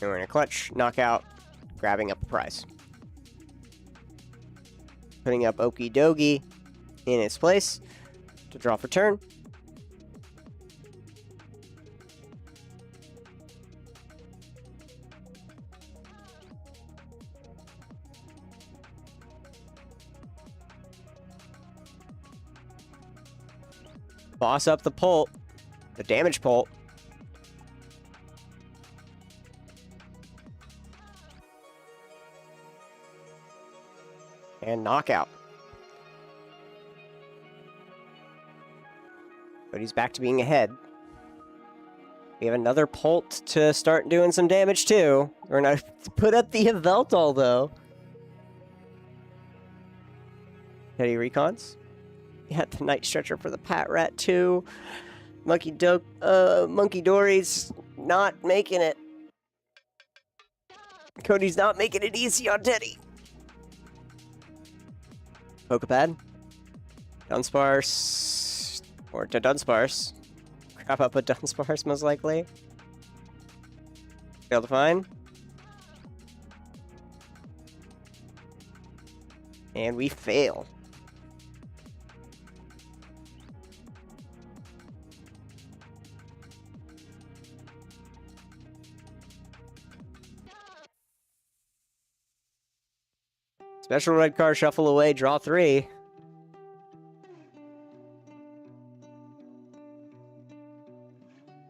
S2: And we're in a clutch, knockout, grabbing up a prize. Putting up Okie Dokie in its place to draw for turn. Boss up the Pult, the damage Pult. And knockout. But he's back to being ahead. We have another Pult to start doing some damage too. We're gonna put up the Yveltal though. Teddy recons. He had the night stretcher for the Pat Rat too. Monkey Dory's not making it. Cody's not making it easy on Teddy. Pokepad. Dunsparce. Or to Dunsparce. Grab up a Dunsparce, most likely. Fail to find. And we fail. Special red card, shuffle away, draw 3.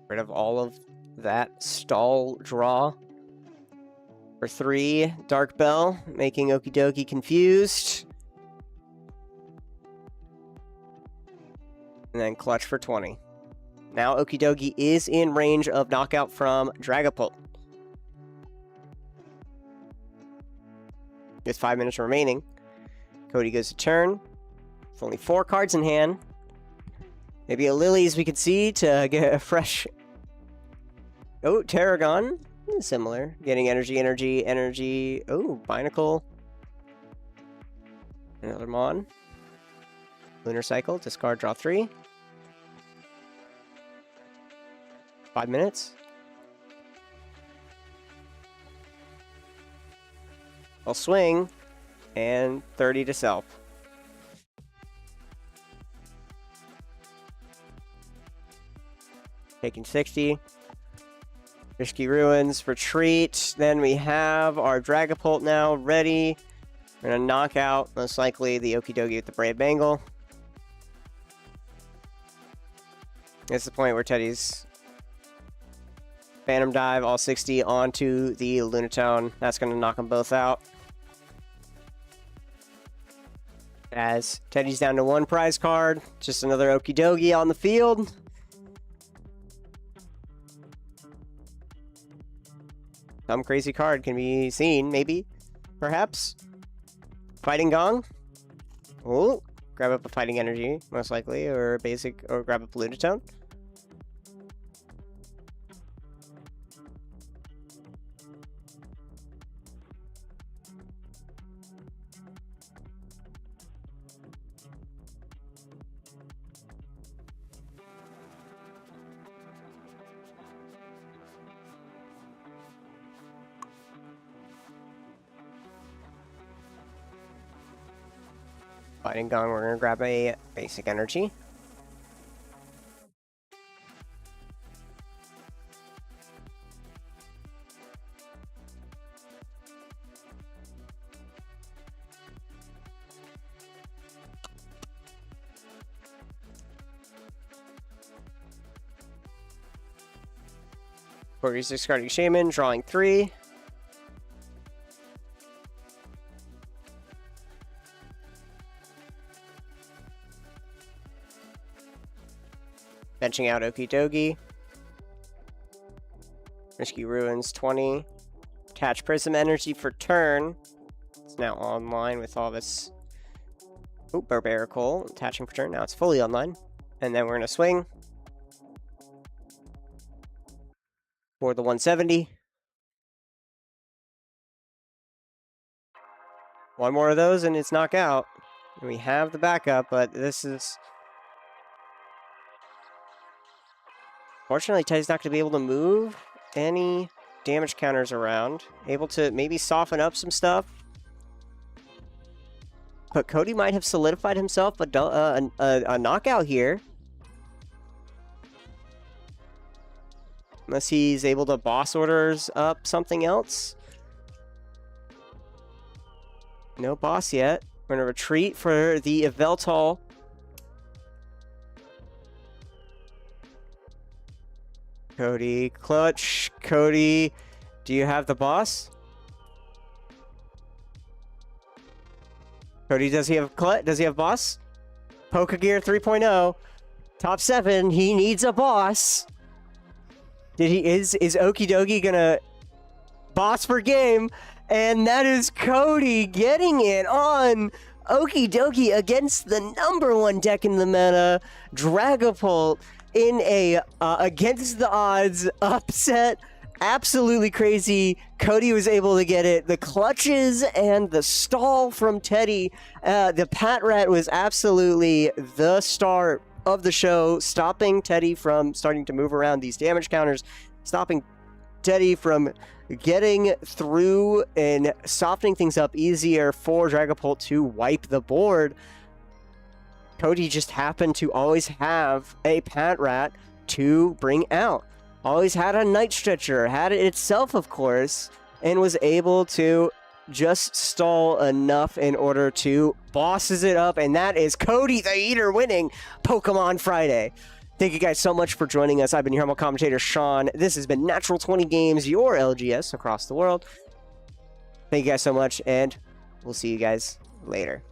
S2: Rid of all of that stall draw. For 3, Dark Bell, making Okie Dokie confused. And then clutch for 20. Now Okie Dokie is in range of knockout from Dragapult. With 5 minutes remaining, Cody goes to turn. With only 4 cards in hand. Maybe a Lilies we could see to get a fresh... Oh, Terragon. Similar. Getting energy. Oh, Binacle. Another Mon. Lunar Cycle. Discard, draw 3. 5 minutes. I'll swing, and 30 to self. Taking 60. Risky Ruins, retreat. Then we have our Dragapult now ready. We're going to knock out, most likely, the Okie Dokie with the Brave Bangle. This is the point where Teddy's Phantom Dive, all 60 onto the Lunatone. That's going to knock them both out. As Teddy's down to 1 prize card. Just another Okie Dokie on the field. Some crazy card can be seen, maybe. Perhaps. Fighting Gong. Oh, grab up a Fighting Energy, most likely. Or basic, or grab up a Lunatone. Fighting Gong, we're going to grab a basic energy. Corey's discarding Shaman, drawing 3. Benching out Okie Dokie. Risky Ruins, 20. Attach Prism Energy for turn. It's now online with all this... Oh, Barbarical. Attaching for turn. Now it's fully online. And then we're going to swing. For the 170. One more of those and it's knockout. And we have the backup, but this is... Fortunately, Teddy's not going to be able to move any damage counters around. Able to maybe soften up some stuff. But Cody might have solidified himself a knockout here. Unless he's able to boss orders up something else. No boss yet. We're going to retreat for the Yveltal. Cody, clutch. Cody, do you have the boss? Cody, does he have clutch? Does he have boss? Pokegear 3.0. Top 7. He needs a boss. Is Okie Dokie gonna boss for game? And that is Cody getting it on Okie dokie against the #1 deck in the meta, Dragapult in a against the odds upset. Absolutely crazy. Cody was able to get it. The clutches and the stall from Teddy. The Pat Rat was absolutely the star of the show, stopping Teddy from starting to move around these damage counters, stopping Teddy from getting through and softening things up easier for Dragapult to wipe the board. Cody just happened to always have a Pat Rat to bring out. Always had a Night Stretcher, had it itself, of course, and was able to just stall enough in order to bosses it up, and that is Cody the Eater winning Pokemon Friday. Thank you guys so much for joining us. I've been your humble commentator, Sean. This has been Natural 20 Games, your LGS across the world. Thank you guys so much, and we'll see you guys later.